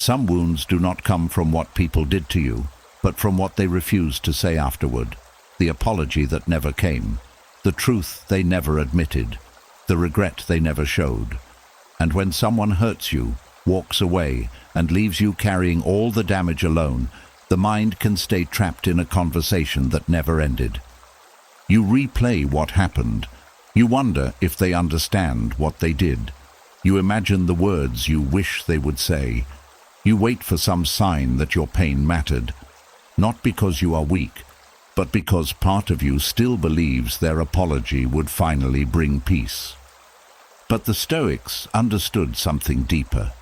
Some wounds do not come from what people did to you, but from what they refused to say afterward, the apology that never came, the truth they never admitted, the regret they never showed. And when someone hurts you, walks away, and leaves you carrying all the damage alone, the mind can stay trapped in a conversation that never ended. You replay what happened. You wonder if they understand what they did. You imagine the words you wish they would say. You wait for some sign that your pain mattered, not because you are weak, but because part of you still believes their apology would finally bring peace. But the Stoics understood something deeper.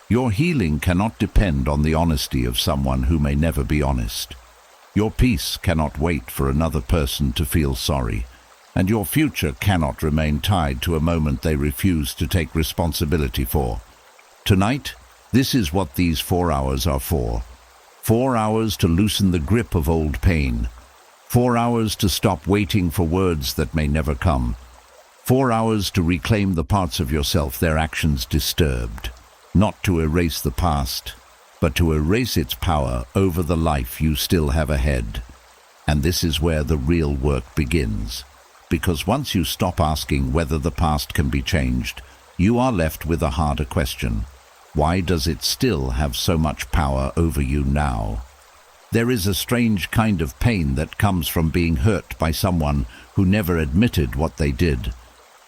Your healing cannot depend on the honesty of someone who may never be honest. Your peace cannot wait for another person to feel sorry, and your future cannot remain tied to a moment they refuse to take responsibility for. Tonight, this is what these 4 hours are for. 4 hours to loosen the grip of old pain. 4 hours to stop waiting for words that may never come. 4 hours to reclaim the parts of yourself their actions disturbed. Not to erase the past, but to erase its power over the life you still have ahead. And this is where the real work begins. Because once you stop asking whether the past can be changed, you are left with a harder question. Why does it still have so much power over you now? There is a strange kind of pain that comes from being hurt by someone who never admitted what they did.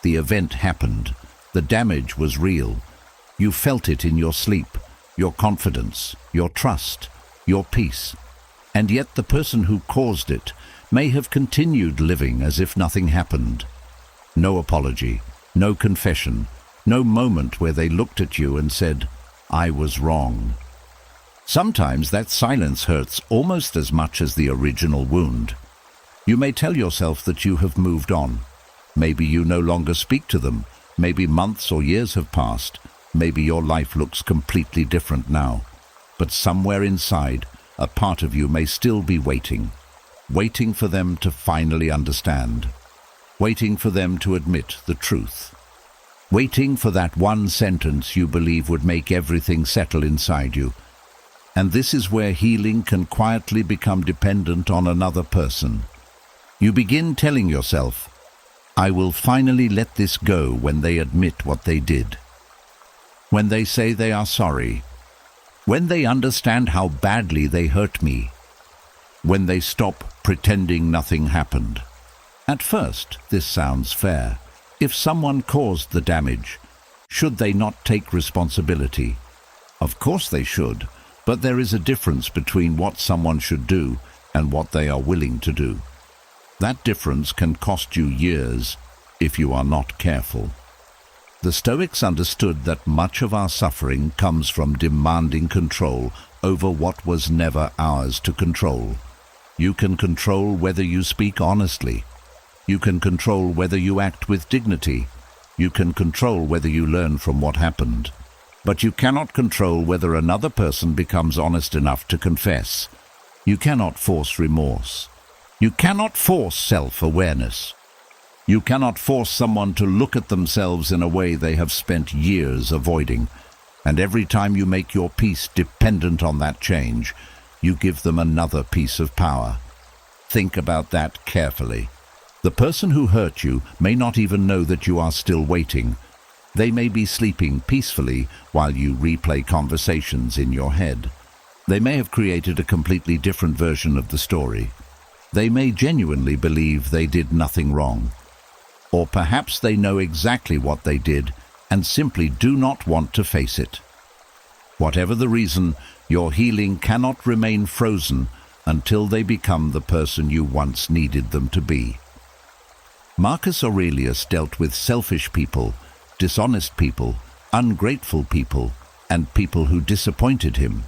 The event happened. The damage was real. You felt it in your sleep, your confidence, your trust, your peace. And yet the person who caused it may have continued living as if nothing happened. No apology, no confession, no moment where they looked at you and said, "I was wrong." Sometimes that silence hurts almost as much as the original wound. You may tell yourself that you have moved on. Maybe you no longer speak to them. Maybe months or years have passed. Maybe your life looks completely different now. But somewhere inside, a part of you may still be waiting for them to finally understand, waiting for them to admit the truth, waiting for that one sentence you believe would make everything settle inside you. And this is where healing can quietly become dependent on another person. You begin telling yourself, "I will finally let this go when they admit what they did. When they say they are sorry. When they understand how badly they hurt me. When they stop pretending nothing happened." At first, this sounds fair. If someone caused the damage, should they not take responsibility? Of course they should, but there is a difference between what someone should do and what they are willing to do. That difference can cost you years if you are not careful. The Stoics understood that much of our suffering comes from demanding control over what was never ours to control. You can control whether you speak honestly. You can control whether you act with dignity. You can control whether you learn from what happened. But you cannot control whether another person becomes honest enough to confess. You cannot force remorse. You cannot force self-awareness. You cannot force someone to look at themselves in a way they have spent years avoiding. And every time you make your peace dependent on that change, you give them another piece of power. Think about that carefully. The person who hurt you may not even know that you are still waiting. They may be sleeping peacefully while you replay conversations in your head. They may have created a completely different version of the story. They may genuinely believe they did nothing wrong. Or perhaps they know exactly what they did and simply do not want to face it. Whatever the reason, your healing cannot remain frozen until they become the person you once needed them to be. Marcus Aurelius dealt with selfish people, dishonest people, ungrateful people, and people who disappointed him.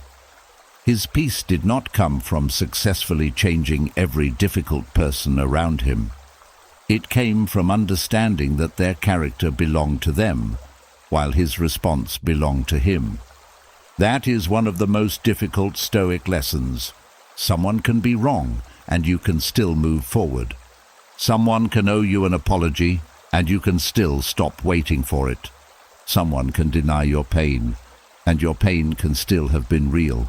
His peace did not come from successfully changing every difficult person around him. It came from understanding that their character belonged to them, while his response belonged to him. That is one of the most difficult Stoic lessons. Someone can be wrong, and you can still move forward. Someone can owe you an apology, and you can still stop waiting for it. Someone can deny your pain, and your pain can still have been real.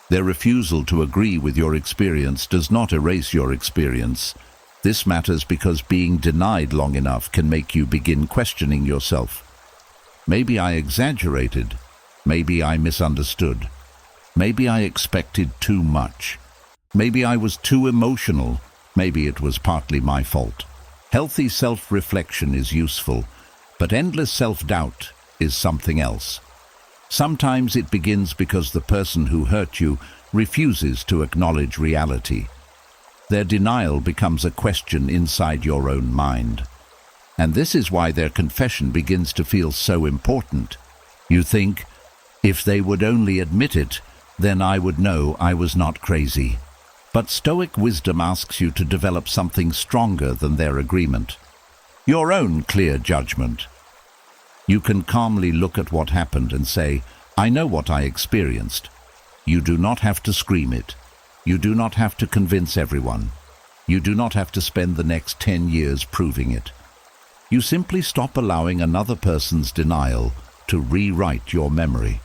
Their refusal to agree with your experience does not erase your experience. This matters because being denied long enough can make you begin questioning yourself. Maybe I exaggerated. Maybe I misunderstood. Maybe I expected too much. Maybe I was too emotional. Maybe it was partly my fault. Healthy self-reflection is useful, but endless self-doubt is something else. Sometimes it begins because the person who hurt you refuses to acknowledge reality. Their denial becomes a question inside your own mind. And this is why their confession begins to feel so important. You think, if they would only admit it, then I would know I was not crazy. But Stoic wisdom asks you to develop something stronger than their agreement. Your own clear judgment. You can calmly look at what happened and say, I know what I experienced. You do not have to scream it. You do not have to convince everyone. You do not have to spend the next 10 years proving it. You simply stop allowing another person's denial to rewrite your memory.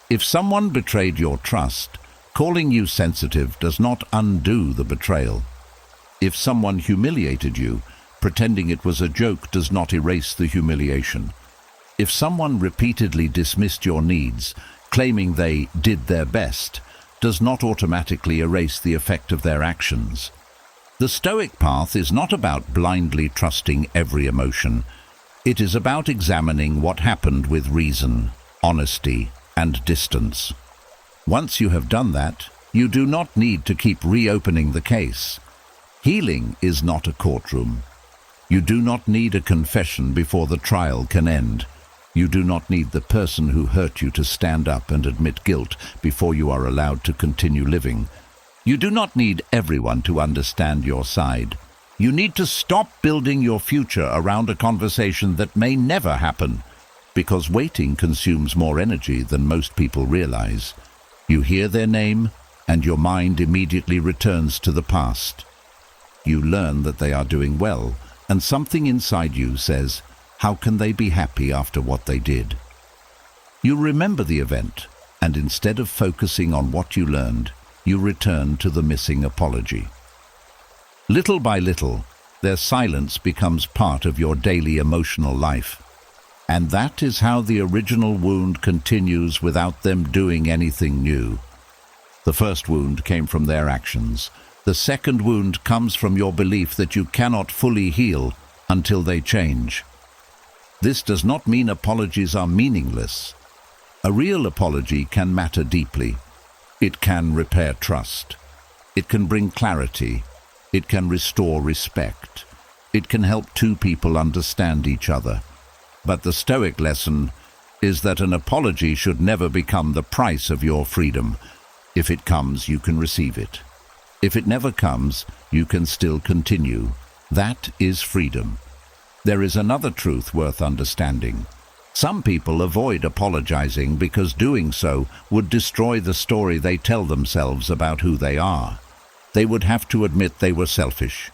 If someone betrayed your trust, calling you sensitive does not undo the betrayal. If someone humiliated you, pretending it was a joke does not erase the humiliation. If someone repeatedly dismissed your needs, claiming they did their best, does not automatically erase the effect of their actions. The Stoic path is not about blindly trusting every emotion. It is about examining what happened with reason, honesty, and distance. Once you have done that, you do not need to keep reopening the case. Healing is not a courtroom. You do not need a confession before the trial can end. You do not need the person who hurt you to stand up and admit guilt before you are allowed to continue living. You do not need everyone to understand your side. You need to stop building your future around a conversation that may never happen, because waiting consumes more energy than most people realize. You hear their name, and your mind immediately returns to the past. You learn that they are doing well, and something inside you says, how can they be happy after what they did? You remember the event, and instead of focusing on what you learned, you return to the missing apology. Little by little, their silence becomes part of your daily emotional life. And that is how the original wound continues without them doing anything new. The first wound came from their actions. The second wound comes from your belief that you cannot fully heal until they change. This does not mean apologies are meaningless. A real apology can matter deeply. It can repair trust. It can bring clarity. It can restore respect. It can help two people understand each other. But the Stoic lesson is that an apology should never become the price of your freedom. If it comes, you can receive it. If it never comes, you can still continue. That is freedom. There is another truth worth understanding. Some people avoid apologizing because doing so would destroy the story they tell themselves about who they are. They would have to admit they were selfish.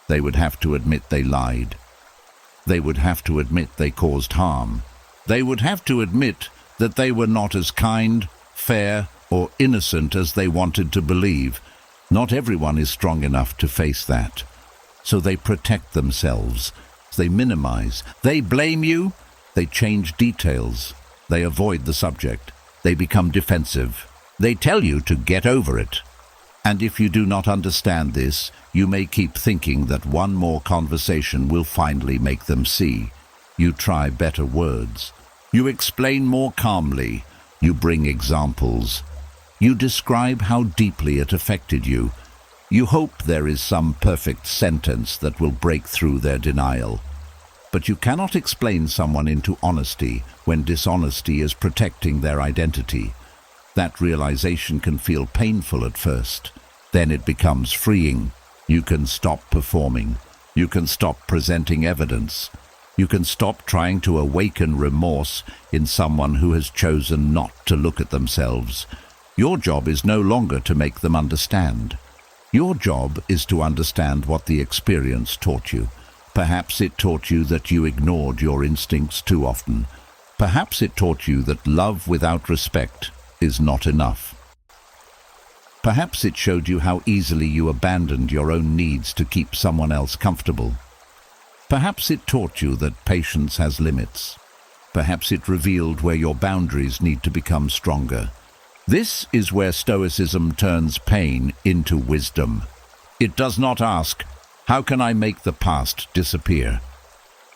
They would have to admit they lied. They would have to admit they caused harm. They would have to admit that they were not as kind, fair, or innocent as they wanted to believe. Not everyone is strong enough to face that. So they protect themselves. They minimize. They blame you. They change details. They avoid the subject. They become defensive. They tell you to get over it. And if you do not understand this, you may keep thinking that one more conversation will finally make them see. You try better words. You explain more calmly. You bring examples. You describe how deeply it affected you. You hope there is some perfect sentence that will break through their denial. But you cannot explain someone into honesty when dishonesty is protecting their identity. That realization can feel painful at first. Then it becomes freeing. You can stop performing. You can stop presenting evidence. You can stop trying to awaken remorse in someone who has chosen not to look at themselves. Your job is no longer to make them understand. Your job is to understand what the experience taught you. Perhaps it taught you that you ignored your instincts too often. Perhaps it taught you that love without respect is not enough. Perhaps it showed you how easily you abandoned your own needs to keep someone else comfortable. Perhaps it taught you that patience has limits. Perhaps it revealed where your boundaries need to become stronger. This is where Stoicism turns pain into wisdom. It does not ask, how can I make the past disappear?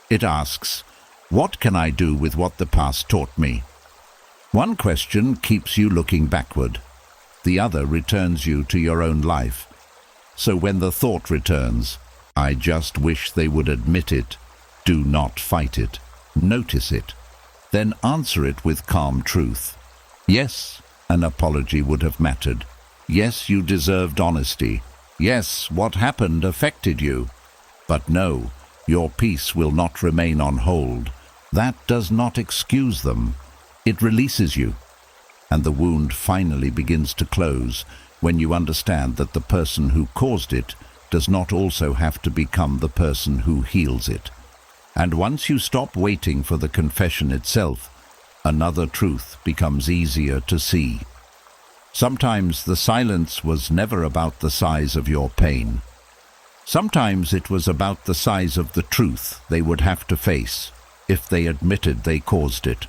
It asks, what can I do with what the past taught me? One question keeps you looking backward. The other returns you to your own life. So when the thought returns, I just wish they would admit it, do not fight it. Notice it. Then answer it with calm truth. Yes, an apology would have mattered. Yes, you deserved honesty. Yes, what happened affected you. But no, your peace will not remain on hold. That does not excuse them. It releases you. And the wound finally begins to close when you understand that the person who caused it does not also have to become the person who heals it. And once you stop waiting for the confession itself, another truth becomes easier to see. Sometimes the silence was never about the size of your pain. Sometimes it was about the size of the truth they would have to face if they admitted they caused it.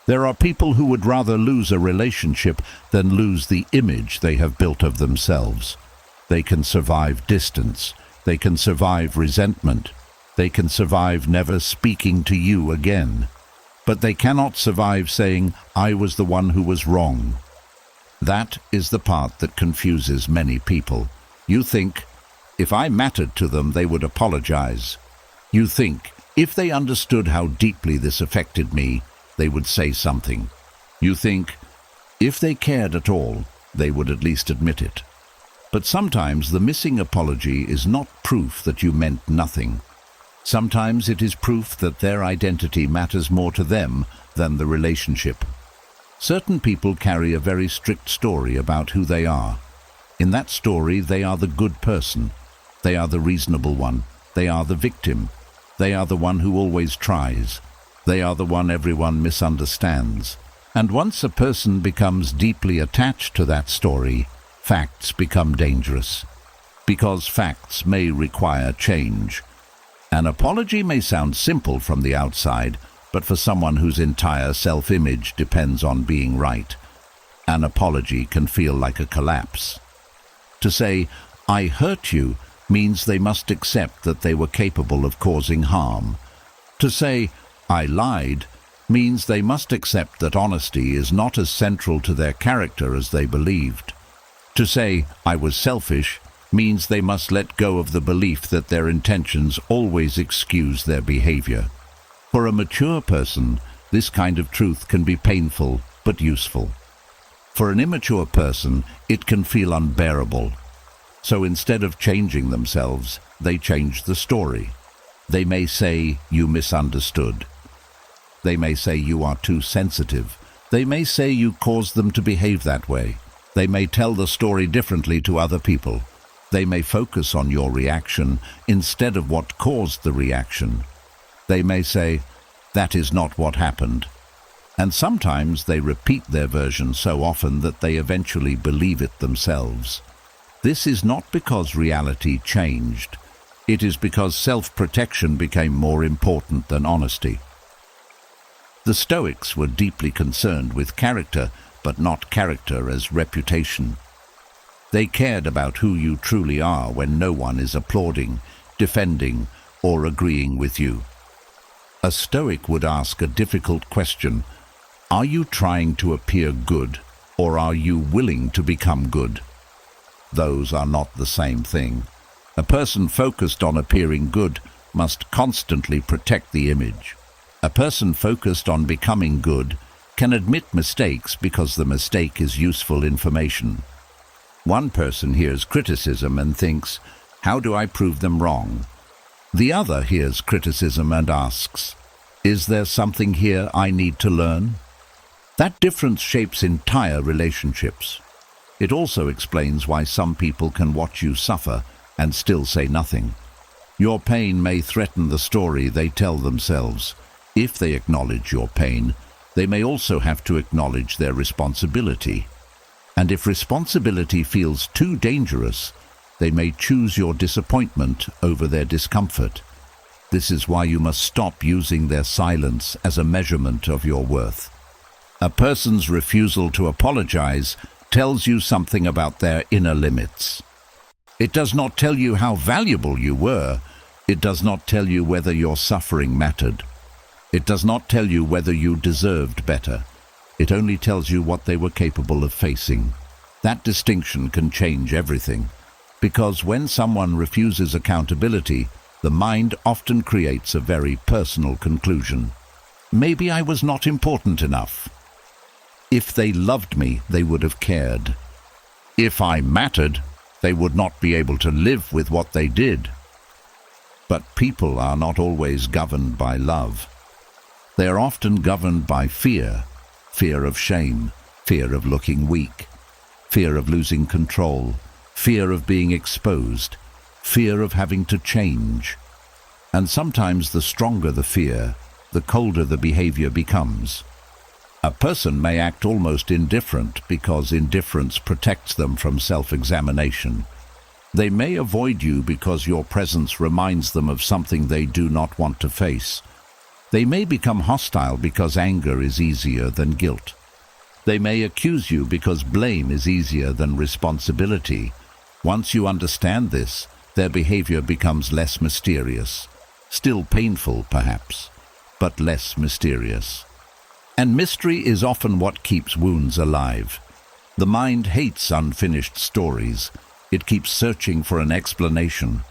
There are people who would rather lose a relationship than lose the image they have built of themselves. They can survive distance. They can survive resentment. They can survive never speaking to you again. But they cannot survive saying, I was the one who was wrong. That is the part that confuses many people. You think, if I mattered to them, they would apologize. You think, if they understood how deeply this affected me, they would say something. You think, if they cared at all, they would at least admit it. But sometimes the missing apology is not proof that you meant nothing. Sometimes it is proof that their identity matters more to them than the relationship. Certain people carry a very strict story about who they are. In that story, they are the good person. They are the reasonable one. They are the victim. They are the one who always tries. They are the one everyone misunderstands. And once a person becomes deeply attached to that story, facts become dangerous. Because facts may require change. An apology may sound simple from the outside, but for someone whose entire self-image depends on being right, an apology can feel like a collapse. To say, I hurt you, means they must accept that they were capable of causing harm. To say, I lied, means they must accept that honesty is not as central to their character as they believed. To say, I was selfish, means they must let go of the belief that their intentions always excuse their behavior. For a mature person, this kind of truth can be painful but useful. For an immature person, it can feel unbearable. So instead of changing themselves, they change the story. They may say, you misunderstood. They may say you are too sensitive. They may say you caused them to behave that way. They may tell the story differently to other people. They may focus on your reaction instead of what caused the reaction. They may say, that is not what happened. And sometimes they repeat their version so often that they eventually believe it themselves. This is not because reality changed. It is because self-protection became more important than honesty. The Stoics were deeply concerned with character, but not character as reputation. They cared about who you truly are when no one is applauding, defending, or agreeing with you. A Stoic would ask a difficult question: are you trying to appear good, or are you willing to become good? Those are not the same thing. A person focused on appearing good must constantly protect the image. A person focused on becoming good can admit mistakes because the mistake is useful information. One person hears criticism and thinks, how do I prove them wrong? The other hears criticism and asks, is there something here I need to learn? That difference shapes entire relationships. It also explains why some people can watch you suffer and still say nothing. Your pain may threaten the story they tell themselves. If they acknowledge your pain, they may also have to acknowledge their responsibility. And if responsibility feels too dangerous, they may choose your disappointment over their discomfort. This is why you must stop using their silence as a measurement of your worth. A person's refusal to apologize tells you something about their inner limits. It does not tell you how valuable you were. It does not tell you whether your suffering mattered. It does not tell you whether you deserved better. It only tells you what they were capable of facing. That distinction can change everything, because when someone refuses accountability, the mind often creates a very personal conclusion. Maybe I was not important enough. If they loved me, they would have cared. If I mattered, they would not be able to live with what they did. But people are not always governed by love. They are often governed by fear, fear of shame, fear of looking weak, fear of losing control, fear of being exposed, fear of having to change. And sometimes the stronger the fear, the colder the behavior becomes. A person may act almost indifferent because indifference protects them from self-examination. They may avoid you because your presence reminds them of something they do not want to face. They may become hostile because anger is easier than guilt. They may accuse you because blame is easier than responsibility. Once you understand this, their behavior becomes less mysterious. Still painful, perhaps, but less mysterious. And mystery is often what keeps wounds alive. The mind hates unfinished stories. It keeps searching for an explanation.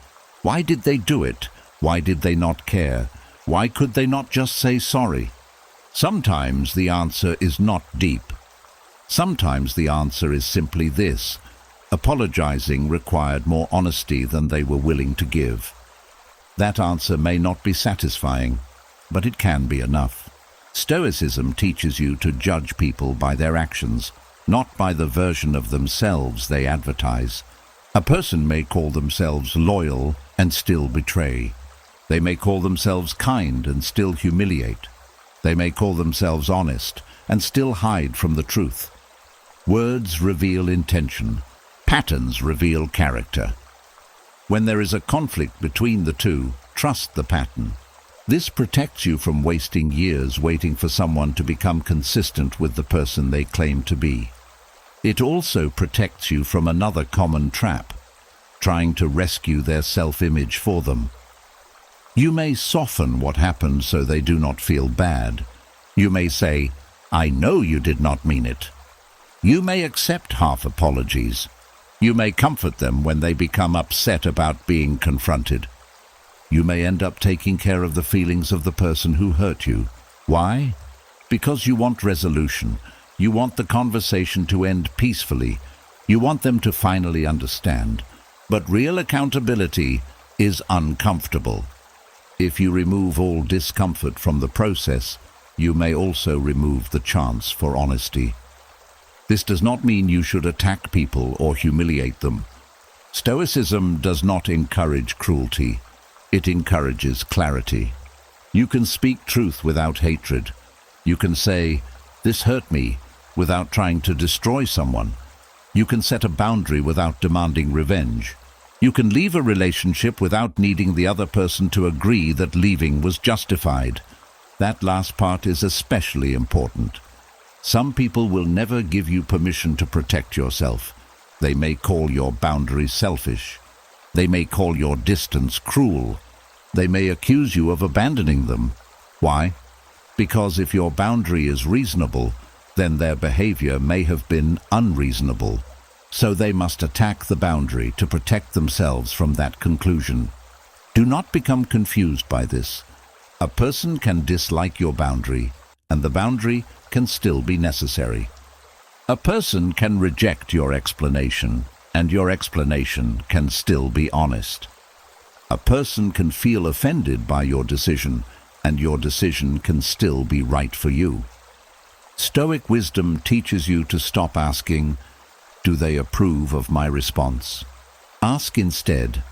Why did they do it? Why did they not care? Why could they not just say sorry? Sometimes the answer is not deep. Sometimes the answer is simply this: apologizing required more honesty than they were willing to give. That answer may not be satisfying, but it can be enough. Stoicism teaches you to judge people by their actions, not by the version of themselves they advertise. A person may call themselves loyal and still betray. They may call themselves kind and still humiliate. They may call themselves honest and still hide from the truth. Words reveal intention. Patterns reveal character. When there is a conflict between the two, trust the pattern. This protects you from wasting years waiting for someone to become consistent with the person they claim to be. It also protects you from another common trap, trying to rescue their self-image for them. You may soften what happened so they do not feel bad. You may say, "I know you did not mean it." You may accept half apologies. You may comfort them when they become upset about being confronted. You may end up taking care of the feelings of the person who hurt you. Why? Because you want resolution. You want the conversation to end peacefully. You want them to finally understand. But real accountability is uncomfortable. If you remove all discomfort from the process, you may also remove the chance for honesty. This does not mean you should attack people or humiliate them. Stoicism does not encourage cruelty. It encourages clarity. You can speak truth without hatred. You can say, "This hurt me," without trying to destroy someone. You can set a boundary without demanding revenge. You can leave a relationship without needing the other person to agree that leaving was justified. That last part is especially important. Some people will never give you permission to protect yourself. They may call your boundaries selfish. They may call your distance cruel. They may accuse you of abandoning them. Why? Because if your boundary is reasonable, then their behavior may have been unreasonable. So they must attack the boundary to protect themselves from that conclusion. Do not become confused by this. A person can dislike your boundary, and the boundary can still be necessary. A person can reject your explanation, and your explanation can still be honest. A person can feel offended by your decision, and your decision can still be right for you. Stoic wisdom teaches you to stop asking, "Do they approve of my response?" Ask instead,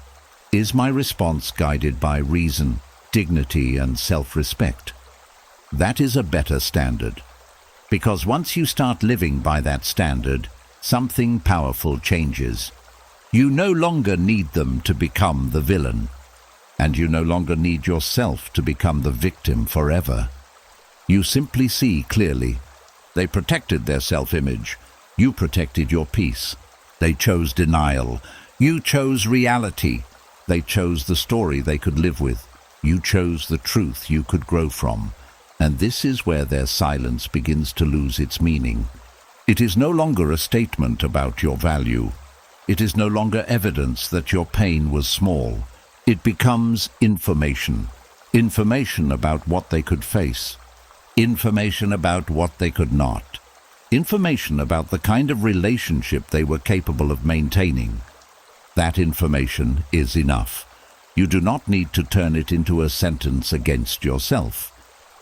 "Is my response guided by reason, dignity, and self-respect?" That is a better standard. Because once you start living by that standard, something powerful changes. You no longer need them to become the villain, and you no longer need yourself to become the victim forever. You simply see clearly. They protected their self-image. You protected your peace. They chose denial. You chose reality. They chose the story they could live with. You chose the truth you could grow from. And this is where their silence begins to lose its meaning. It is no longer a statement about your value. It is no longer evidence that your pain was small. It becomes information. Information about what they could face. Information about what they could not. Information about the kind of relationship they were capable of maintaining. That information is enough. You do not need to turn it into a sentence against yourself.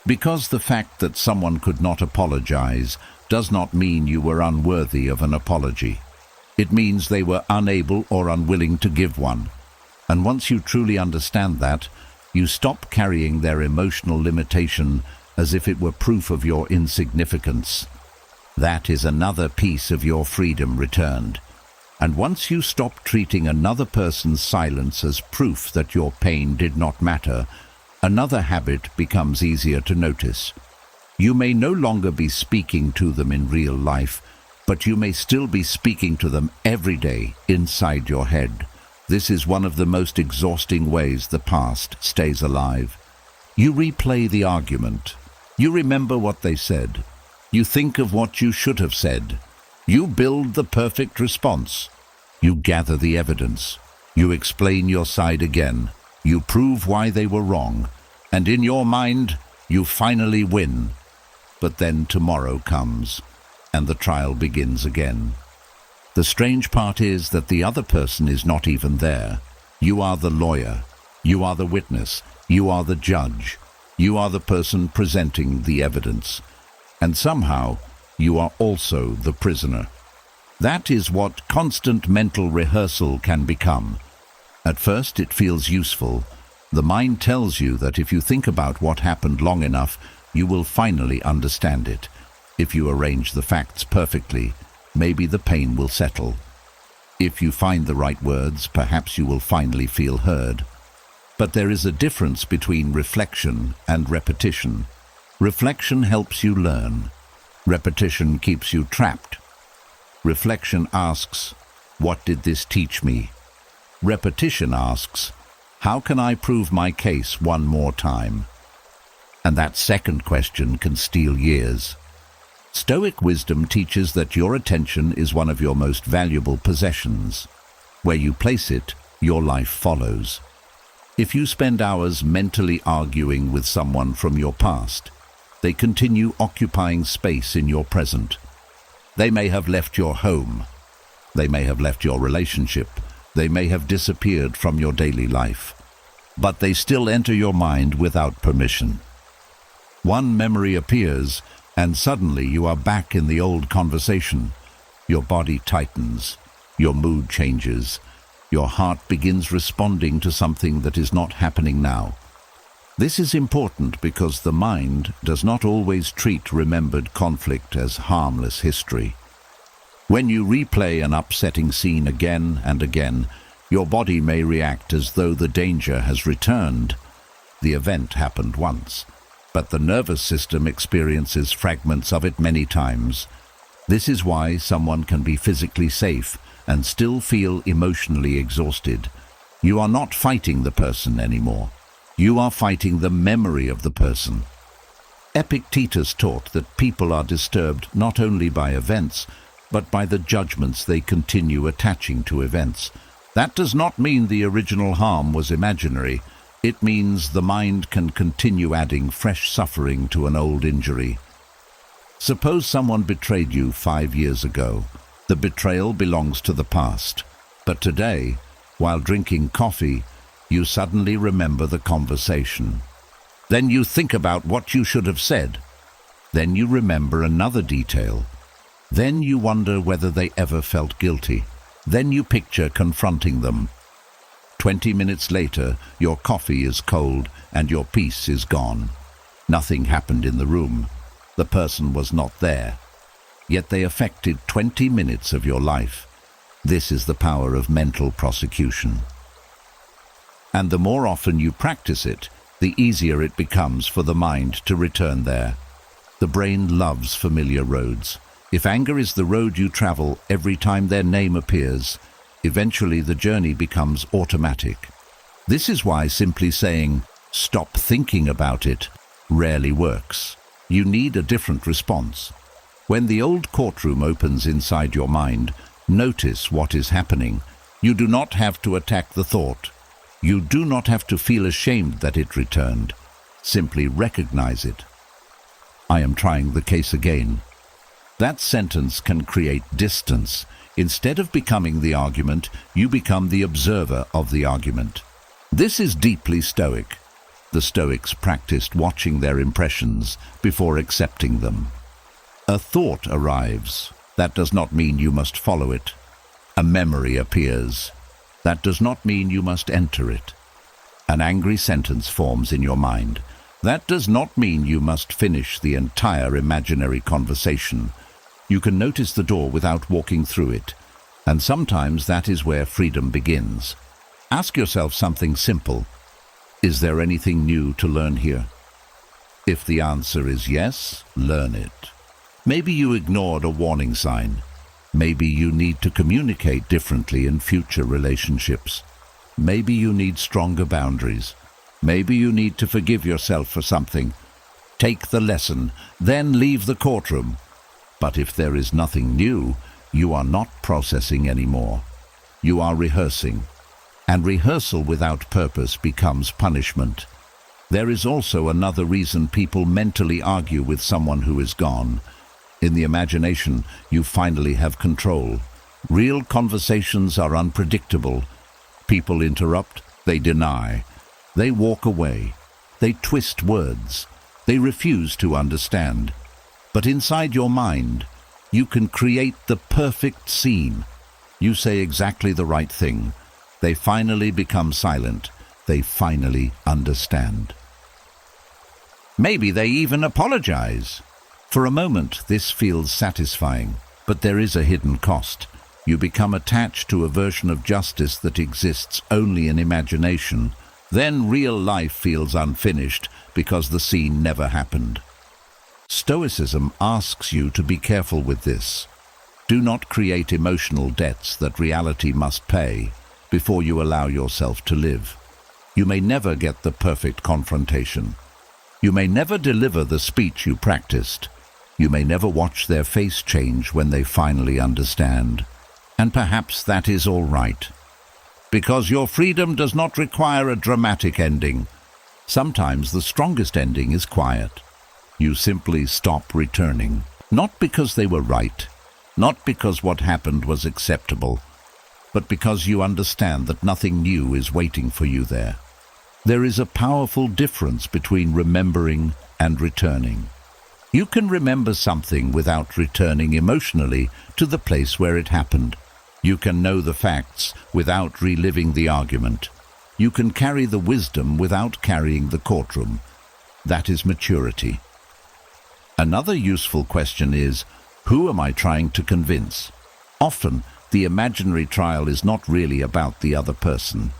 Because the fact that someone could not apologize does not mean you were unworthy of an apology. It means they were unable or unwilling to give one. And once you truly understand that, you stop carrying their emotional limitation as if it were proof of your insignificance. That is another piece of your freedom returned. And once you stop treating another person's silence as proof that your pain did not matter, another habit becomes easier to notice. You may no longer be speaking to them in real life, but you may still be speaking to them every day inside your head. This is one of the most exhausting ways the past stays alive. You replay the argument. You remember what they said. You think of what you should have said. You build the perfect response. You gather the evidence. You explain your side again. You prove why they were wrong. And in your mind, you finally win. But then tomorrow comes, and the trial begins again. The strange part is that the other person is not even there. You are the lawyer. You are the witness. You are the judge. You are the person presenting the evidence. And somehow, you are also the prisoner. That is what constant mental rehearsal can become. At first, it feels useful. The mind tells you that if you think about what happened long enough, you will finally understand it. If you arrange the facts perfectly, maybe the pain will settle. If you find the right words, perhaps you will finally feel heard. But there is a difference between reflection and repetition. Reflection helps you learn. Repetition keeps you trapped. Reflection asks, "What did this teach me?" Repetition asks, "How can I prove my case one more time?" And that second question can steal years. Stoic wisdom teaches that your attention is one of your most valuable possessions. Where you place it, your life follows. If you spend hours mentally arguing with someone from your past, they continue occupying space in your present. They may have left your home. They may have left your relationship. They may have disappeared from your daily life. But they still enter your mind without permission. One memory appears, and suddenly you are back in the old conversation. Your body tightens. Your mood changes. Your heart begins responding to something that is not happening now. This is important because the mind does not always treat remembered conflict as harmless history. When you replay an upsetting scene again and again, your body may react as though the danger has returned. The event happened once, but the nervous system experiences fragments of it many times. This is why someone can be physically safe and still feel emotionally exhausted. You are not fighting the person anymore. You are fighting the memory of the person. Epictetus taught that people are disturbed not only by events, but by the judgments they continue attaching to events. That does not mean the original harm was imaginary. It means the mind can continue adding fresh suffering to an old injury. Suppose someone betrayed you 5 years ago. The betrayal belongs to the past. But today, while drinking coffee, you suddenly remember the conversation. Then you think about what you should have said. Then you remember another detail. Then you wonder whether they ever felt guilty. Then you picture confronting them. 20 minutes later, your coffee is cold and your peace is gone. Nothing happened in the room. The person was not there. Yet they affected 20 minutes of your life. This is the power of mental prosecution. And the more often you practice it, the easier it becomes for the mind to return there. The brain loves familiar roads. If anger is the road you travel every time their name appears, eventually the journey becomes automatic. This is why simply saying, "Stop thinking about it," rarely works. You need a different response. When the old courtroom opens inside your mind, notice what is happening. You do not have to attack the thought. You do not have to feel ashamed that it returned. Simply recognize it. "I am trying the case again." That sentence can create distance. Instead of becoming the argument, you become the observer of the argument. This is deeply Stoic. The Stoics practiced watching their impressions before accepting them. A thought arrives. That does not mean you must follow it. A memory appears. That does not mean you must enter it. An angry sentence forms in your mind. That does not mean you must finish the entire imaginary conversation. You can notice the door without walking through it. And sometimes that is where freedom begins. Ask yourself something simple. Is there anything new to learn here? If the answer is yes, learn it. Maybe you ignored a warning sign. Maybe you need to communicate differently in future relationships. Maybe you need stronger boundaries. Maybe you need to forgive yourself for something. Take the lesson, then leave the courtroom. But if there is nothing new, you are not processing anymore. You are rehearsing. And rehearsal without purpose becomes punishment. There is also another reason people mentally argue with someone who is gone. In the imagination, you finally have control. Real conversations are unpredictable. People interrupt, they deny, they walk away, they twist words, they refuse to understand. But inside your mind, you can create the perfect scene. You say exactly the right thing. They finally become silent. They finally understand. Maybe they even apologize. For a moment, this feels satisfying, but there is a hidden cost. You become attached to a version of justice that exists only in imagination. Then real life feels unfinished because the scene never happened. Stoicism asks you to be careful with this. Do not create emotional debts that reality must pay before you allow yourself to live. You may never get the perfect confrontation. You may never deliver the speech you practiced. You may never watch their face change when they finally understand. And perhaps that is all right. Because your freedom does not require a dramatic ending. Sometimes the strongest ending is quiet. You simply stop returning. Not because they were right, not because what happened was acceptable, but because you understand that nothing new is waiting for you there. There is a powerful difference between remembering and returning. You can remember something without returning emotionally to the place where it happened. You can know the facts without reliving the argument. You can carry the wisdom without carrying the courtroom. That is maturity. Another useful question is, who am I trying to convince? Often, the imaginary trial is not really about the other person.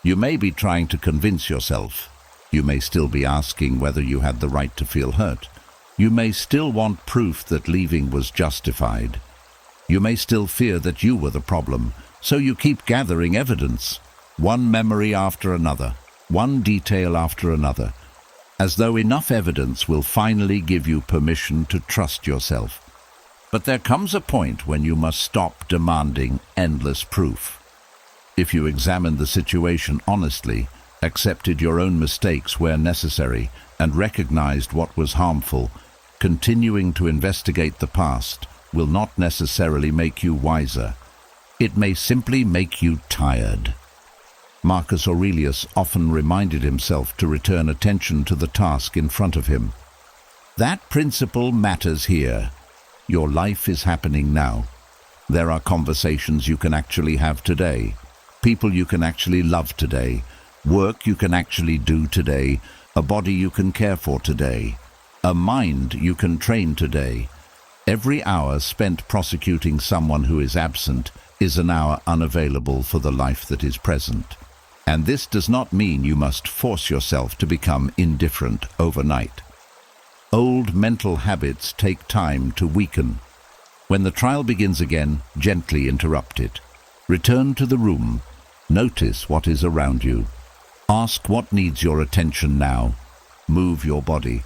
You may be trying to convince yourself. You may still be asking whether you had the right to feel hurt. You may still want proof that leaving was justified. You may still fear that you were the problem, so you keep gathering evidence, one memory after another, one detail after another, as though enough evidence will finally give you permission to trust yourself. But there comes a point when you must stop demanding endless proof. If you examined the situation honestly, accepted your own mistakes where necessary, and recognized what was harmful, continuing to investigate the past will not necessarily make you wiser. It may simply make you tired. Marcus Aurelius often reminded himself to return attention to the task in front of him. That principle matters here. Your life is happening now. There are conversations you can actually have today, people you can actually love today, work you can actually do today, a body you can care for today, a mind you can train today. Every hour spent prosecuting someone who is absent is an hour unavailable for the life that is present. And this does not mean you must force yourself to become indifferent overnight. Old mental habits take time to weaken. When the trial begins again, gently interrupt it. Return to the room. Notice what is around you. Ask what needs your attention now. Move your body.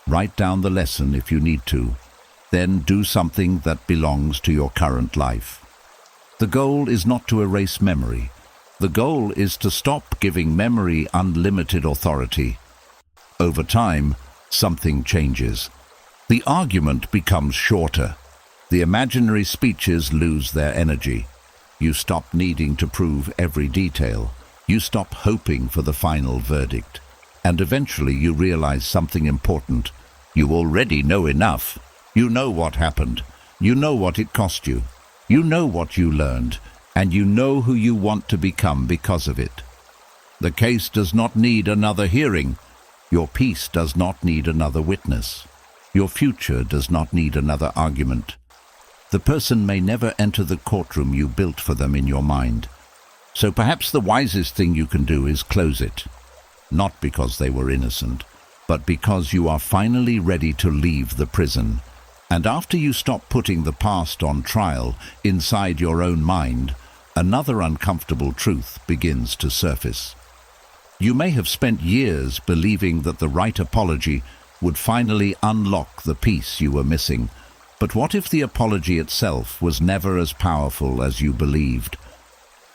Write down the lesson if you need to. Then do something that belongs to your current life. The goal is not to erase memory. The goal is to stop giving memory unlimited authority. Over time, something changes. The argument becomes shorter. The imaginary speeches lose their energy. You stop needing to prove every detail. You stop hoping for the final verdict. And eventually you realize something important. You already know enough. You know what happened. You know what it cost you. You know what you learned. And you know who you want to become because of it. The case does not need another hearing. Your peace does not need another witness. Your future does not need another argument. The person may never enter the courtroom you built for them in your mind. So perhaps the wisest thing you can do is close it. Not because they were innocent, but because you are finally ready to leave the prison. And after you stop putting the past on trial inside your own mind, another uncomfortable truth begins to surface. You may have spent years believing that the right apology would finally unlock the peace you were missing. But what if the apology itself was never as powerful as you believed?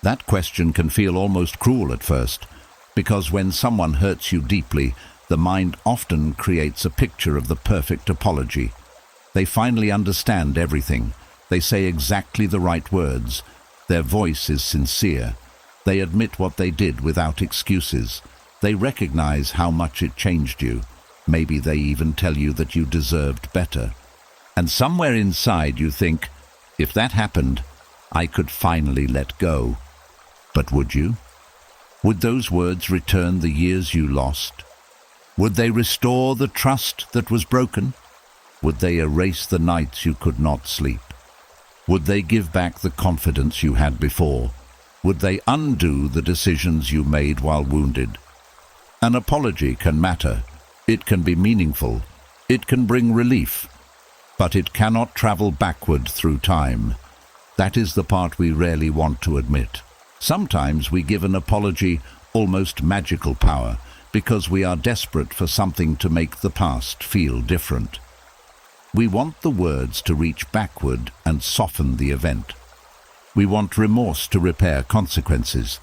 That question can feel almost cruel at first, because when someone hurts you deeply, the mind often creates a picture of the perfect apology. They finally understand everything. They say exactly the right words. Their voice is sincere. They admit what they did without excuses. They recognize how much it changed you. Maybe they even tell you that you deserved better. And somewhere inside you think, if that happened, I could finally let go. But would you? Would those words return the years you lost? Would they restore the trust that was broken? Would they erase the nights you could not sleep? Would they give back the confidence you had before? Would they undo the decisions you made while wounded? An apology can matter. It can be meaningful. It can bring relief. But it cannot travel backward through time. That is the part we rarely want to admit. Sometimes we give an apology almost magical power because we are desperate for something to make the past feel different. We want the words to reach backward and soften the event. We want remorse to repair consequences.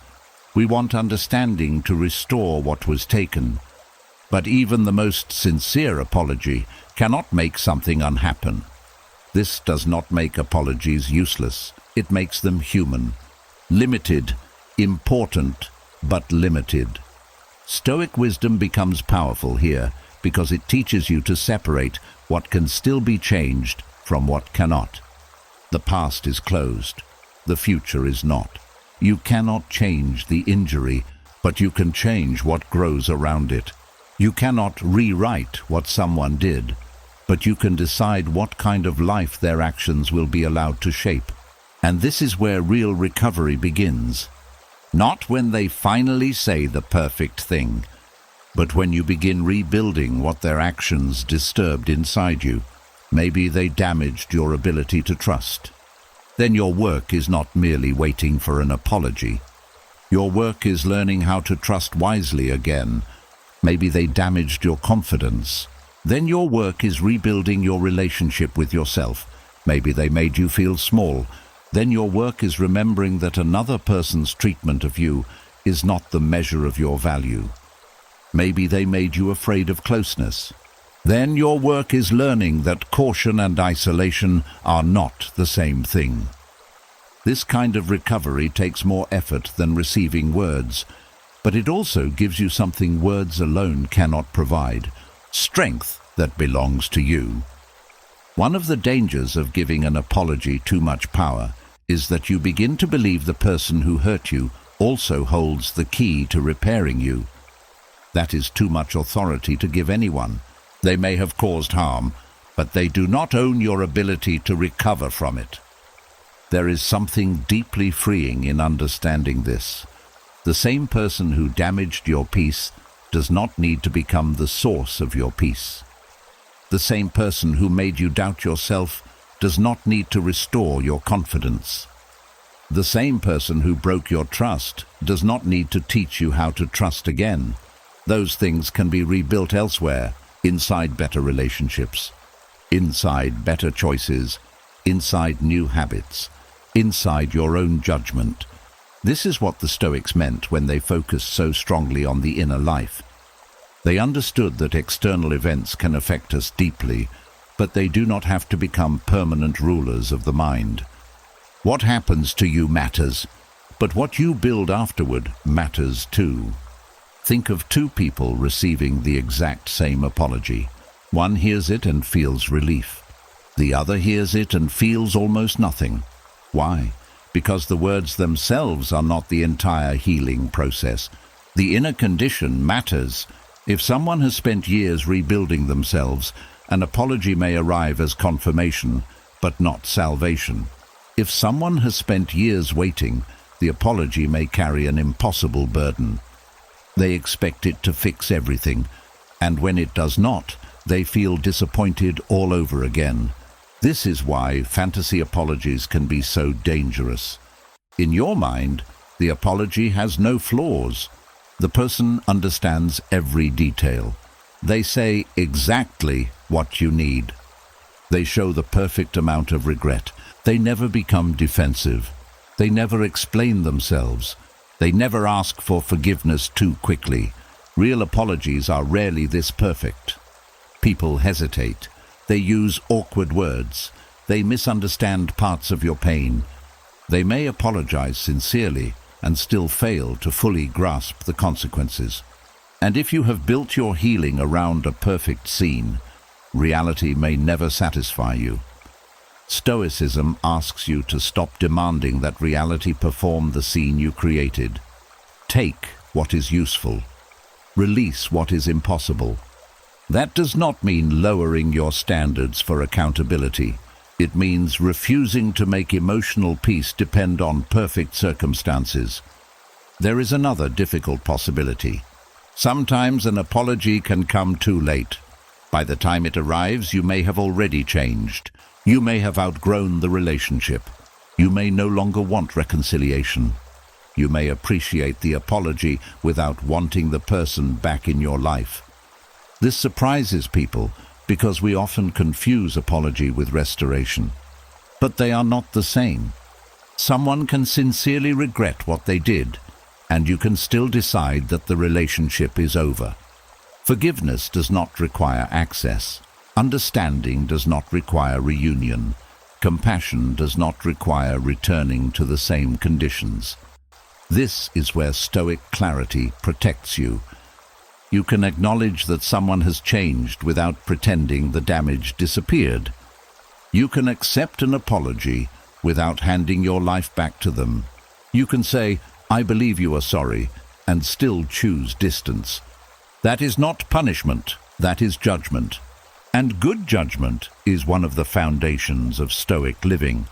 We want understanding to restore what was taken. But even the most sincere apology cannot make something unhappen. This does not make apologies useless. It makes them human. Limited, important, but limited. Stoic wisdom becomes powerful here because it teaches you to separate what can still be changed from what cannot. The past is closed. The future is not. You cannot change the injury, but you can change what grows around it. You cannot rewrite what someone did, but you can decide what kind of life their actions will be allowed to shape. And this is where real recovery begins. Not when they finally say the perfect thing, but when you begin rebuilding what their actions disturbed inside you. Maybe they damaged your ability to trust. Then your work is not merely waiting for an apology. Your work is learning how to trust wisely again. Maybe they damaged your confidence. Then your work is rebuilding your relationship with yourself. Maybe they made you feel small. Then your work is remembering that another person's treatment of you is not the measure of your value. Maybe they made you afraid of closeness. Then your work is learning that caution and isolation are not the same thing. This kind of recovery takes more effort than receiving words, but it also gives you something words alone cannot provide: strength that belongs to you. One of the dangers of giving an apology too much power is that you begin to believe the person who hurt you also holds the key to repairing you. That is too much authority to give anyone. They may have caused harm, but they do not own your ability to recover from it. There is something deeply freeing in understanding this. The same person who damaged your peace does not need to become the source of your peace. The same person who made you doubt yourself does not need to restore your confidence. The same person who broke your trust does not need to teach you how to trust again. Those things can be rebuilt elsewhere, inside better relationships, inside better choices, inside new habits, inside your own judgment. This is what the Stoics meant when they focused so strongly on the inner life. They understood that external events can affect us deeply, but they do not have to become permanent rulers of the mind. What happens to you matters, but what you build afterward matters too. Think of two people receiving the exact same apology. One hears it and feels relief. The other hears it and feels almost nothing. Why? Because the words themselves are not the entire healing process. The inner condition matters. If someone has spent years rebuilding themselves, an apology may arrive as confirmation, but not salvation. If someone has spent years waiting, the apology may carry an impossible burden. They expect it to fix everything, and when it does not, they feel disappointed all over again. This is why fantasy apologies can be so dangerous. In your mind, the apology has no flaws. The person understands every detail. They say exactly what you need. They show the perfect amount of regret. They never become defensive. They never explain themselves. They never ask for forgiveness too quickly. Real apologies are rarely this perfect. People hesitate. They use awkward words. They misunderstand parts of your pain. They may apologize sincerely and still fail to fully grasp the consequences. And if you have built your healing around a perfect scene, reality may never satisfy you. Stoicism asks you to stop demanding that reality perform the scene you created. Take what is useful. Release what is impossible. That does not mean lowering your standards for accountability. It means refusing to make emotional peace depend on perfect circumstances. There is another difficult possibility. Sometimes an apology can come too late. By the time it arrives, you may have already changed. You may have outgrown the relationship. You may no longer want reconciliation. You may appreciate the apology without wanting the person back in your life. This surprises people because we often confuse apology with restoration. But they are not the same. Someone can sincerely regret what they did, and you can still decide that the relationship is over. Forgiveness does not require access. Understanding does not require reunion. Compassion does not require returning to the same conditions. This is where Stoic clarity protects you. You can acknowledge that someone has changed without pretending the damage disappeared. You can accept an apology without handing your life back to them. You can say, "I believe you are sorry," and still choose distance. That is not punishment, that is judgment. And good judgment is one of the foundations of Stoic living.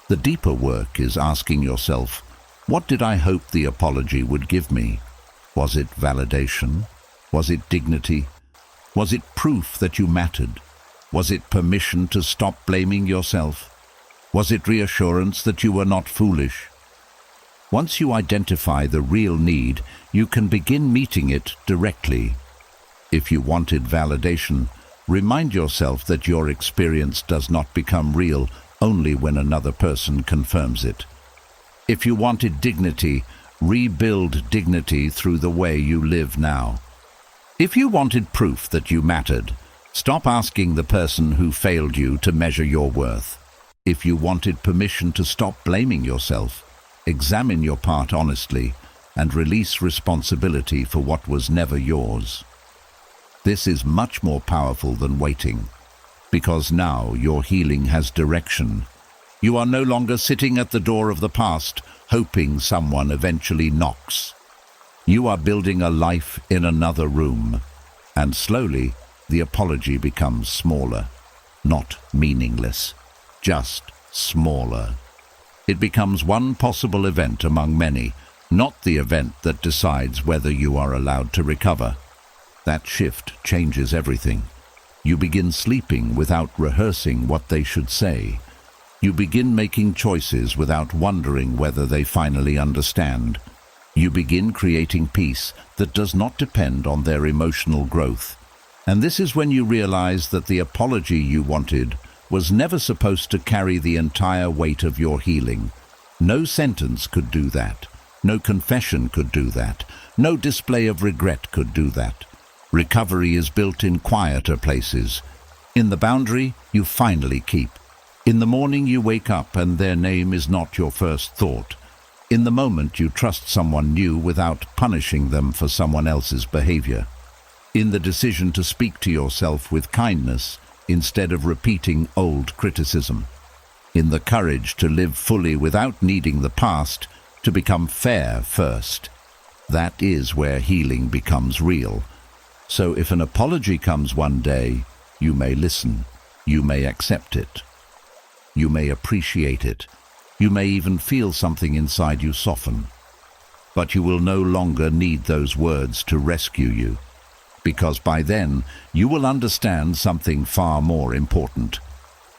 The deeper work is asking yourself, what did I hope the apology would give me? Was it validation? Was it dignity? Was it proof that you mattered? Was it permission to stop blaming yourself? Was it reassurance that you were not foolish? Once you identify the real need, you can begin meeting it directly. If you wanted validation, remind yourself that your experience does not become real only when another person confirms it. If you wanted dignity, rebuild dignity through the way you live now. If you wanted proof that you mattered, stop asking the person who failed you to measure your worth. If you wanted permission to stop blaming yourself, examine your part honestly and release responsibility for what was never yours. This is much more powerful than waiting, because now your healing has direction. You are no longer sitting at the door of the past, hoping someone eventually knocks. You are building a life in another room, and slowly the apology becomes smaller, not meaningless, just smaller. It becomes one possible event among many, not the event that decides whether you are allowed to recover. That shift changes everything. You begin sleeping without rehearsing what they should say. You begin making choices without wondering whether they finally understand. You begin creating peace that does not depend on their emotional growth. And this is when you realize that the apology you wanted was never supposed to carry the entire weight of your healing. No sentence could do that. No confession could do that. No display of regret could do that. Recovery is built in quieter places. In the boundary you finally keep. In the morning you wake up and their name is not your first thought. In the moment you trust someone new without punishing them for someone else's behavior. In the decision to speak to yourself with kindness instead of repeating old criticism. In the courage to live fully without needing the past, to become fair first. That is where healing becomes real. So if an apology comes one day, you may listen, you may accept it, you may appreciate it, you may even feel something inside you soften. But you will no longer need those words to rescue you, because by then you will understand something far more important.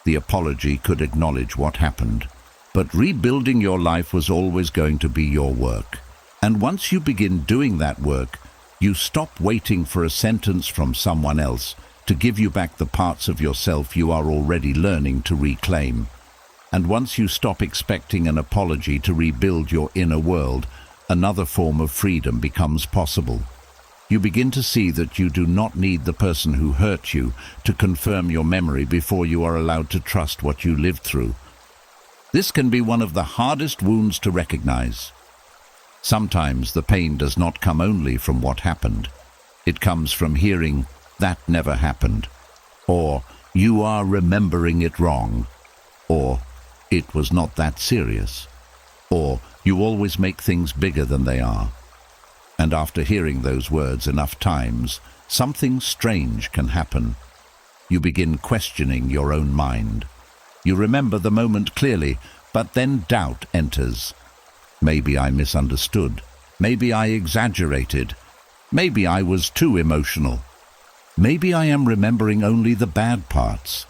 The apology could acknowledge what happened, but rebuilding your life was always going to be your work. And once you begin doing that work, you stop waiting for a sentence from someone else to give you back the parts of yourself you are already learning to reclaim. And once you stop expecting an apology to rebuild your inner world, another form of freedom becomes possible. You begin to see that you do not need the person who hurt you to confirm your memory before you are allowed to trust what you lived through. This can be one of the hardest wounds to recognize. Sometimes the pain does not come only from what happened. It comes from hearing, "That never happened," or "You are remembering it wrong," or "It was not that serious," or "You always make things bigger than they are." And after hearing those words enough times, something strange can happen. You begin questioning your own mind. You remember the moment clearly, but then doubt enters. Maybe I misunderstood. Maybe I exaggerated. Maybe I was too emotional. Maybe I am remembering only the bad parts.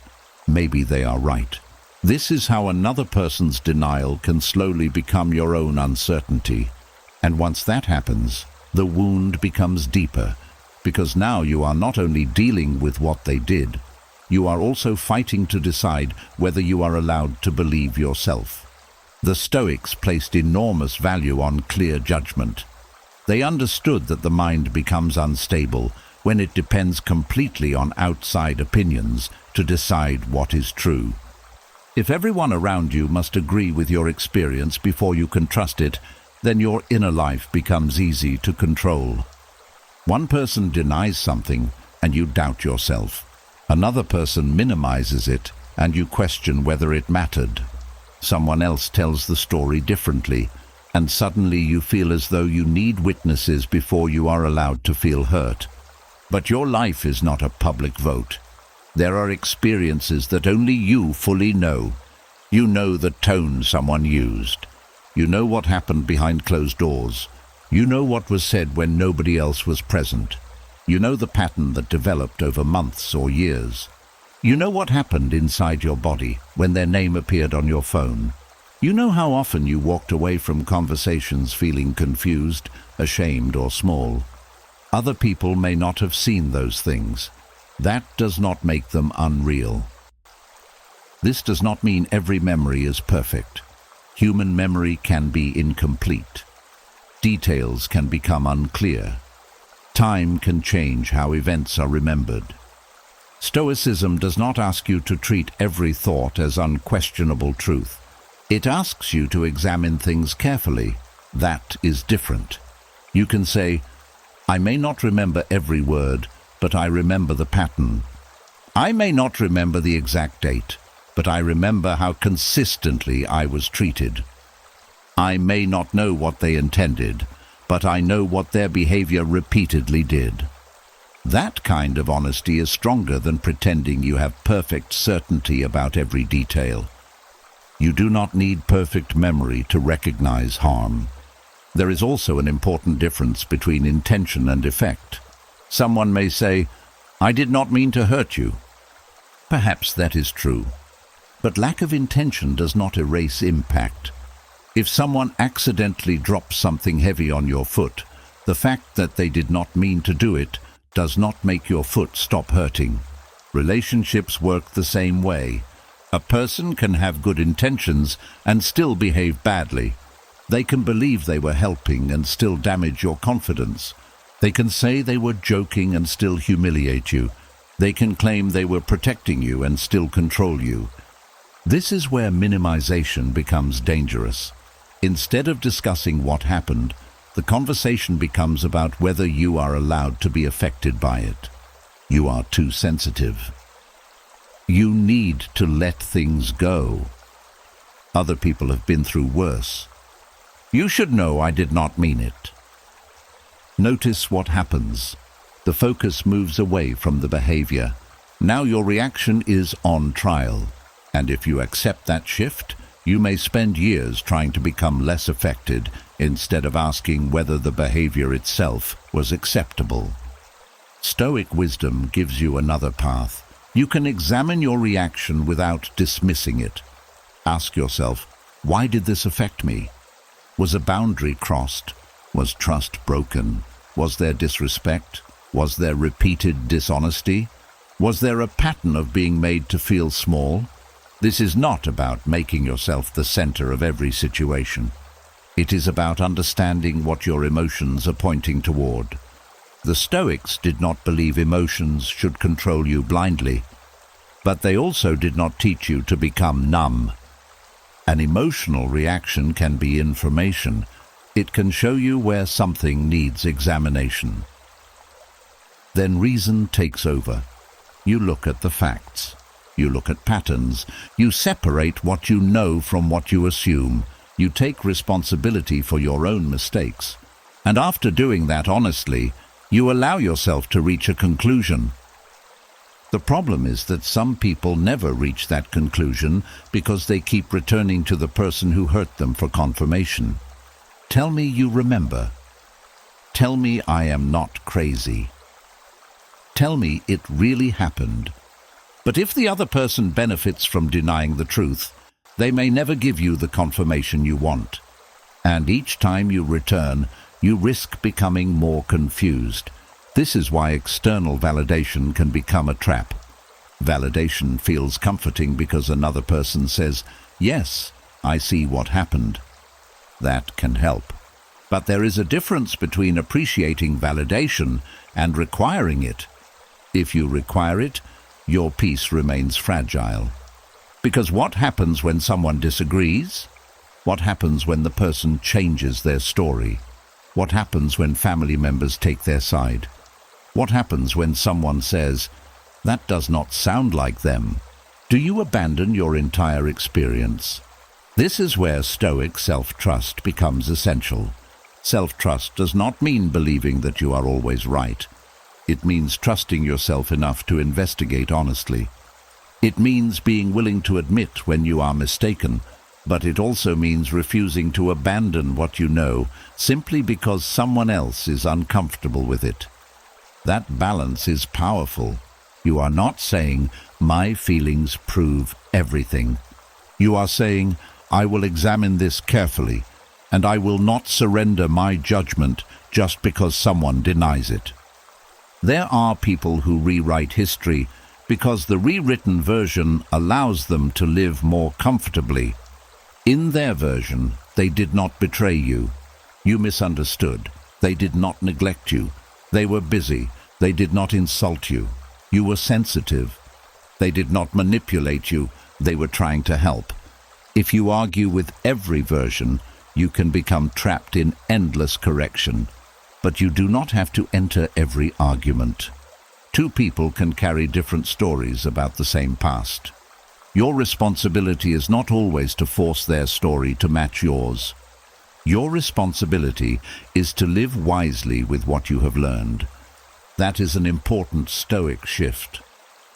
Maybe they are right. This is how another person's denial can slowly become your own uncertainty. And once that happens, the wound becomes deeper, because now you are not only dealing with what they did, you are also fighting to decide whether you are allowed to believe yourself. The Stoics placed enormous value on clear judgment. They understood that the mind becomes unstable when it depends completely on outside opinions to decide what is true. If everyone around you must agree with your experience before you can trust it, then your inner life becomes easy to control. One person denies something and you doubt yourself. Another person minimizes it and you question whether it mattered. Someone else tells the story differently, and suddenly you feel as though you need witnesses before you are allowed to feel hurt. But your life is not a public vote. There are experiences that only you fully know. You know the tone someone used. You know what happened behind closed doors. You know what was said when nobody else was present. You know the pattern that developed over months or years. You know what happened inside your body when their name appeared on your phone. You know how often you walked away from conversations feeling confused, ashamed, or small. Other people may not have seen those things. That does not make them unreal. This does not mean every memory is perfect. Human memory can be incomplete. Details can become unclear. Time can change how events are remembered. Stoicism does not ask you to treat every thought as unquestionable truth. It asks you to examine things carefully. That is different. You can say, "I may not remember every word, but I remember the pattern. I may not remember the exact date, but I remember how consistently I was treated. I may not know what they intended, but I know what their behavior repeatedly did. That kind of honesty is stronger than pretending you have perfect certainty about every detail. You do not need perfect memory to recognize harm. There is also an important difference between intention and effect. Someone may say, "I did not mean to hurt you." Perhaps that is true. But lack of intention does not erase impact. If someone accidentally drops something heavy on your foot, the fact that they did not mean to do it does not make your foot stop hurting. Relationships work the same way. A person can have good intentions and still behave badly. They can believe they were helping and still damage your confidence. They can say they were joking and still humiliate you. They can claim they were protecting you and still control you. This is where minimization becomes dangerous. Instead of discussing what happened, the conversation becomes about whether you are allowed to be affected by it. You are too sensitive. You need to let things go. Other people have been through worse. You should know I did not mean it. Notice what happens. The focus moves away from the behavior. Now your reaction is on trial. And if you accept that shift, you may spend years trying to become less affected instead of asking whether the behavior itself was acceptable. Stoic wisdom gives you another path. You can examine your reaction without dismissing it. Ask yourself, why did this affect me? Was a boundary crossed? Was trust broken? Was there disrespect? Was there repeated dishonesty? Was there a pattern of being made to feel small? This is not about making yourself the center of every situation. It is about understanding what your emotions are pointing toward. The Stoics did not believe emotions should control you blindly, but they also did not teach you to become numb. An emotional reaction can be information. It can show you where something needs examination. Then reason takes over. You look at the facts. You look at patterns. You separate what you know from what you assume. You take responsibility for your own mistakes. And after doing that honestly, you allow yourself to reach a conclusion. The problem is that some people never reach that conclusion because they keep returning to the person who hurt them for confirmation. Tell me you remember. Tell me I am not crazy. Tell me it really happened. But if the other person benefits from denying the truth, they may never give you the confirmation you want. And each time you return, you risk becoming more confused. This is why external validation can become a trap. Validation feels comforting because another person says, "Yes, I see what happened." That can help. But there is a difference between appreciating validation and requiring it. If you require it, your peace remains fragile. Because what happens when someone disagrees? What happens when the person changes their story? What happens when family members take their side? What happens when someone says, "That does not sound like them"? Do you abandon your entire experience? This is where Stoic self-trust becomes essential. Self-trust does not mean believing that you are always right. It means trusting yourself enough to investigate honestly. It means being willing to admit when you are mistaken, but it also means refusing to abandon what you know simply because someone else is uncomfortable with it. That balance is powerful. You are not saying, "My feelings prove everything." You are saying, "I will examine this carefully, and I will not surrender my judgment just because someone denies it." There are people who rewrite history because the rewritten version allows them to live more comfortably. In their version, they did not betray you. You misunderstood. They did not neglect you. They were busy. They did not insult you. You were sensitive. They did not manipulate you. They were trying to help. If you argue with every version, you can become trapped in endless correction. But you do not have to enter every argument. Two people can carry different stories about the same past. Your responsibility is not always to force their story to match yours. Your responsibility is to live wisely with what you have learned. That is an important Stoic shift,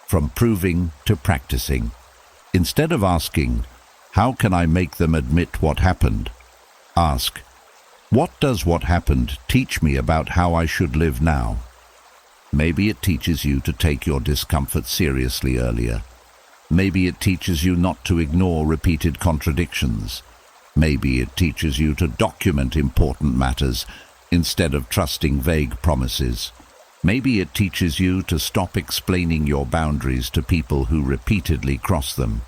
from proving to practicing. Instead of asking, "How can I make them admit what happened?" ask, "What does what happened teach me about how I should live now?" Maybe it teaches you to take your discomfort seriously earlier. Maybe it teaches you not to ignore repeated contradictions. Maybe it teaches you to document important matters instead of trusting vague promises. Maybe it teaches you to stop explaining your boundaries to people who repeatedly cross them.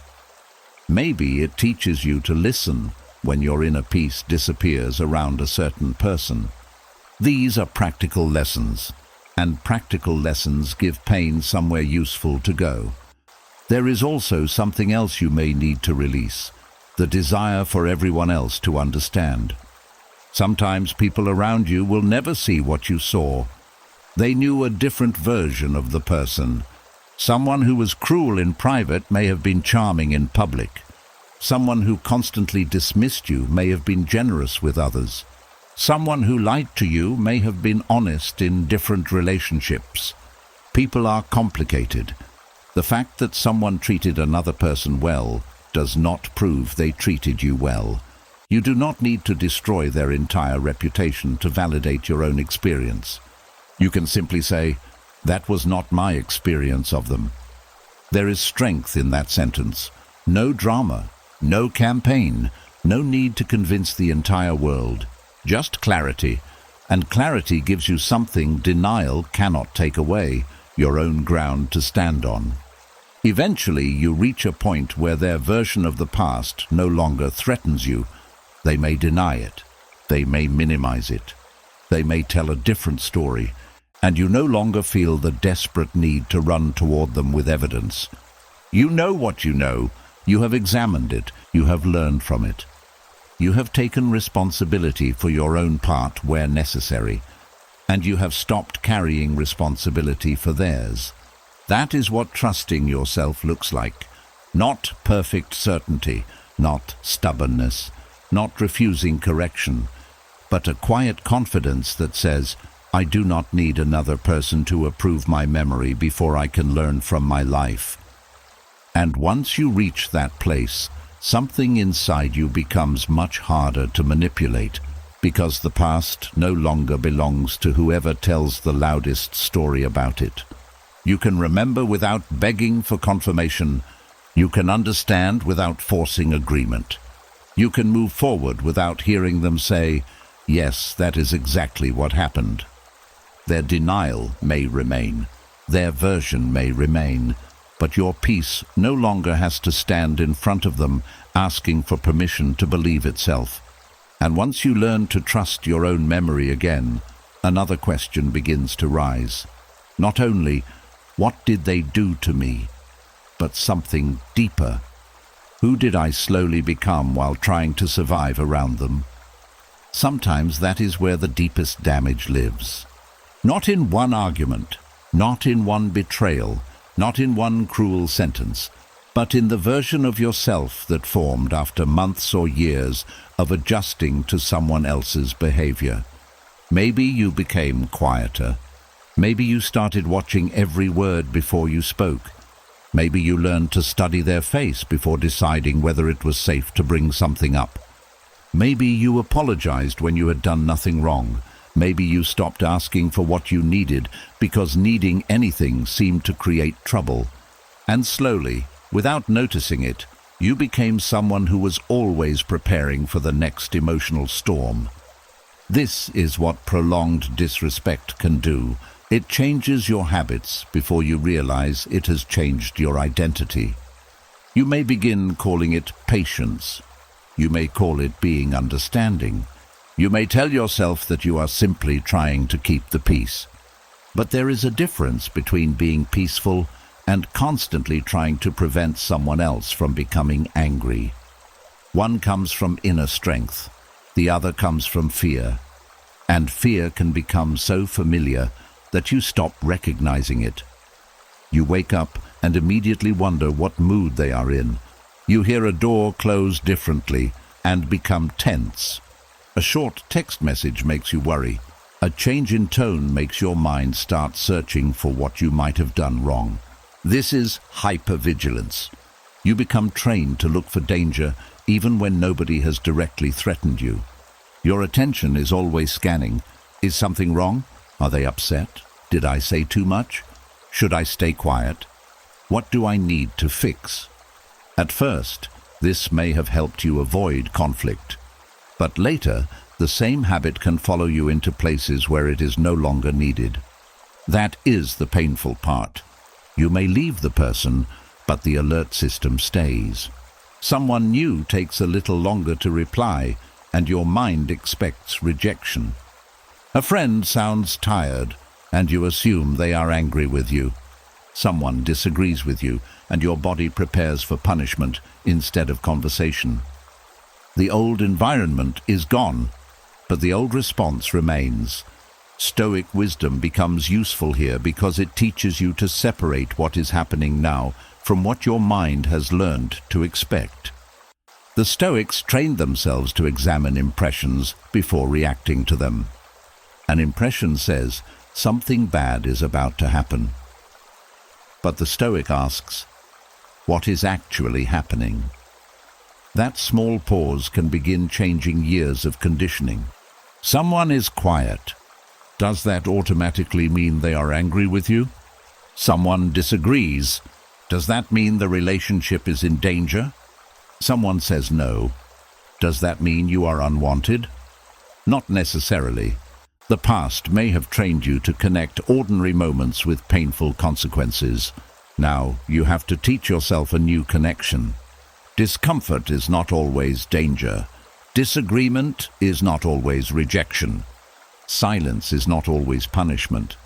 Maybe it teaches you to listen when your inner peace disappears around a certain person. These are practical lessons, and practical lessons give pain somewhere useful to go. There is also something else you may need to release, the desire for everyone else to understand. Sometimes people around you will never see what you saw. They knew a different version of the person. Someone who was cruel in private may have been charming in public. Someone who constantly dismissed you may have been generous with others. Someone who lied to you may have been honest in different relationships. People are complicated. The fact that someone treated another person well does not prove they treated you well. You do not need to destroy their entire reputation to validate your own experience. You can simply say, "That was not my experience of them." There is strength in that sentence. No drama, no campaign, no need to convince the entire world. Just clarity. And clarity gives you something denial cannot take away, your own ground to stand on. Eventually, you reach a point where their version of the past no longer threatens you. They may deny it. They may minimize it. They may tell a different story, and you no longer feel the desperate need to run toward them with evidence. You know what you know. You have examined it. You have learned from it. You have taken responsibility for your own part where necessary, and you have stopped carrying responsibility for theirs. That is what trusting yourself looks like. Not perfect certainty, not stubbornness, not refusing correction, but a quiet confidence that says, "I do not need another person to approve my memory before I can learn from my life." And once you reach that place, something inside you becomes much harder to manipulate, because the past no longer belongs to whoever tells the loudest story about it. You can remember without begging for confirmation. You can understand without forcing agreement. You can move forward without hearing them say, "Yes, that is exactly what happened." Their denial may remain. Their version may remain. But your peace no longer has to stand in front of them asking for permission to believe itself. And once you learn to trust your own memory again, another question begins to rise. Not only, what did they do to me, but something deeper. Who did I slowly become while trying to survive around them? Sometimes that is where the deepest damage lives. Not in one argument, not in one betrayal, not in one cruel sentence, but in the version of yourself that formed after months or years of adjusting to someone else's behavior. Maybe you became quieter. Maybe you started watching every word before you spoke. Maybe you learned to study their face before deciding whether it was safe to bring something up. Maybe you apologized when you had done nothing wrong. Maybe you stopped asking for what you needed because needing anything seemed to create trouble. And slowly, without noticing it, you became someone who was always preparing for the next emotional storm. This is what prolonged disrespect can do. It changes your habits before you realize it has changed your identity. You may begin calling it patience. You may call it being understanding. You may tell yourself that you are simply trying to keep the peace. But there is a difference between being peaceful and constantly trying to prevent someone else from becoming angry. One comes from inner strength, the other comes from fear. And fear can become so familiar that you stop recognizing it. You wake up and immediately wonder what mood they are in. You hear a door close differently and become tense. A short text message makes you worry. A change in tone makes your mind start searching for what you might have done wrong. This is hypervigilance. You become trained to look for danger even when nobody has directly threatened you. Your attention is always scanning. Is something wrong? Are they upset? Did I say too much? Should I stay quiet? What do I need to fix? At first, this may have helped you avoid conflict. But later, the same habit can follow you into places where it is no longer needed. That is the painful part. You may leave the person, but the alert system stays. Someone new takes a little longer to reply, and your mind expects rejection. A friend sounds tired, and you assume they are angry with you. Someone disagrees with you, and your body prepares for punishment instead of conversation. The old environment is gone, but the old response remains. Stoic wisdom becomes useful here because it teaches you to separate what is happening now from what your mind has learned to expect. The Stoics trained themselves to examine impressions before reacting to them. An impression says something bad is about to happen. But the Stoic asks, what is actually happening? That small pause can begin changing years of conditioning. Someone is quiet. Does that automatically mean they are angry with you? Someone disagrees. Does that mean the relationship is in danger? Someone says no. Does that mean you are unwanted? Not necessarily. The past may have trained you to connect ordinary moments with painful consequences. Now you have to teach yourself a new connection. Discomfort is not always danger. Disagreement is not always rejection. Silence is not always punishment.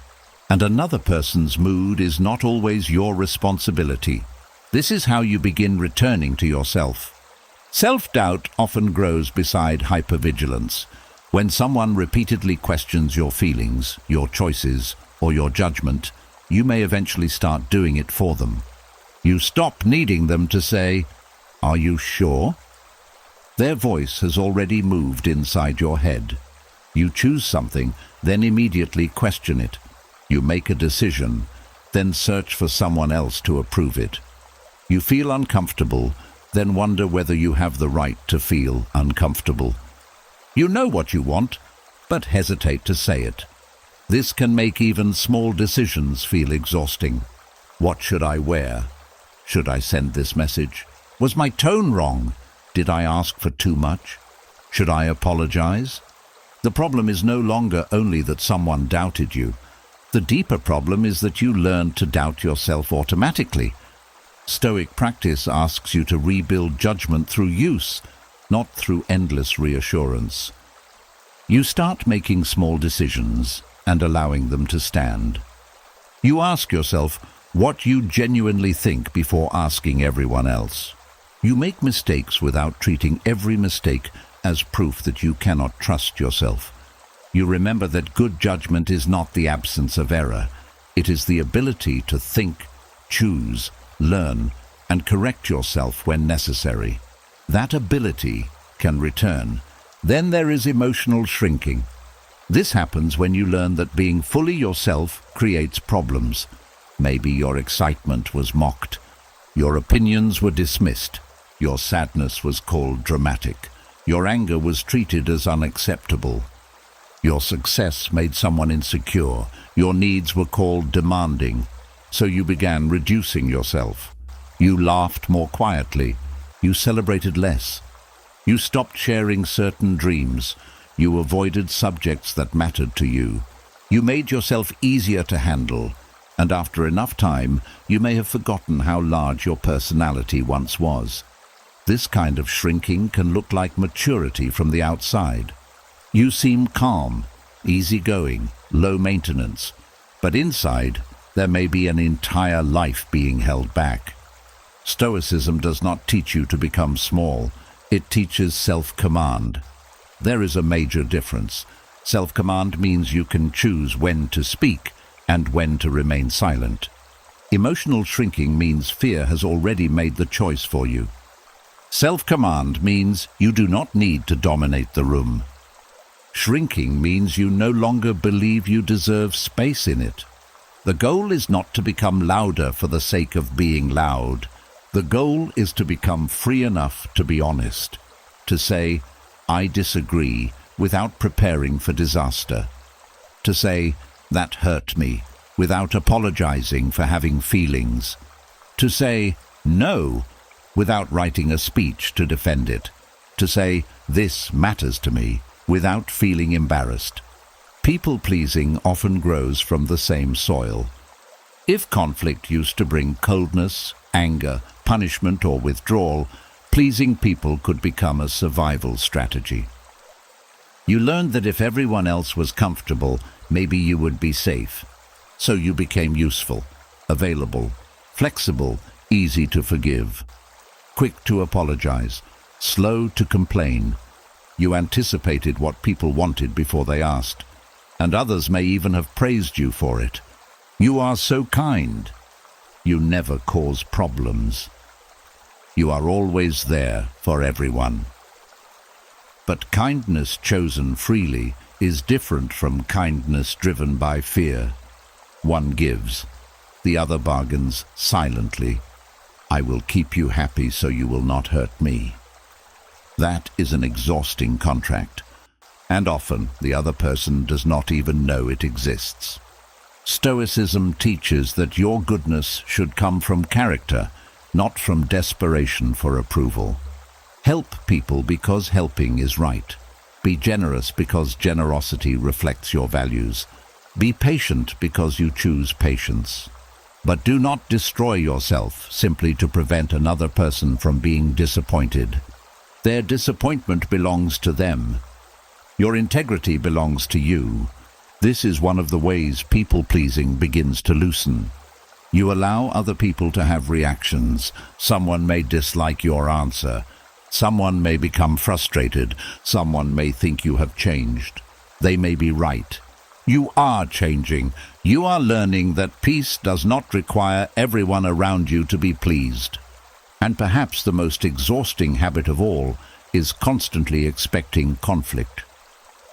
And another person's mood is not always your responsibility. This is how you begin returning to yourself. Self-doubt often grows beside hypervigilance. When someone repeatedly questions your feelings, your choices, or your judgment, you may eventually start doing it for them. You stop needing them to say, "Are you sure?" Their voice has already moved inside your head. You choose something, then immediately question it. You make a decision, then search for someone else to approve it. You feel uncomfortable, then wonder whether you have the right to feel uncomfortable. You know what you want, but hesitate to say it. This can make even small decisions feel exhausting. What should I wear? Should I send this message? Was my tone wrong? Did I ask for too much? Should I apologize? The problem is no longer only that someone doubted you. The deeper problem is that you learned to doubt yourself automatically. Stoic practice asks you to rebuild judgment through use, not through endless reassurance. You start making small decisions and allowing them to stand. You ask yourself what you genuinely think before asking everyone else. You make mistakes without treating every mistake as proof that you cannot trust yourself. You remember that good judgment is not the absence of error. It is the ability to think, choose, learn, and correct yourself when necessary. That ability can return. Then there is emotional shrinking. This happens when you learn that being fully yourself creates problems. Maybe your excitement was mocked. Your opinions were dismissed. Your sadness was called dramatic. Your anger was treated as unacceptable. Your success made someone insecure. Your needs were called demanding. So you began reducing yourself. You laughed more quietly. You celebrated less. You stopped sharing certain dreams. You avoided subjects that mattered to you. You made yourself easier to handle. And after enough time, you may have forgotten how large your personality once was. This kind of shrinking can look like maturity from the outside. You seem calm, easygoing, low maintenance, but inside there may be an entire life being held back. Stoicism does not teach you to become small. It teaches self-command. There is a major difference. Self-command means you can choose when to speak and when to remain silent. Emotional shrinking means fear has already made the choice for you. Self-command means you do not need to dominate the room. Shrinking means you no longer believe you deserve space in it. The goal is not to become louder for the sake of being loud. The goal is to become free enough to be honest, to say, "I disagree," without preparing for disaster. To say, "That hurt me," without apologizing for having feelings. To say, "No," without writing a speech to defend it. To say, "This matters to me," without feeling embarrassed. People-pleasing often grows from the same soil. If conflict used to bring coldness, anger, punishment, or withdrawal, pleasing people could become a survival strategy. You learned that if everyone else was comfortable, maybe you would be safe. So you became useful, available, flexible, easy to forgive, quick to apologize, slow to complain. You anticipated what people wanted before they asked, and others may even have praised you for it. You are so kind. You never cause problems. You are always there for everyone. But kindness chosen freely is different from kindness driven by fear. One gives, the other bargains silently. "I will keep you happy so you will not hurt me." That is an exhausting contract, and often the other person does not even know it exists. Stoicism teaches that your goodness should come from character, not from desperation for approval. Help people because helping is right. Be generous because generosity reflects your values. Be patient because you choose patience. But do not destroy yourself simply to prevent another person from being disappointed. Their disappointment belongs to them. Your integrity belongs to you. This is one of the ways people-pleasing begins to loosen. You allow other people to have reactions. Someone may dislike your answer. Someone may become frustrated. Someone may think you have changed. They may be right. You are changing. You are learning that peace does not require everyone around you to be pleased. And perhaps the most exhausting habit of all is constantly expecting conflict.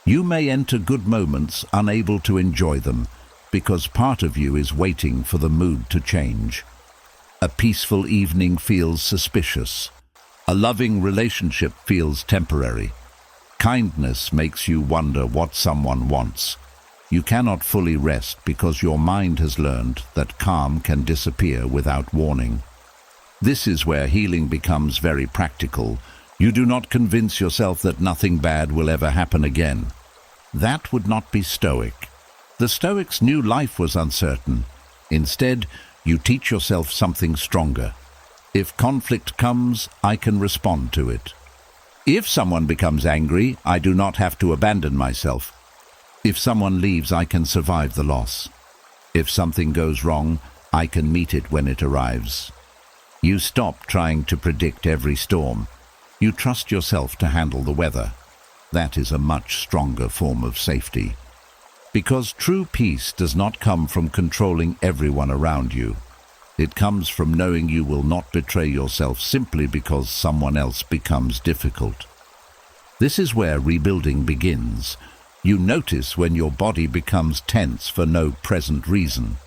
You may enter good moments unable to enjoy them because part of you is waiting for the mood to change. A peaceful evening feels suspicious. A loving relationship feels temporary. Kindness makes you wonder what someone wants. You cannot fully rest because your mind has learned that calm can disappear without warning. This is where healing becomes very practical. You do not convince yourself that nothing bad will ever happen again. That would not be Stoic. The Stoics knew life was uncertain. Instead, you teach yourself something stronger. If conflict comes, I can respond to it. If someone becomes angry, I do not have to abandon myself. If someone leaves, I can survive the loss. If something goes wrong, I can meet it when it arrives. You stop trying to predict every storm. You trust yourself to handle the weather. That is a much stronger form of safety. Because true peace does not come from controlling everyone around you. It comes from knowing you will not betray yourself simply because someone else becomes difficult. This is where rebuilding begins. You notice when your body becomes tense for no present reason.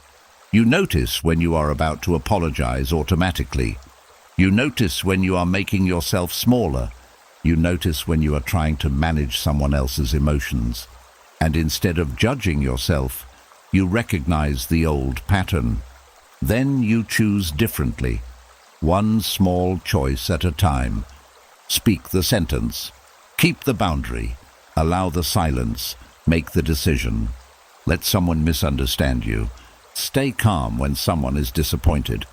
You notice when you are about to apologize automatically. You notice when you are making yourself smaller. You notice when you are trying to manage someone else's emotions. And instead of judging yourself, you recognize the old pattern. Then you choose differently, one small choice at a time. Speak the sentence, keep the boundary, allow the silence, make the decision. Let someone misunderstand you. Stay calm when someone is disappointed.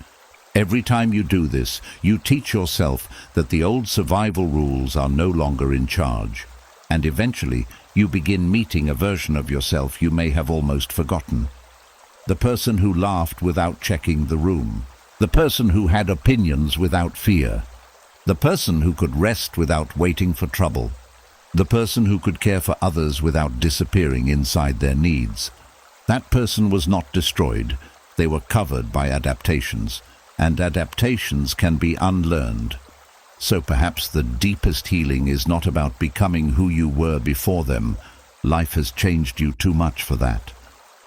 Every time you do this, you teach yourself that the old survival rules are no longer in charge. And eventually, you begin meeting a version of yourself you may have almost forgotten. The person who laughed without checking the room. The person who had opinions without fear. The person who could rest without waiting for trouble. The person who could care for others without disappearing inside their needs. That person was not destroyed. They were covered by adaptations, and adaptations can be unlearned. So perhaps the deepest healing is not about becoming who you were before them, Life has changed you too much for that.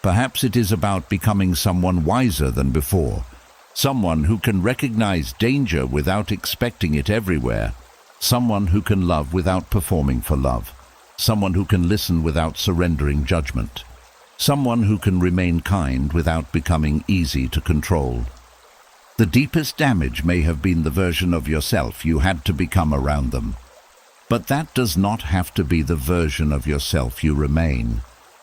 Perhaps it is about becoming someone wiser than before, someone who can recognize danger without expecting it everywhere, someone who can love without performing for love, someone who can listen without surrendering judgment, someone who can remain kind without becoming easy to control. The deepest damage may have been the version of yourself you had to become around them. But that does not have to be the version of yourself you remain.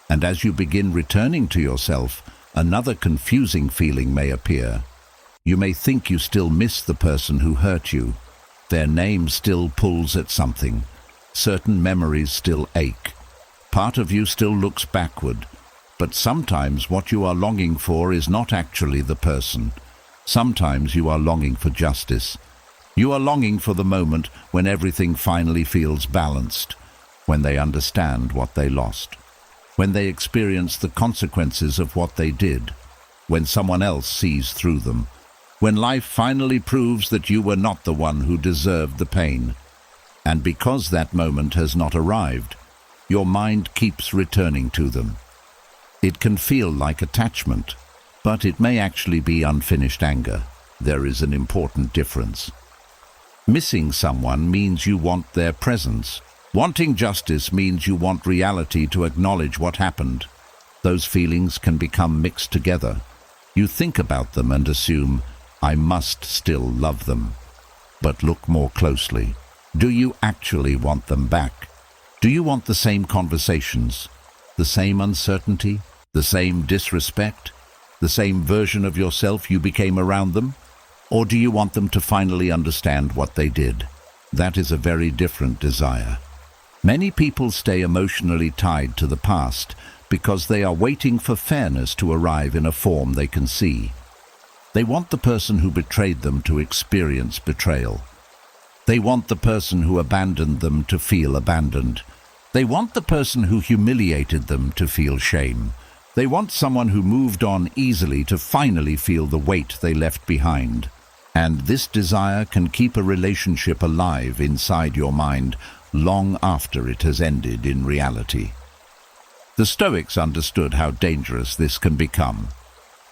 And as you begin returning to yourself, another confusing feeling may appear. You may think you still miss the person who hurt you. Their name still pulls at something. Certain memories still ache. Part of you still looks backward. But sometimes what you are longing for is not actually the person. Sometimes you are longing for justice. You are longing for the moment when everything finally feels balanced, when they understand what they lost, when they experience the consequences of what they did, when someone else sees through them, when life finally proves that you were not the one who deserved the pain. And because that moment has not arrived, your mind keeps returning to them. It can feel like attachment, but it may actually be unfinished anger. There is an important difference. Missing someone means you want their presence. Wanting justice means you want reality to acknowledge what happened. Those feelings can become mixed together. You think about them and assume, I must still love them. But look more closely. Do you actually want them back? Do you want the same conversations, the same uncertainty, the same disrespect? The same version of yourself you became around them? Or do you want them to finally understand what they did? That is a very different desire. Many people stay emotionally tied to the past because they are waiting for fairness to arrive in a form they can see. They want the person who betrayed them to experience betrayal. They want the person who abandoned them to feel abandoned. They want the person who humiliated them to feel shame. They want someone who moved on easily to finally feel the weight they left behind. And this desire can keep a relationship alive inside your mind long after it has ended in reality. The Stoics understood how dangerous this can become.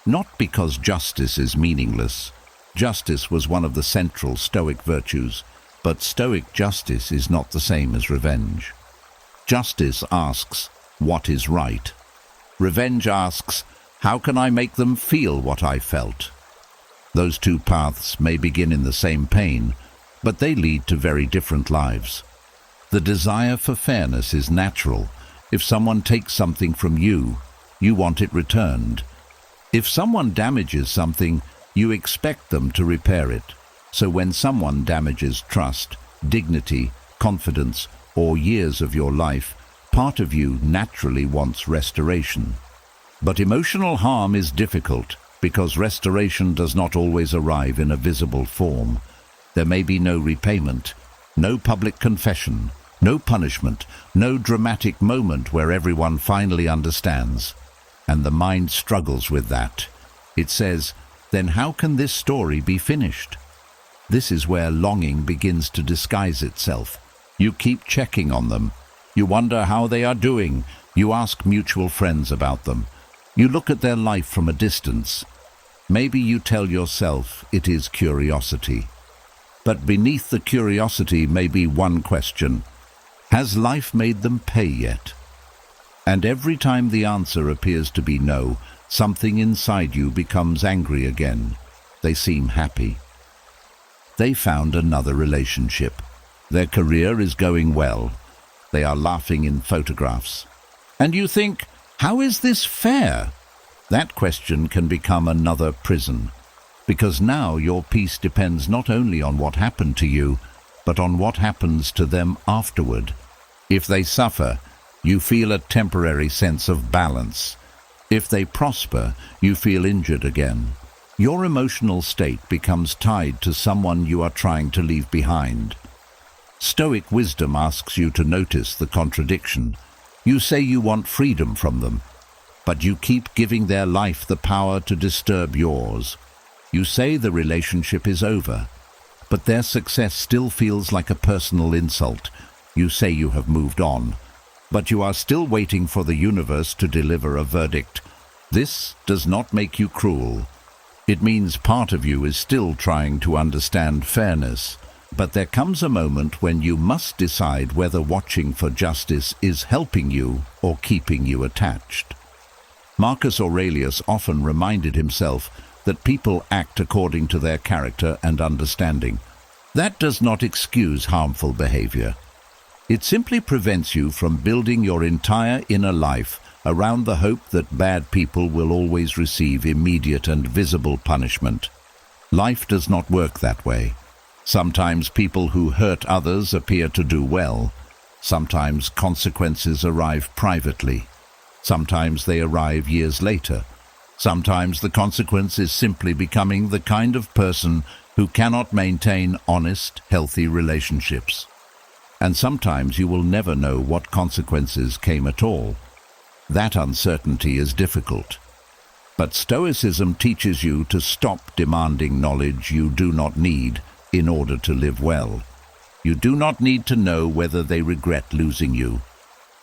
Not because justice is meaningless. Justice was one of the central Stoic virtues, but Stoic justice is not the same as revenge. Justice asks, what is right? Revenge asks, how can I make them feel what I felt? Those two paths may begin in the same pain, but they lead to very different lives. The desire for fairness is natural. If someone takes something from you, you want it returned. If someone damages something, you expect them to repair it. So when someone damages trust, dignity, confidence, or years of your life, part of you naturally wants restoration. But emotional harm is difficult because restoration does not always arrive in a visible form. There may be no repayment, no public confession, no punishment, no dramatic moment where everyone finally understands. And the mind struggles with that. It says, then how can this story be finished? This is where longing begins to disguise itself. You keep checking on them. You wonder how they are doing. You ask mutual friends about them. You look at their life from a distance. Maybe you tell yourself it is curiosity. But beneath the curiosity may be one question. Has life made them pay yet? And every time the answer appears to be no, something inside you becomes angry again. They seem happy. They found another relationship. Their career is going well. They are laughing in photographs. And you think, how is this fair? That question can become another prison, because now your peace depends not only on what happened to you, but on what happens to them afterward. If they suffer, you feel a temporary sense of balance. If they prosper, you feel injured again. Your emotional state becomes tied to someone you are trying to leave behind. Stoic wisdom asks you to notice the contradiction. You say you want freedom from them, but you keep giving their life the power to disturb yours. You say the relationship is over, but their success still feels like a personal insult. You say you have moved on, but you are still waiting for the universe to deliver a verdict. This does not make you cruel. It means part of you is still trying to understand fairness. But there comes a moment when you must decide whether watching for justice is helping you or keeping you attached. Marcus Aurelius often reminded himself that people act according to their character and understanding. That does not excuse harmful behavior. It simply prevents you from building your entire inner life around the hope that bad people will always receive immediate and visible punishment. Life does not work that way. Sometimes people who hurt others appear to do well. Sometimes consequences arrive privately. Sometimes they arrive years later. Sometimes the consequence is simply becoming the kind of person who cannot maintain honest, healthy relationships. And sometimes you will never know what consequences came at all. That uncertainty is difficult. But Stoicism teaches you to stop demanding knowledge you do not need in order to live well. You do not need to know whether they regret losing you.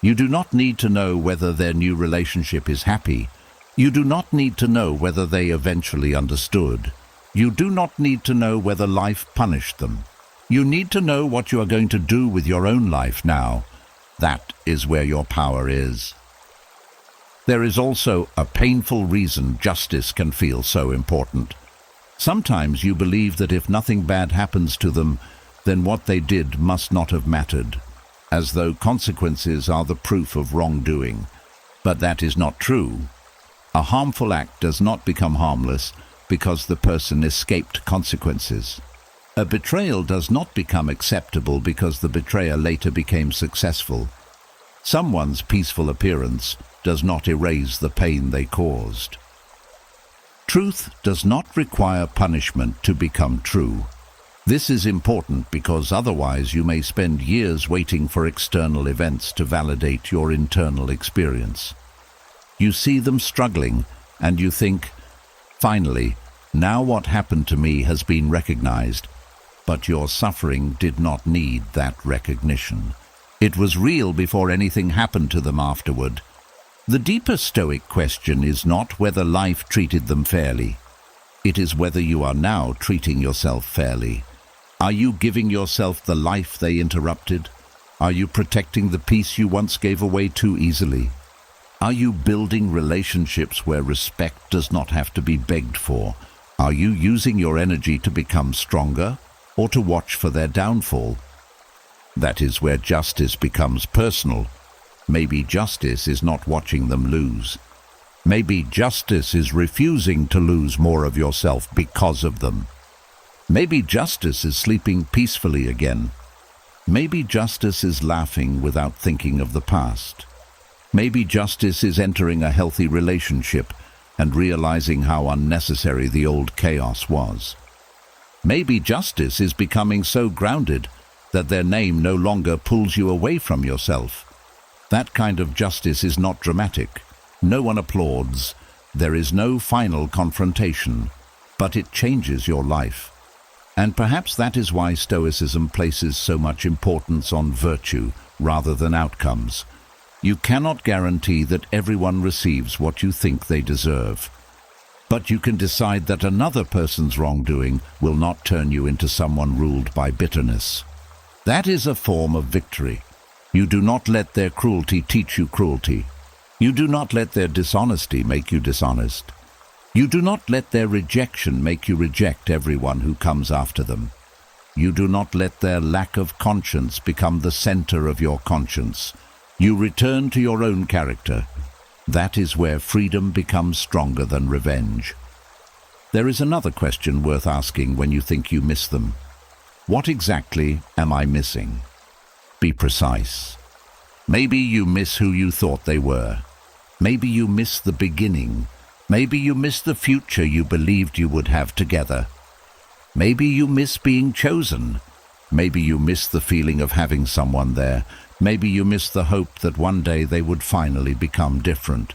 You do not need to know whether their new relationship is happy. You do not need to know whether they eventually understood. You do not need to know whether life punished them. You need to know what you are going to do with your own life now. That is where your power is. There is also a painful reason justice can feel so important. Sometimes you believe that if nothing bad happens to them, then what they did must not have mattered, as though consequences are the proof of wrongdoing. But that is not true. A harmful act does not become harmless because the person escaped consequences. A betrayal does not become acceptable because the betrayer later became successful. Someone's peaceful appearance does not erase the pain they caused. Truth does not require punishment to become true. This is important because otherwise you may spend years waiting for external events to validate your internal experience. You see them struggling and you think, finally, now what happened to me has been recognized. But your suffering did not need that recognition. It was real before anything happened to them afterward. The deeper Stoic question is not whether life treated them fairly. It is whether you are now treating yourself fairly. Are you giving yourself the life they interrupted? Are you protecting the peace you once gave away too easily? Are you building relationships where respect does not have to be begged for? Are you using your energy to become stronger or to watch for their downfall? That is where justice becomes personal. Maybe justice is not watching them lose. Maybe justice is refusing to lose more of yourself because of them. Maybe justice is sleeping peacefully again. Maybe justice is laughing without thinking of the past. Maybe justice is entering a healthy relationship and realizing how unnecessary the old chaos was. Maybe justice is becoming so grounded that their name no longer pulls you away from yourself. That kind of justice is not dramatic. No one applauds. There is no final confrontation, but it changes your life. And perhaps that is why Stoicism places so much importance on virtue rather than outcomes. You cannot guarantee that everyone receives what you think they deserve. But you can decide that another person's wrongdoing will not turn you into someone ruled by bitterness. That is a form of victory. You do not let their cruelty teach you cruelty. You do not let their dishonesty make you dishonest. You do not let their rejection make you reject everyone who comes after them. You do not let their lack of conscience become the center of your conscience. You return to your own character. That is where freedom becomes stronger than revenge. There is another question worth asking when you think you miss them. What exactly am I missing? Be precise. Maybe you miss who you thought they were. Maybe you miss the beginning. Maybe you miss the future you believed you would have together. Maybe you miss being chosen. Maybe you miss the feeling of having someone there. Maybe you miss the hope that one day they would finally become different.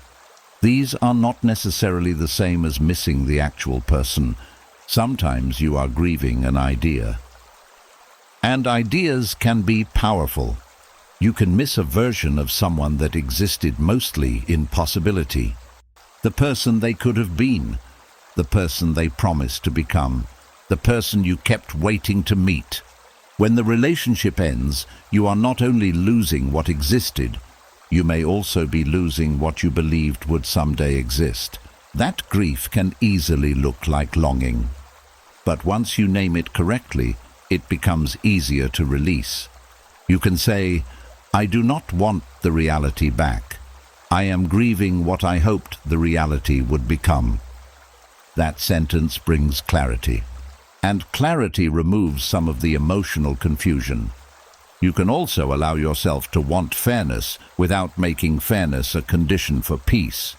These are not necessarily the same as missing the actual person. Sometimes you are grieving an idea. And ideas can be powerful. You can miss a version of someone that existed mostly in possibility. The person they could have been, the person they promised to become, the person you kept waiting to meet. When the relationship ends, you are not only losing what existed, you may also be losing what you believed would someday exist. That grief can easily look like longing. But once you name it correctly, it becomes easier to release. You can say, "I do not want the reality back. I am grieving what I hoped the reality would become." That sentence brings clarity. And clarity removes some of the emotional confusion. You can also allow yourself to want fairness without making fairness a condition for peace.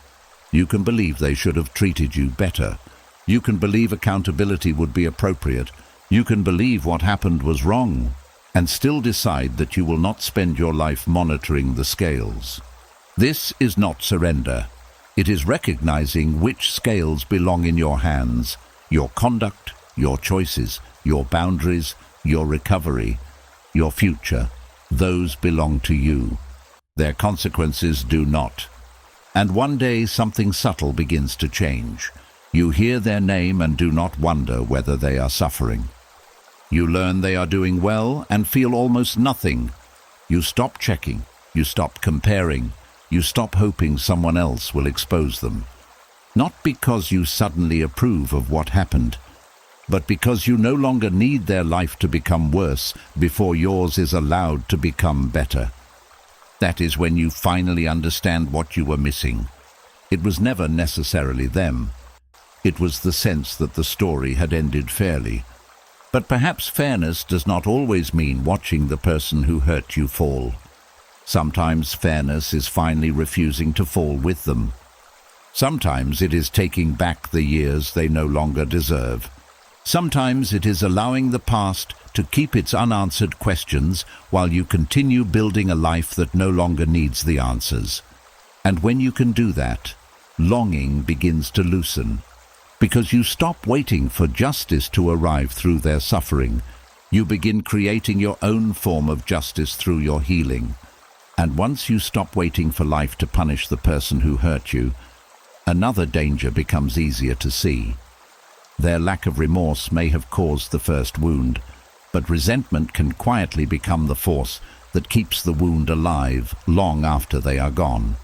You can believe they should have treated you better. You can believe accountability would be appropriate. You can believe what happened was wrong, and still decide that you will not spend your life monitoring the scales. This is not surrender. It is recognizing which scales belong in your hands: your conduct, your choices, your boundaries, your recovery, your future. Those belong to you. Their consequences do not. And one day something subtle begins to change. You hear their name and do not wonder whether they are suffering. You learn they are doing well and feel almost nothing. You stop checking. You stop comparing. You stop hoping someone else will expose them. Not because you suddenly approve of what happened, but because you no longer need their life to become worse before yours is allowed to become better. That is when you finally understand what you were missing. It was never necessarily them. It was the sense that the story had ended fairly. But perhaps fairness does not always mean watching the person who hurt you fall. Sometimes fairness is finally refusing to fall with them. Sometimes it is taking back the years they no longer deserve. Sometimes it is allowing the past to keep its unanswered questions while you continue building a life that no longer needs the answers. And when you can do that, longing begins to loosen. Because you stop waiting for justice to arrive through their suffering. You begin creating your own form of justice through your healing. And once you stop waiting for life to punish the person who hurt you, another danger becomes easier to see. Their lack of remorse may have caused the first wound, but resentment can quietly become the force that keeps the wound alive long after they are gone.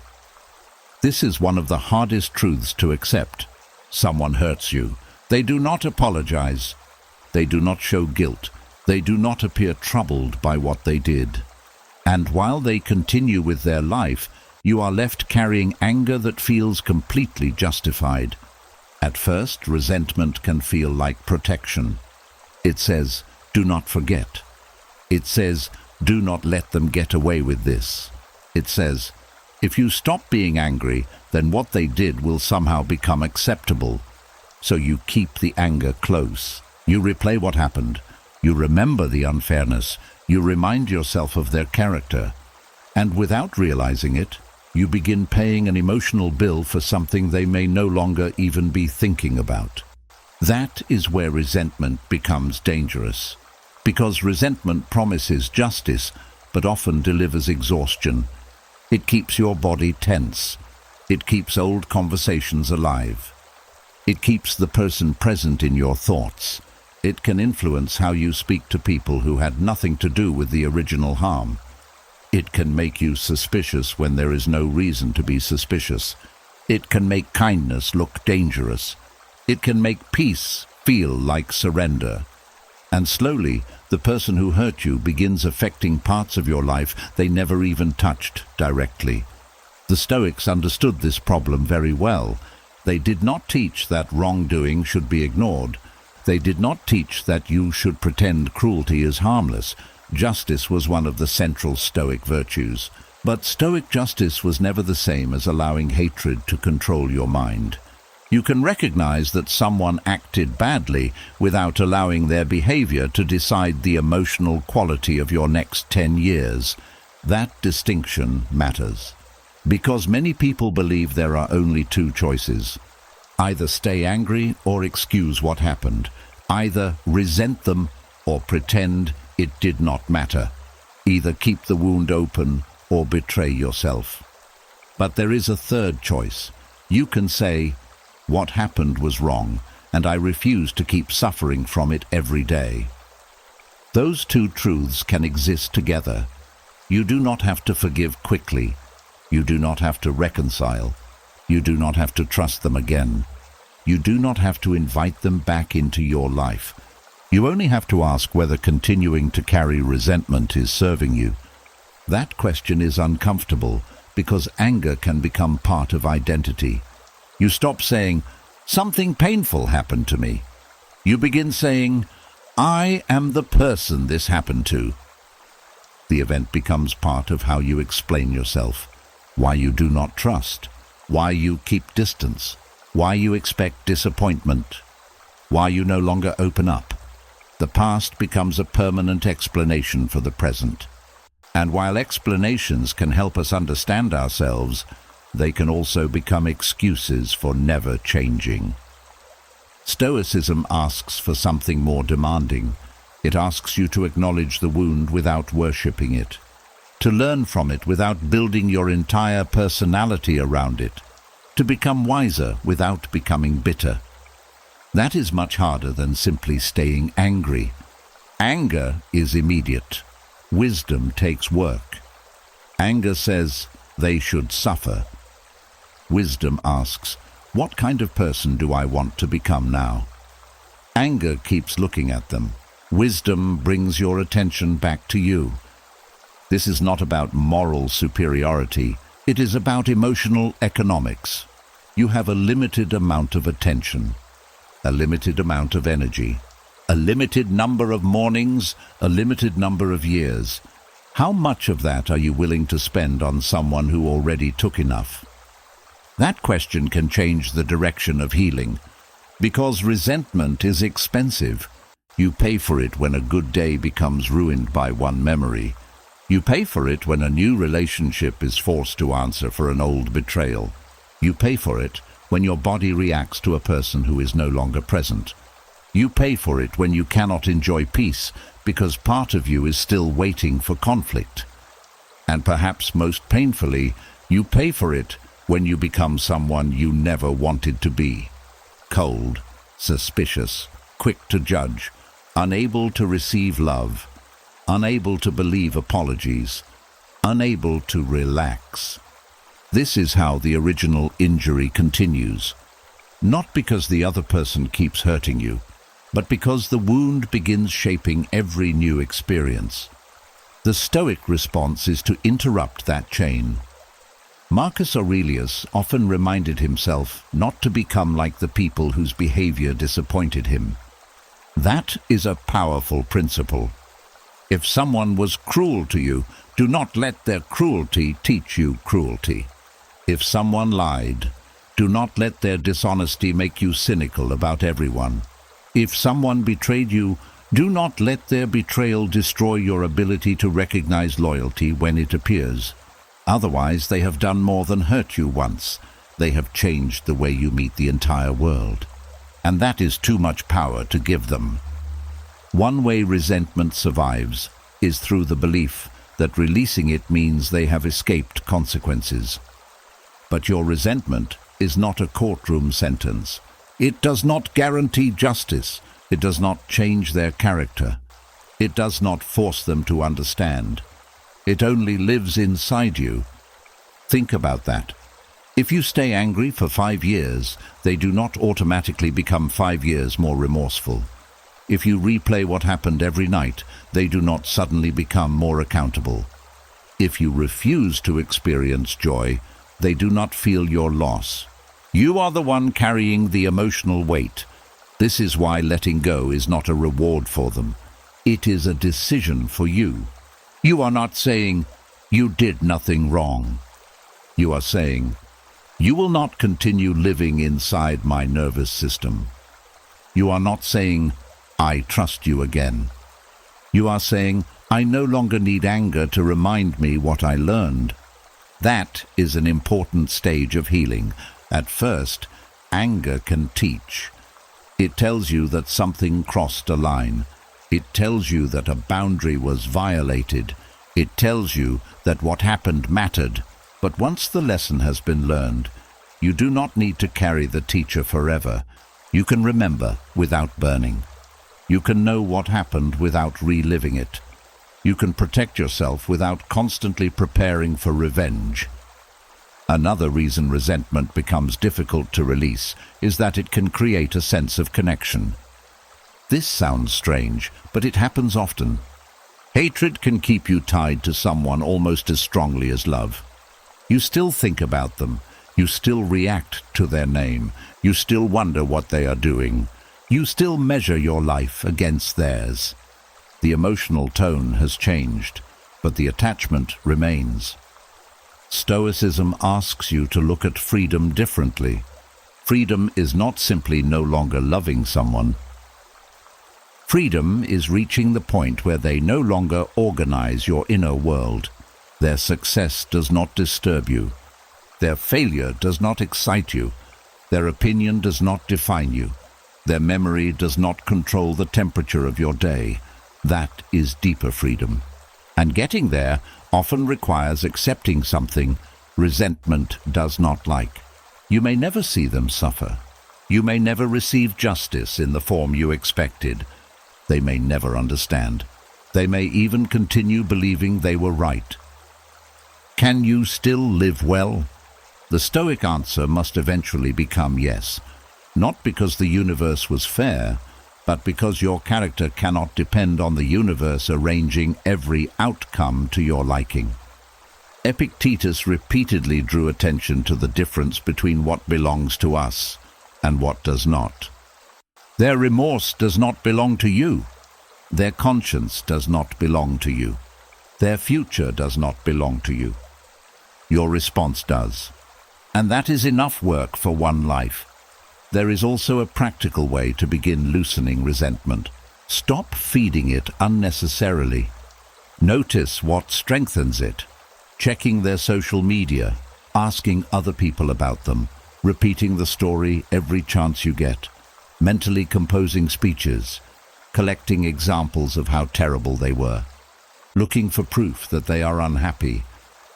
This is one of the hardest truths to accept. Someone hurts you. They do not apologize. They do not show guilt. They do not appear troubled by what they did. And while they continue with their life, you are left carrying anger that feels completely justified. At first, resentment can feel like protection. It says, "Do not forget." It says, "Do not let them get away with this." It says, "If you stop being angry, then what they did will somehow become acceptable." So you keep the anger close. You replay what happened. You remember the unfairness. You remind yourself of their character. And without realizing it, you begin paying an emotional bill for something they may no longer even be thinking about. That is where resentment becomes dangerous. Because resentment promises justice, but often delivers exhaustion. It keeps your body tense. It keeps old conversations alive. It keeps the person present in your thoughts. It can influence how you speak to people who had nothing to do with the original harm. It can make you suspicious when there is no reason to be suspicious. It can make kindness look dangerous. It can make peace feel like surrender. And slowly, the person who hurt you begins affecting parts of your life they never even touched directly. The Stoics understood this problem very well. They did not teach that wrongdoing should be ignored. They did not teach that you should pretend cruelty is harmless. Justice was one of the central Stoic virtues. But Stoic justice was never the same as allowing hatred to control your mind. You can recognize that someone acted badly without allowing their behavior to decide the emotional quality of your next 10 years. That distinction matters. Because many people believe there are only two choices. Either stay angry or excuse what happened. Either resent them or pretend it did not matter. Either keep the wound open or betray yourself. But there is a third choice. You can say, "What happened was wrong, and I refuse to keep suffering from it every day." Those two truths can exist together. You do not have to forgive quickly. You do not have to reconcile. You do not have to trust them again. You do not have to invite them back into your life. You only have to ask whether continuing to carry resentment is serving you. That question is uncomfortable because anger can become part of identity. You stop saying, "Something painful happened to me." You begin saying, "I am the person this happened to." The event becomes part of how you explain yourself, why you do not trust, why you keep distance, why you expect disappointment, why you no longer open up. The past becomes a permanent explanation for the present. And while explanations can help us understand ourselves, they can also become excuses for never changing. Stoicism asks for something more demanding. It asks you to acknowledge the wound without worshipping it, to learn from it without building your entire personality around it, to become wiser without becoming bitter. That is much harder than simply staying angry. Anger is immediate. Wisdom takes work. Anger says they should suffer. Wisdom asks, what kind of person do I want to become now? Anger keeps looking at them. Wisdom brings your attention back to you. This is not about moral superiority. It is about emotional economics. You have a limited amount of attention, a limited amount of energy, a limited number of mornings, a limited number of years. How much of that are you willing to spend on someone who already took enough? That question can change the direction of healing, because resentment is expensive. You pay for it when a good day becomes ruined by one memory. You pay for it when a new relationship is forced to answer for an old betrayal. You pay for it when your body reacts to a person who is no longer present. You pay for it when you cannot enjoy peace because part of you is still waiting for conflict. And perhaps most painfully, you pay for it when you become someone you never wanted to be. Cold, suspicious, quick to judge, unable to receive love, unable to believe apologies, unable to relax. This is how the original injury continues. Not because the other person keeps hurting you, but because the wound begins shaping every new experience. The Stoic response is to interrupt that chain. Marcus Aurelius often reminded himself not to become like the people whose behavior disappointed him. That is a powerful principle. If someone was cruel to you, do not let their cruelty teach you cruelty. If someone lied, do not let their dishonesty make you cynical about everyone. If someone betrayed you, do not let their betrayal destroy your ability to recognize loyalty when it appears. Otherwise, they have done more than hurt you once. They have changed the way you meet the entire world. And that is too much power to give them. One way resentment survives is through the belief that releasing it means they have escaped consequences. But your resentment is not a courtroom sentence. It does not guarantee justice. It does not change their character. It does not force them to understand. It only lives inside you. Think about that. If you stay angry for 5 years, they do not automatically become 5 years more remorseful. If you replay what happened every night, they do not suddenly become more accountable. If you refuse to experience joy, they do not feel your loss. You are the one carrying the emotional weight. This is why letting go is not a reward for them. It is a decision for you. You are not saying, "You did nothing wrong." You are saying, "You will not continue living inside my nervous system." You are not saying, "I trust you again." You are saying, "I no longer need anger to remind me what I learned." That is an important stage of healing. At first, anger can teach. It tells you that something crossed a line. It tells you that a boundary was violated. It tells you that what happened mattered, but once the lesson has been learned, you do not need to carry the teacher forever. You can remember without burning. You can know what happened without reliving it. You can protect yourself without constantly preparing for revenge. Another reason resentment becomes difficult to release is that it can create a sense of connection. This sounds strange, but it happens often. Hatred can keep you tied to someone almost as strongly as love. You still think about them. You still react to their name. You still wonder what they are doing. You still measure your life against theirs. The emotional tone has changed, but the attachment remains. Stoicism asks you to look at freedom differently. Freedom is not simply no longer loving someone. Freedom is reaching the point where they no longer organize your inner world. Their success does not disturb you. Their failure does not excite you. Their opinion does not define you. Their memory does not control the temperature of your day. That is deeper freedom. And getting there often requires accepting something resentment does not like. You may never see them suffer. You may never receive justice in the form you expected. They may never understand. They may even continue believing they were right. Can you still live well? The Stoic answer must eventually become yes, not because the universe was fair, but because your character cannot depend on the universe arranging every outcome to your liking. Epictetus repeatedly drew attention to the difference between what belongs to us and what does not. Their remorse does not belong to you. Their conscience does not belong to you. Their future does not belong to you. Your response does. And that is enough work for one life. There is also a practical way to begin loosening resentment. Stop feeding it unnecessarily. Notice what strengthens it. Checking their social media, asking other people about them, repeating the story every chance you get, mentally composing speeches, collecting examples of how terrible they were, looking for proof that they are unhappy.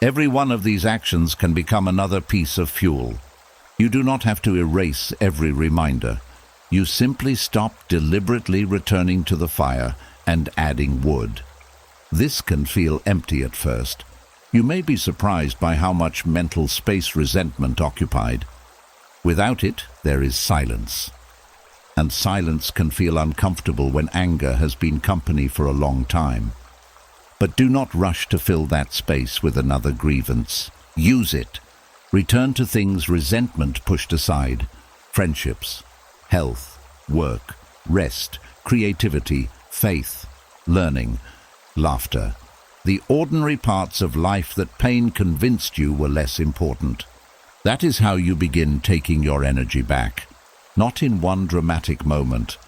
Every one of these actions can become another piece of fuel. You do not have to erase every reminder. You simply stop deliberately returning to the fire and adding wood. This can feel empty at first. You may be surprised by how much mental space resentment occupied. Without it, there is silence. And silence can feel uncomfortable when anger has been company for a long time. But do not rush to fill that space with another grievance. Use it. Return to things resentment pushed aside: friendships, health, work, rest, creativity, faith, learning, laughter. The ordinary parts of life that pain convinced you were less important. That is how you begin taking your energy back, not in one dramatic moment,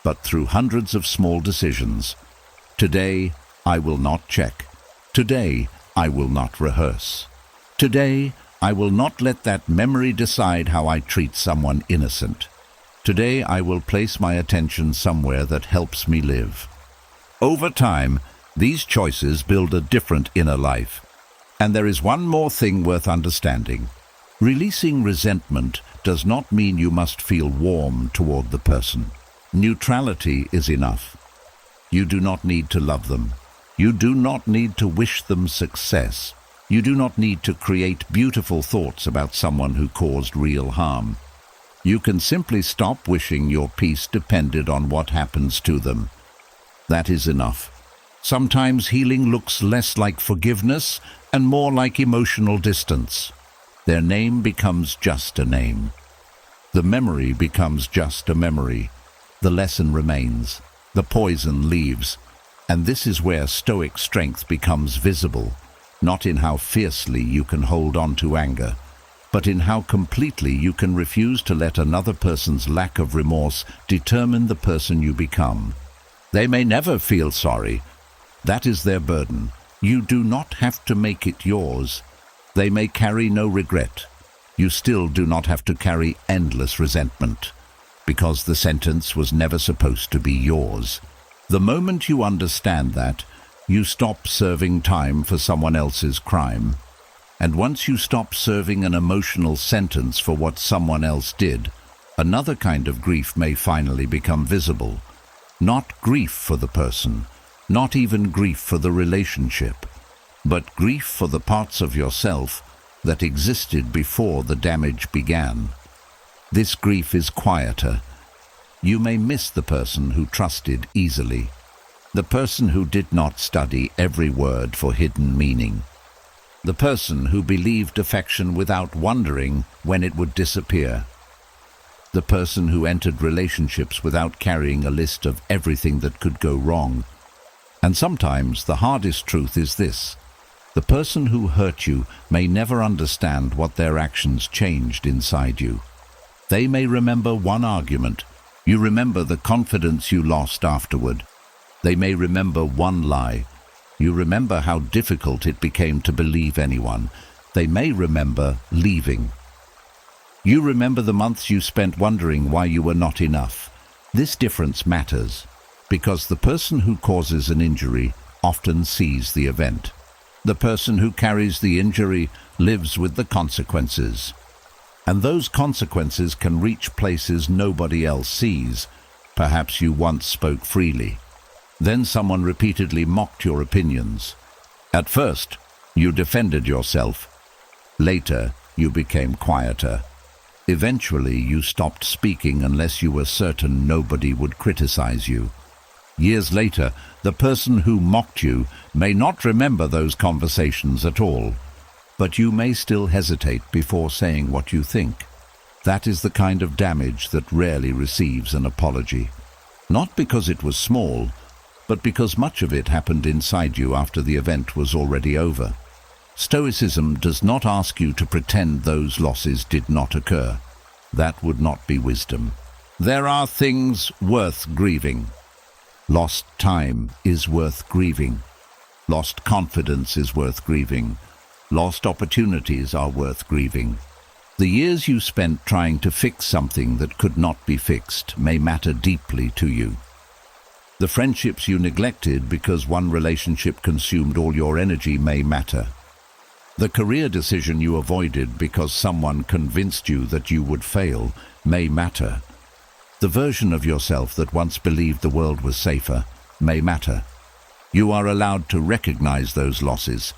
but through hundreds of small decisions. Today, I will not check. Today, I will not rehearse. Today, I will not let that memory decide how I treat someone innocent. Today, I will place my attention somewhere that helps me live. Over time, these choices build a different inner life. And there is one more thing worth understanding. Releasing resentment does not mean you must feel warm toward the person. Neutrality is enough. You do not need to love them. You do not need to wish them success. You do not need to create beautiful thoughts about someone who caused real harm. You can simply stop wishing your peace depended on what happens to them. That is enough. Sometimes healing looks less like forgiveness and more like emotional distance. Their name becomes just a name. The memory becomes just a memory. The lesson remains. The poison leaves. And this is where Stoic strength becomes visible, not in how fiercely you can hold on to anger, but in how completely you can refuse to let another person's lack of remorse determine the person you become. They may never feel sorry. That is their burden. You do not have to make it yours. They may carry no regret. You still do not have to carry endless resentment, because the sentence was never supposed to be yours. The moment you understand that, you stop serving time for someone else's crime. And once you stop serving an emotional sentence for what someone else did, another kind of grief may finally become visible. Not grief for the person, not even grief for the relationship, but grief for the parts of yourself that existed before the damage began. This grief is quieter. You may miss the person who trusted easily, the person who did not study every word for hidden meaning, the person who believed affection without wondering when it would disappear, the person who entered relationships without carrying a list of everything that could go wrong. And sometimes the hardest truth is this: the person who hurt you may never understand what their actions changed inside you. They may remember one argument. You remember the confidence you lost afterward. They may remember one lie. You remember how difficult it became to believe anyone. They may remember leaving. You remember the months you spent wondering why you were not enough. This difference matters, because the person who causes an injury often sees the event. The person who carries the injury lives with the consequences. And those consequences can reach places nobody else sees. Perhaps you once spoke freely. Then someone repeatedly mocked your opinions. At first, you defended yourself. Later, you became quieter. Eventually, you stopped speaking unless you were certain nobody would criticize you. Years later, the person who mocked you may not remember those conversations at all, but you may still hesitate before saying what you think. That is the kind of damage that rarely receives an apology. Not because it was small, but because much of it happened inside you after the event was already over. Stoicism does not ask you to pretend those losses did not occur. That would not be wisdom. There are things worth grieving. Lost time is worth grieving. Lost confidence is worth grieving. Lost opportunities are worth grieving. The years you spent trying to fix something that could not be fixed may matter deeply to you. The friendships you neglected because one relationship consumed all your energy may matter. The career decision you avoided because someone convinced you that you would fail may matter. The version of yourself that once believed the world was safer may matter. You are allowed to recognize those losses,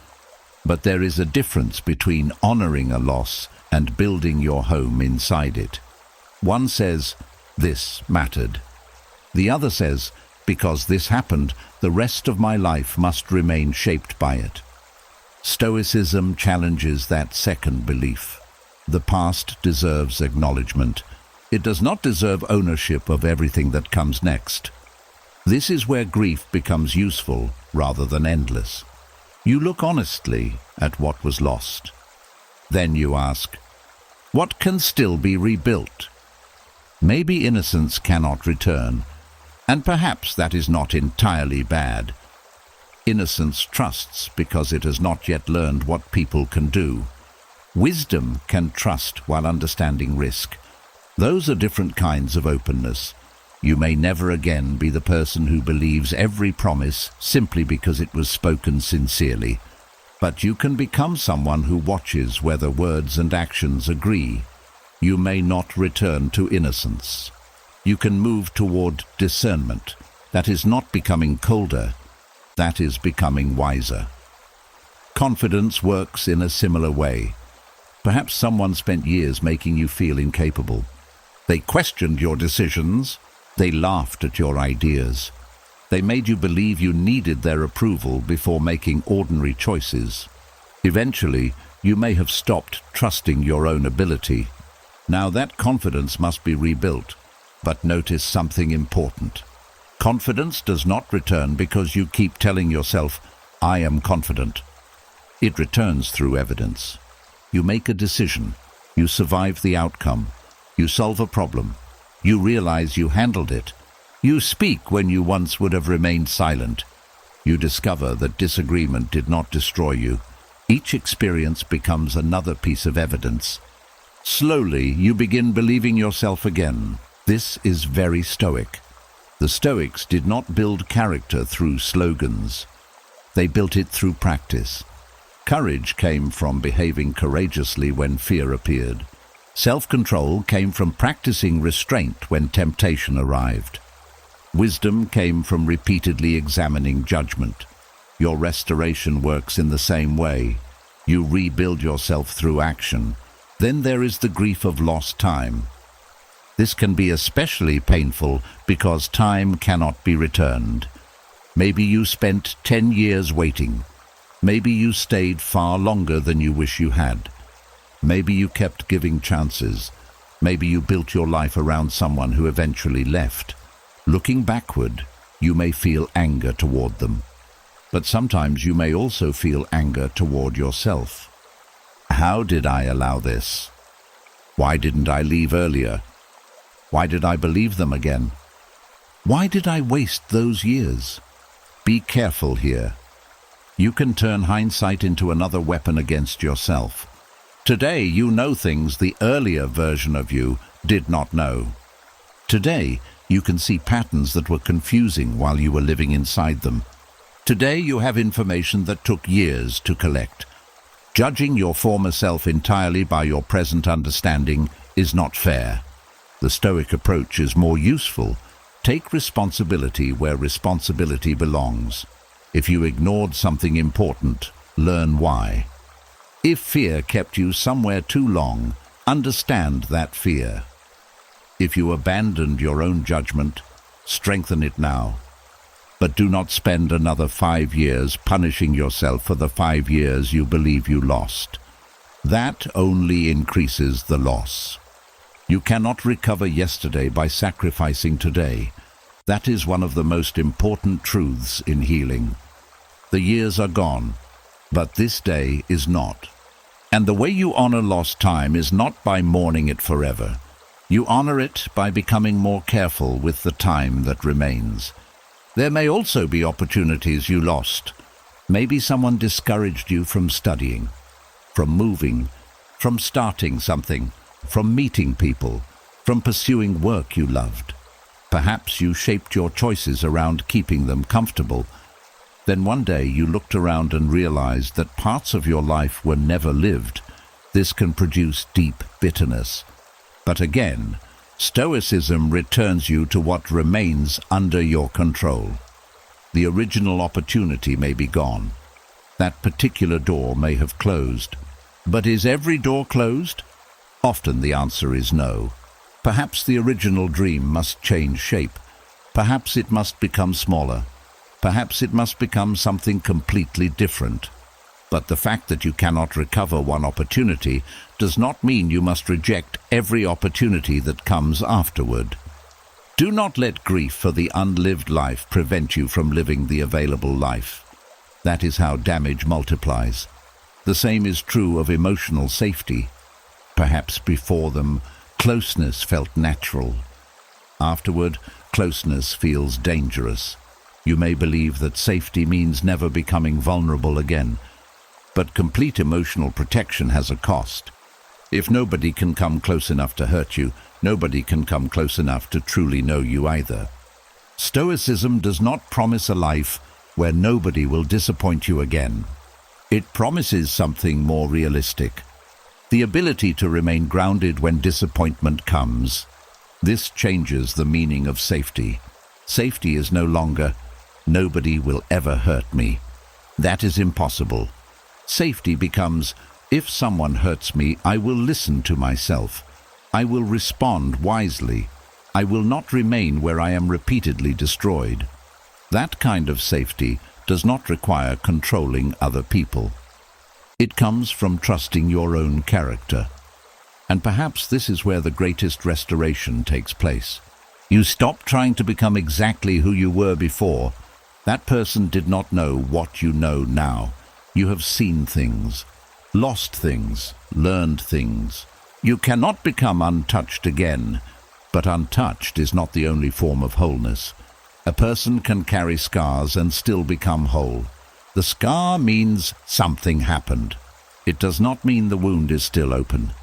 but there is a difference between honoring a loss and building your home inside it. One says, "This mattered." The other says, "Because this happened, the rest of my life must remain shaped by it." Stoicism challenges that second belief. The past deserves acknowledgement. It does not deserve ownership of everything that comes next. This is where grief becomes useful rather than endless. You look honestly at what was lost. Then you ask, what can still be rebuilt? Maybe innocence cannot return, and perhaps that is not entirely bad. Innocence trusts because it has not yet learned what people can do. Wisdom can trust while understanding risk. Those are different kinds of openness. You may never again be the person who believes every promise simply because it was spoken sincerely, but you can become someone who watches whether words and actions agree. You may not return to innocence. You can move toward discernment. That is not becoming colder, that is becoming wiser. Confidence works in a similar way. Perhaps someone spent years making you feel incapable. They questioned your decisions. They laughed at your ideas. They made you believe you needed their approval before making ordinary choices. Eventually, you may have stopped trusting your own ability. Now that confidence must be rebuilt. But notice something important. Confidence does not return because you keep telling yourself, "I am confident." It returns through evidence. You make a decision. You survive the outcome. You solve a problem. You realize you handled it. You speak when you once would have remained silent. You discover that disagreement did not destroy you. Each experience becomes another piece of evidence. Slowly, you begin believing yourself again. This is very Stoic. The Stoics did not build character through slogans. They built it through practice. Courage came from behaving courageously when fear appeared. Self-control came from practicing restraint when temptation arrived. Wisdom came from repeatedly examining judgment. Your restoration works in the same way. You rebuild yourself through action. Then there is the grief of lost time. This can be especially painful because time cannot be returned. Maybe you spent 10 years waiting. Maybe you stayed far longer than you wish you had. Maybe you kept giving chances. Maybe you built your life around someone who eventually left. Looking backward, you may feel anger toward them. But sometimes you may also feel anger toward yourself. How did I allow this? Why didn't I leave earlier? Why did I believe them again? Why did I waste those years? Be careful here. You can turn hindsight into another weapon against yourself. Today you know things the earlier version of you did not know. Today you can see patterns that were confusing while you were living inside them. Today you have information that took years to collect. Judging your former self entirely by your present understanding is not fair. The Stoic approach is more useful. Take responsibility where responsibility belongs. If you ignored something important, learn why. If fear kept you somewhere too long, understand that fear. If you abandoned your own judgment, strengthen it now. But do not spend another 5 years punishing yourself for the 5 years you believe you lost. That only increases the loss. You cannot recover yesterday by sacrificing today. That is one of the most important truths in healing. The years are gone, but this day is not. And the way you honor lost time is not by mourning it forever. You honor it by becoming more careful with the time that remains. There may also be opportunities you lost. Maybe someone discouraged you from studying, from moving, from starting something, from meeting people, from pursuing work you loved. Perhaps you shaped your choices around keeping them comfortable. Then one day you looked around and realized that parts of your life were never lived. This can produce deep bitterness. But again, Stoicism returns you to what remains under your control. The original opportunity may be gone. That particular door may have closed. But is every door closed? Often the answer is no. Perhaps the original dream must change shape. Perhaps it must become smaller. Perhaps it must become something completely different. But the fact that you cannot recover one opportunity does not mean you must reject every opportunity that comes afterward. Do not let grief for the unlived life prevent you from living the available life. That is how damage multiplies. The same is true of emotional safety. Perhaps before them, closeness felt natural. Afterward, closeness feels dangerous. You may believe that safety means never becoming vulnerable again. But complete emotional protection has a cost. If nobody can come close enough to hurt you, nobody can come close enough to truly know you either. Stoicism does not promise a life where nobody will disappoint you again. It promises something more realistic. The ability to remain grounded when disappointment comes. This changes the meaning of safety. Safety is no longer, nobody will ever hurt me. That is impossible. Safety becomes, if someone hurts me, I will listen to myself. I will respond wisely. I will not remain where I am repeatedly destroyed. That kind of safety does not require controlling other people. It comes from trusting your own character. And perhaps this is where the greatest restoration takes place. You stop trying to become exactly who you were before. That person did not know what you know now. You have seen things, lost things, learned things. You cannot become untouched again, but untouched is not the only form of wholeness. A person can carry scars and still become whole. The scar means something happened. It does not mean the wound is still open.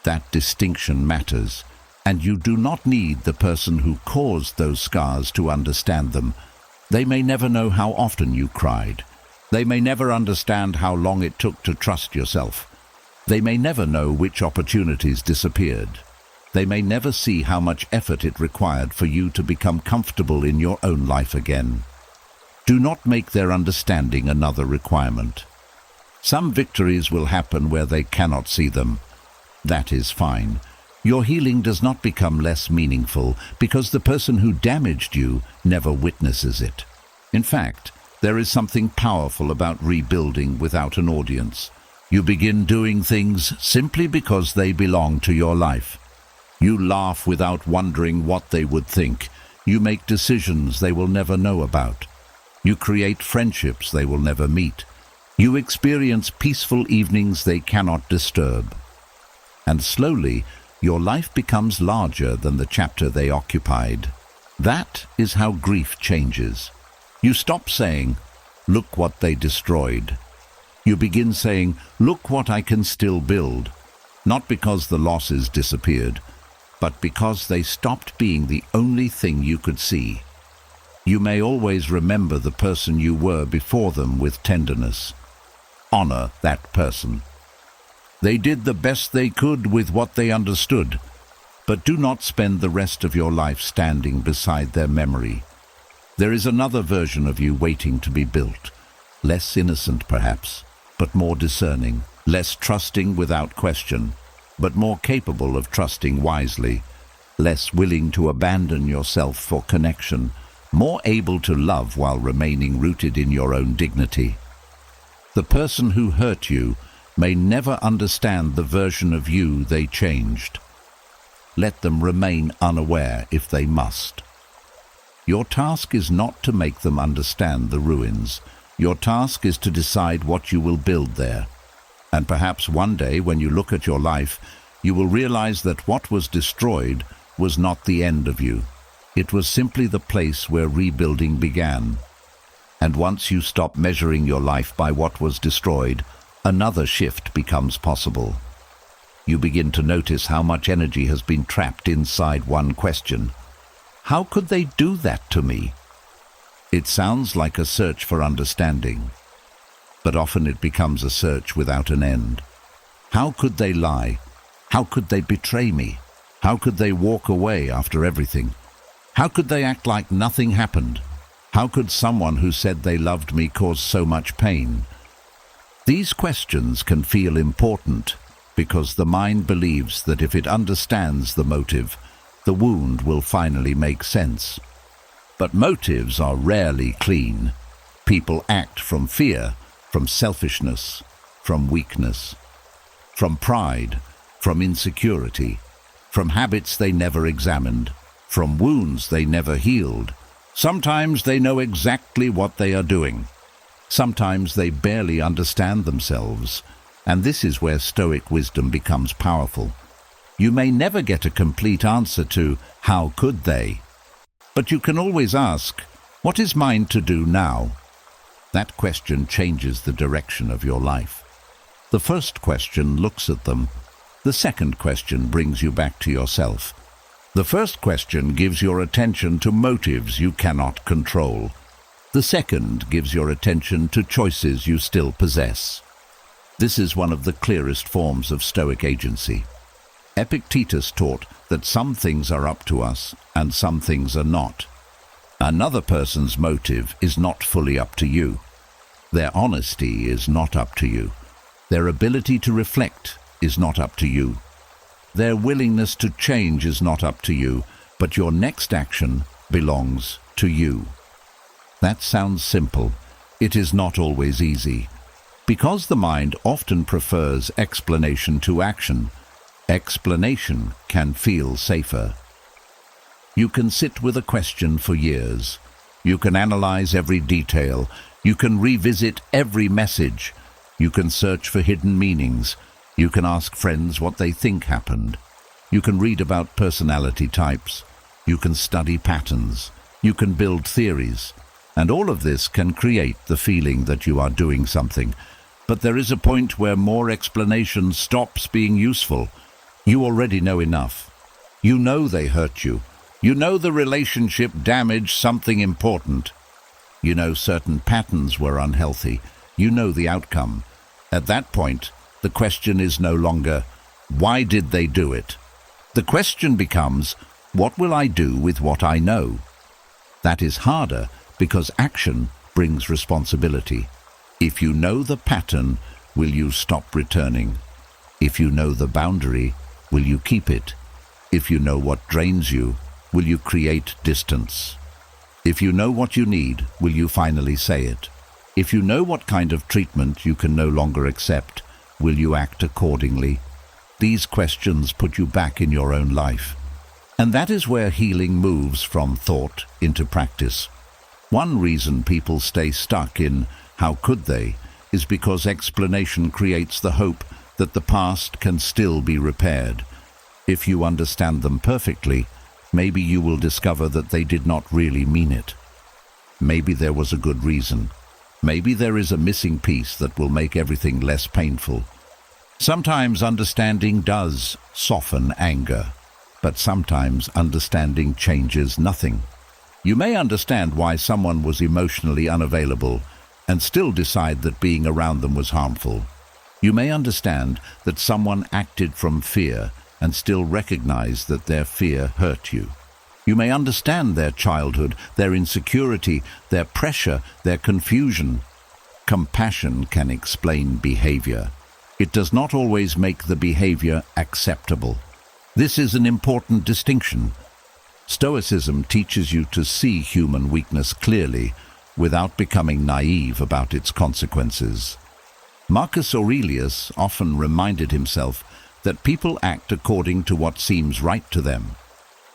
That distinction matters, and you do not need the person who caused those scars to understand them. They may never know how often you cried. They may never understand how long it took to trust yourself. They may never know which opportunities disappeared. They may never see how much effort it required for you to become comfortable in your own life again. Do not make their understanding another requirement. Some victories will happen where they cannot see them. That is fine. Your healing does not become less meaningful because the person who damaged you never witnesses it. In fact, there is something powerful about rebuilding without an audience. You begin doing things simply because they belong to your life. You laugh without wondering what they would think. You make decisions they will never know about. You create friendships they will never meet. You experience peaceful evenings they cannot disturb. And slowly, your life becomes larger than the chapter they occupied. That is how grief changes. You stop saying, "Look what they destroyed." You begin saying, "Look what I can still build." Not because the losses disappeared, but because they stopped being the only thing you could see. You may always remember the person you were before them with tenderness. Honor that person. They did the best they could with what they understood, but do not spend the rest of your life standing beside their memory. There is another version of you waiting to be built, less innocent perhaps, but more discerning, less trusting without question, but more capable of trusting wisely, less willing to abandon yourself for connection, more able to love while remaining rooted in your own dignity. The person who hurt you may never understand the version of you they changed. Let them remain unaware if they must. Your task is not to make them understand the ruins. Your task is to decide what you will build there. And perhaps one day, when you look at your life, you will realize that what was destroyed was not the end of you. It was simply the place where rebuilding began. And once you stop measuring your life by what was destroyed, another shift becomes possible. You begin to notice how much energy has been trapped inside one question. How could they do that to me? It sounds like a search for understanding, but often it becomes a search without an end. How could they lie? How could they betray me? How could they walk away after everything? How could they act like nothing happened? How could someone who said they loved me cause so much pain? These questions can feel important because the mind believes that if it understands the motive, the wound will finally make sense. But motives are rarely clean. People act from fear, from selfishness, from weakness, from pride, from insecurity, from habits they never examined, from wounds they never healed. Sometimes they know exactly what they are doing. Sometimes they barely understand themselves. And this is where Stoic wisdom becomes powerful. You may never get a complete answer to "how could they?" But you can always ask, "What is mine to do now?" That question changes the direction of your life. The first question looks at them. The second question brings you back to yourself. The first question gives your attention to motives you cannot control. The second gives your attention to choices you still possess. This is one of the clearest forms of Stoic agency. Epictetus taught that some things are up to us and some things are not. Another person's motive is not fully up to you. Their honesty is not up to you. Their ability to reflect is not up to you. Their willingness to change is not up to you, but your next action belongs to you. That sounds simple. It is not always easy. Because the mind often prefers explanation to action, explanation can feel safer. You can sit with a question for years. You can analyze every detail. You can revisit every message. You can search for hidden meanings. You can ask friends what they think happened. You can read about personality types. You can study patterns. You can build theories. And all of this can create the feeling that you are doing something. But there is a point where more explanation stops being useful. You already know enough. You know they hurt you. You know the relationship damaged something important. You know certain patterns were unhealthy. You know the outcome. At that point, the question is no longer, why did they do it? The question becomes, what will I do with what I know? That is harder because action brings responsibility. If you know the pattern, will you stop returning? If you know the boundary, will you keep it? If you know what drains you, will you create distance? If you know what you need, will you finally say it? If you know what kind of treatment you can no longer accept, will you act accordingly? These questions put you back in your own life. And that is where healing moves from thought into practice. One reason people stay stuck in "how could they" is because explanation creates the hope that the past can still be repaired. If you understand them perfectly, maybe you will discover that they did not really mean it. Maybe there was a good reason. Maybe there is a missing piece that will make everything less painful. Sometimes understanding does soften anger, but sometimes understanding changes nothing. You may understand why someone was emotionally unavailable and still decide that being around them was harmful. You may understand that someone acted from fear and still recognize that their fear hurt you. You may understand their childhood, their insecurity, their pressure, their confusion. Compassion can explain behavior. It does not always make the behavior acceptable. This is an important distinction. Stoicism teaches you to see human weakness clearly without becoming naive about its consequences. Marcus Aurelius often reminded himself that people act according to what seems right to them.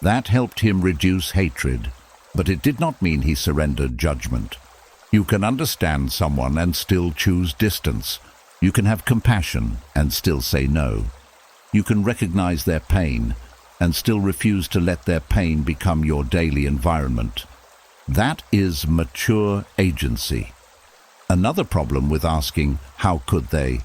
That helped him reduce hatred, but it did not mean he surrendered judgment. You can understand someone and still choose distance. You can have compassion and still say no. You can recognize their pain and still refuse to let their pain become your daily environment. That is mature agency. Another problem with asking, "how could they?"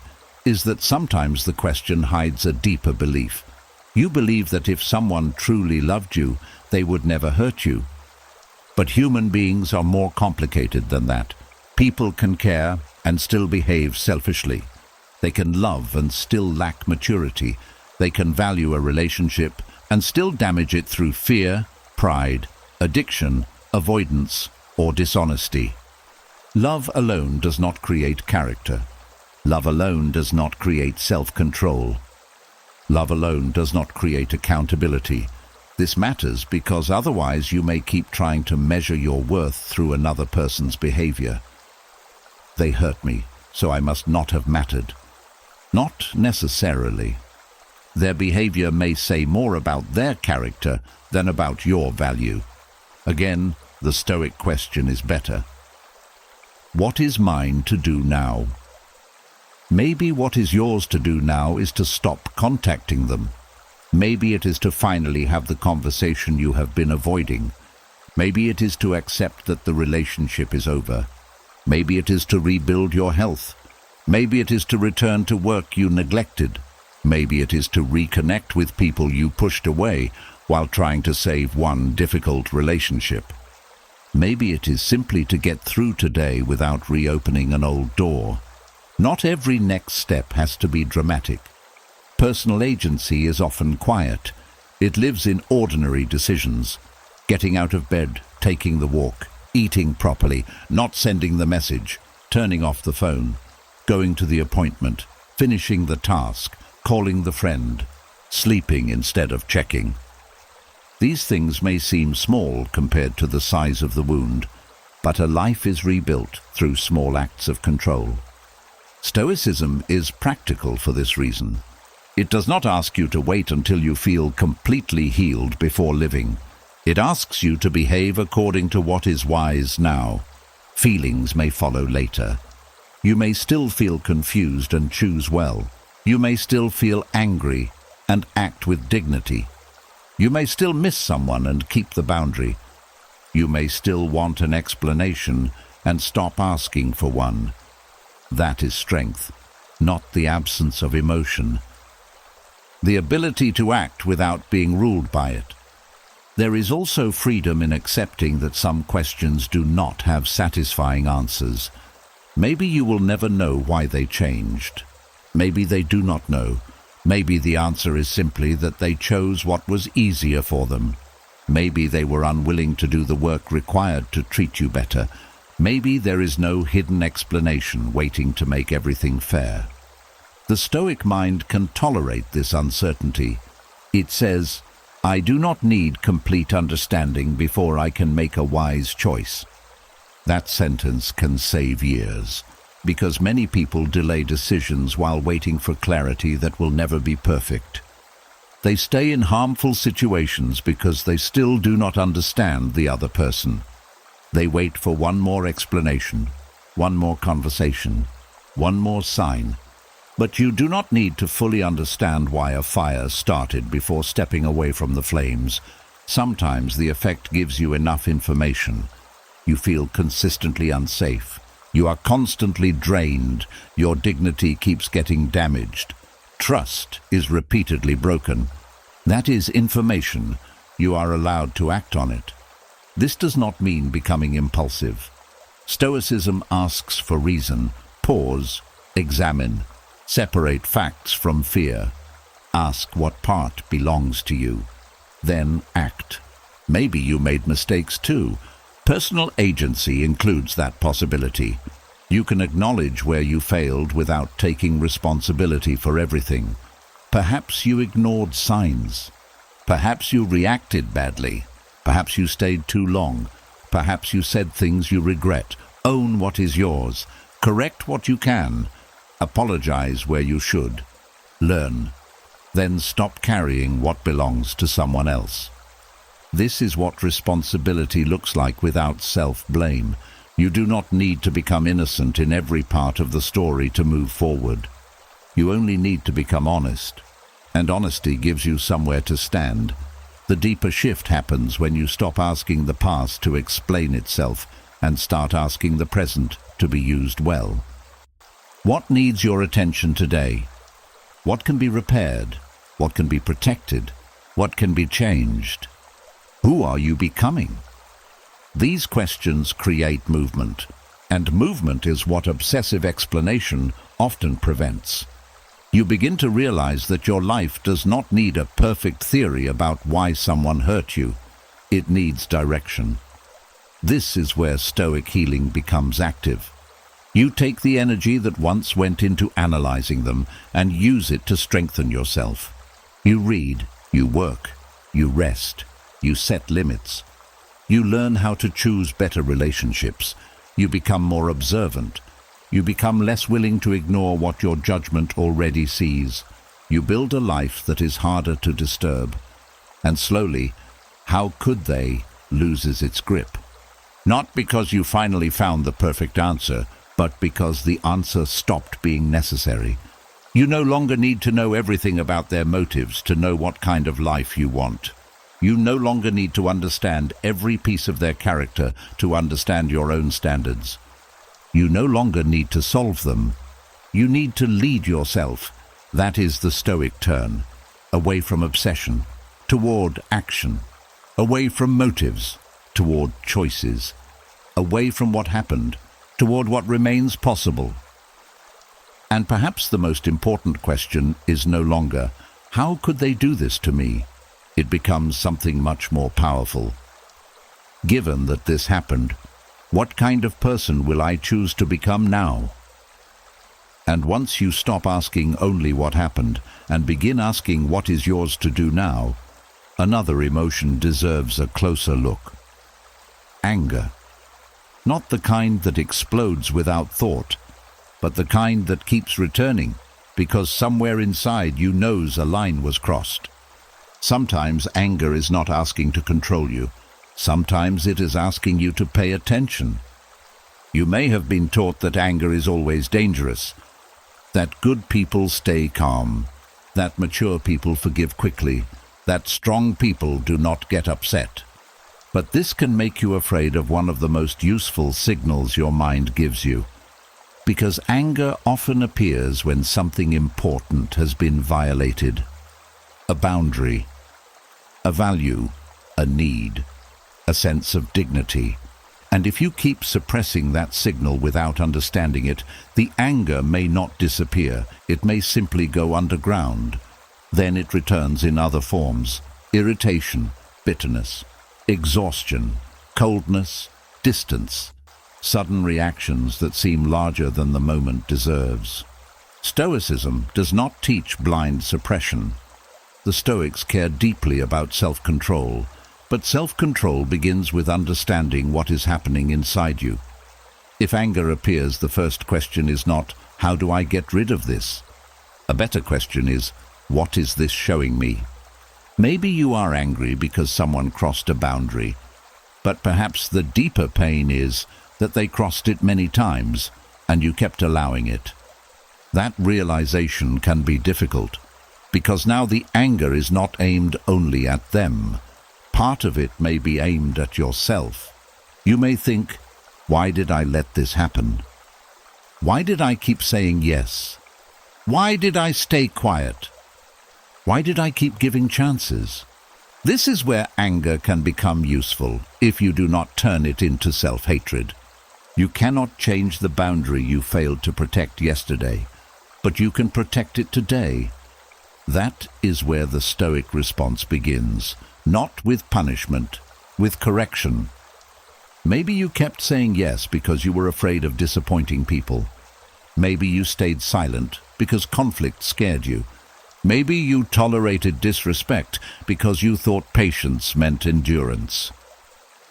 is that sometimes the question hides a deeper belief. You believe that if someone truly loved you, they would never hurt you. But human beings are more complicated than that. People can care and still behave selfishly. They can love and still lack maturity. They can value a relationship and still damage it through fear, pride, addiction, avoidance, or dishonesty. Love alone does not create character. Love alone does not create self-control. Love alone does not create accountability. This matters because otherwise you may keep trying to measure your worth through another person's behavior. They hurt me, so I must not have mattered. Not necessarily. Their behavior may say more about their character than about your value. Again, the Stoic question is better. What is mine to do now? Maybe what is yours to do now is to stop contacting them. Maybe it is to finally have the conversation you have been avoiding. Maybe it is to accept that the relationship is over. Maybe it is to rebuild your health. Maybe it is to return to work you neglected. Maybe it is to reconnect with people you pushed away while trying to save one difficult relationship. Maybe it is simply to get through today without reopening an old door. Not every next step has to be dramatic. Personal agency is often quiet. It lives in ordinary decisions. Getting out of bed, taking the walk, eating properly, not sending the message, turning off the phone, going to the appointment, finishing the task, calling the friend, sleeping instead of checking. These things may seem small compared to the size of the wound, but a life is rebuilt through small acts of control. Stoicism is practical for this reason. It does not ask you to wait until you feel completely healed before living. It asks you to behave according to what is wise now. Feelings may follow later. You may still feel confused and choose well. You may still feel angry and act with dignity. You may still miss someone and keep the boundary. You may still want an explanation and stop asking for one. That is strength, not the absence of emotion. The ability to act without being ruled by it. There is also freedom in accepting that some questions do not have satisfying answers. Maybe you will never know why they changed. Maybe they do not know. Maybe the answer is simply that they chose what was easier for them. Maybe they were unwilling to do the work required to treat you better. Maybe there is no hidden explanation waiting to make everything fair. The Stoic mind can tolerate this uncertainty. It says, "I do not need complete understanding before I can make a wise choice." That sentence can save years, because many people delay decisions while waiting for clarity that will never be perfect. They stay in harmful situations because they still do not understand the other person. They wait for one more explanation, one more conversation, one more sign. But you do not need to fully understand why a fire started before stepping away from the flames. Sometimes the effect gives you enough information. You feel consistently unsafe. You are constantly drained. Your dignity keeps getting damaged. Trust is repeatedly broken. That is information. You are allowed to act on it. This does not mean becoming impulsive. Stoicism asks for reason. Pause, examine, separate facts from fear. Ask what part belongs to you. Then act. Maybe you made mistakes too. Personal agency includes that possibility. You can acknowledge where you failed without taking responsibility for everything. Perhaps you ignored signs. Perhaps you reacted badly. Perhaps you stayed too long. Perhaps you said things you regret. Own what is yours. Correct what you can. Apologize where you should. Learn. Then stop carrying what belongs to someone else. This is what responsibility looks like without self-blame. You do not need to become innocent in every part of the story to move forward. You only need to become honest. And honesty gives you somewhere to stand. The deeper shift happens when you stop asking the past to explain itself and start asking the present to be used well. What needs your attention today? What can be repaired? What can be protected? What can be changed? Who are you becoming? These questions create movement, and movement is what obsessive explanation often prevents. You begin to realize that your life does not need a perfect theory about why someone hurt you. It needs direction. This is where Stoic healing becomes active. You take the energy that once went into analyzing them and use it to strengthen yourself. You read, you work, you rest. You set limits. You learn how to choose better relationships. You become more observant. You become less willing to ignore what your judgment already sees. You build a life that is harder to disturb. And slowly, how could they, loses its grip. Not because you finally found the perfect answer, but because the answer stopped being necessary. You no longer need to know everything about their motives to know what kind of life you want. You no longer need to understand every piece of their character to understand your own standards. You no longer need to solve them. You need to lead yourself. That is the Stoic turn, away from obsession, toward action, away from motives, toward choices, away from what happened, toward what remains possible. And perhaps the most important question is no longer, how could they do this to me? It becomes something much more powerful. Given that this happened, what kind of person will I choose to become now? And once you stop asking only what happened and begin asking what is yours to do now, another emotion deserves a closer look. Anger. Not the kind that explodes without thought, but the kind that keeps returning because somewhere inside you knows a line was crossed. Sometimes anger is not asking to control you. Sometimes it is asking you to pay attention. You may have been taught that anger is always dangerous, that good people stay calm, that mature people forgive quickly, that strong people do not get upset. But this can make you afraid of one of the most useful signals your mind gives you, because anger often appears when something important has been violated. A boundary, a value, a need, a sense of dignity. And if you keep suppressing that signal without understanding it, the anger may not disappear. It may simply go underground. Then it returns in other forms: irritation, bitterness, exhaustion, coldness, distance, sudden reactions that seem larger than the moment deserves. Stoicism does not teach blind suppression. The Stoics care deeply about self-control, but self-control begins with understanding what is happening inside you. If anger appears, the first question is not, "How do I get rid of this?" A better question is, "What is this showing me?" Maybe you are angry because someone crossed a boundary, but perhaps the deeper pain is that they crossed it many times and you kept allowing it. That realization can be difficult, because now the anger is not aimed only at them. Part of it may be aimed at yourself. You may think, "Why did I let this happen? Why did I keep saying yes? Why did I stay quiet? Why did I keep giving chances?" This is where anger can become useful if you do not turn it into self-hatred. You cannot change the boundary you failed to protect yesterday, but you can protect it today. That is where the Stoic response begins, not with punishment, with correction. Maybe you kept saying yes because you were afraid of disappointing people. Maybe you stayed silent because conflict scared you. Maybe you tolerated disrespect because you thought patience meant endurance.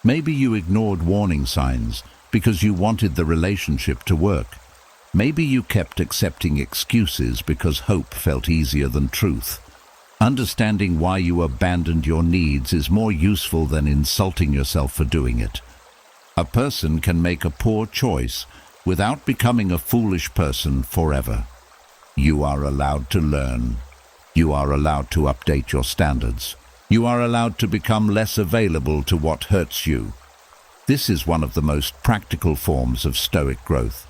Maybe you ignored warning signs because you wanted the relationship to work. Maybe you kept accepting excuses because hope felt easier than truth. Understanding why you abandoned your needs is more useful than insulting yourself for doing it. A person can make a poor choice without becoming a foolish person forever. You are allowed to learn. You are allowed to update your standards. You are allowed to become less available to what hurts you. This is one of the most practical forms of Stoic growth.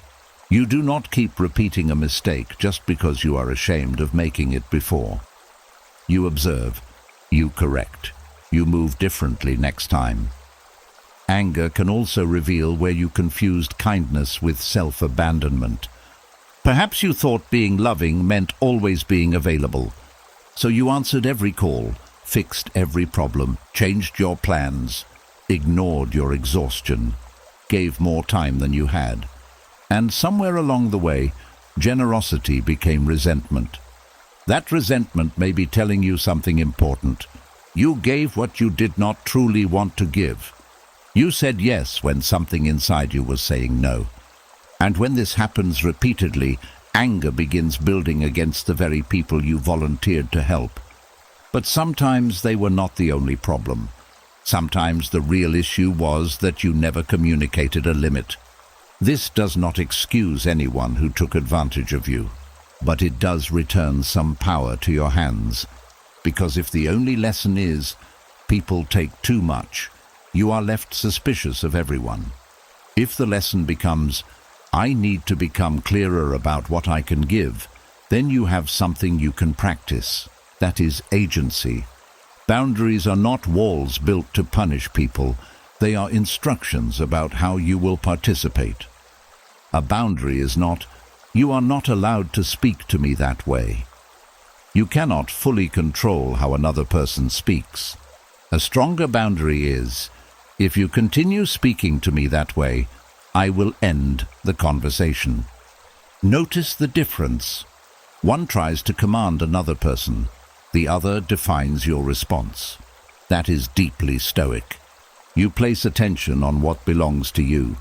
You do not keep repeating a mistake just because you are ashamed of making it before. You observe, you correct, you move differently next time. Anger can also reveal where you confused kindness with self-abandonment. Perhaps you thought being loving meant always being available. So you answered every call, fixed every problem, changed your plans, ignored your exhaustion, gave more time than you had. And somewhere along the way, generosity became resentment. That resentment may be telling you something important. You gave what you did not truly want to give. You said yes when something inside you was saying no. And when this happens repeatedly, anger begins building against the very people you volunteered to help. But sometimes they were not the only problem. Sometimes the real issue was that you never communicated a limit. This does not excuse anyone who took advantage of you, but it does return some power to your hands. Because if the only lesson is, people take too much, you are left suspicious of everyone. If the lesson becomes, I need to become clearer about what I can give, then you have something you can practice. That is agency. Boundaries are not walls built to punish people. They are instructions about how you will participate. A boundary is not, you are not allowed to speak to me that way. You cannot fully control how another person speaks. A stronger boundary is, if you continue speaking to me that way, I will end the conversation. Notice the difference. One tries to command another person. The other defines your response. That is deeply Stoic. You place attention on what belongs to you.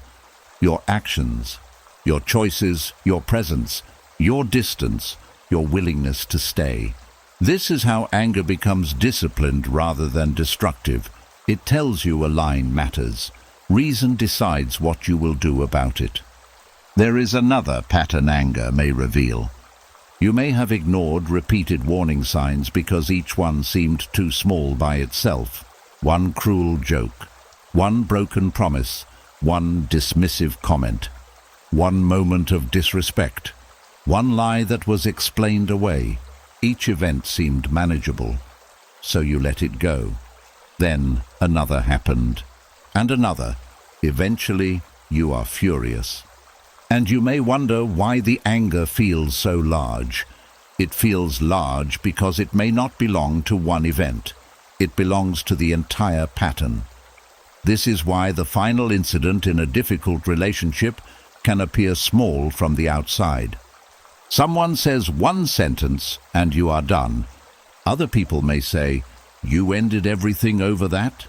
Your actions, your choices, your presence, your distance, your willingness to stay. This is how anger becomes disciplined rather than destructive. It tells you a line matters. Reason decides what you will do about it. There is another pattern anger may reveal. You may have ignored repeated warning signs because each one seemed too small by itself. One cruel joke, one broken promise, one dismissive comment, one moment of disrespect, one lie that was explained away. Each event seemed manageable, so you let it go. Then another happened, and another, Eventually, you are furious. And you may wonder why the anger feels so large. It feels large because it may not belong to one event. It belongs to the entire pattern. This is why the final incident in a difficult relationship can appear small from the outside. Someone says one sentence and you are done. Other people may say, "You ended everything over that?"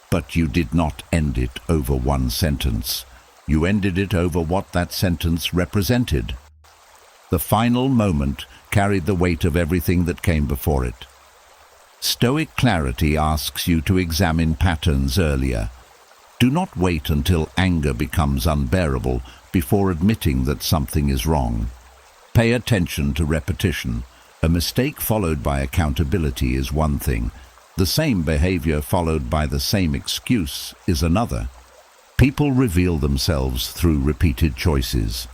But you did not end it over one sentence. You ended it over what that sentence represented. The final moment carried the weight of everything that came before it. Stoic clarity asks you to examine patterns earlier. Do not wait until anger becomes unbearable before admitting that something is wrong. Pay attention to repetition. A mistake followed by accountability is one thing. The same behavior followed by the same excuse is another. People reveal themselves through repeated choices.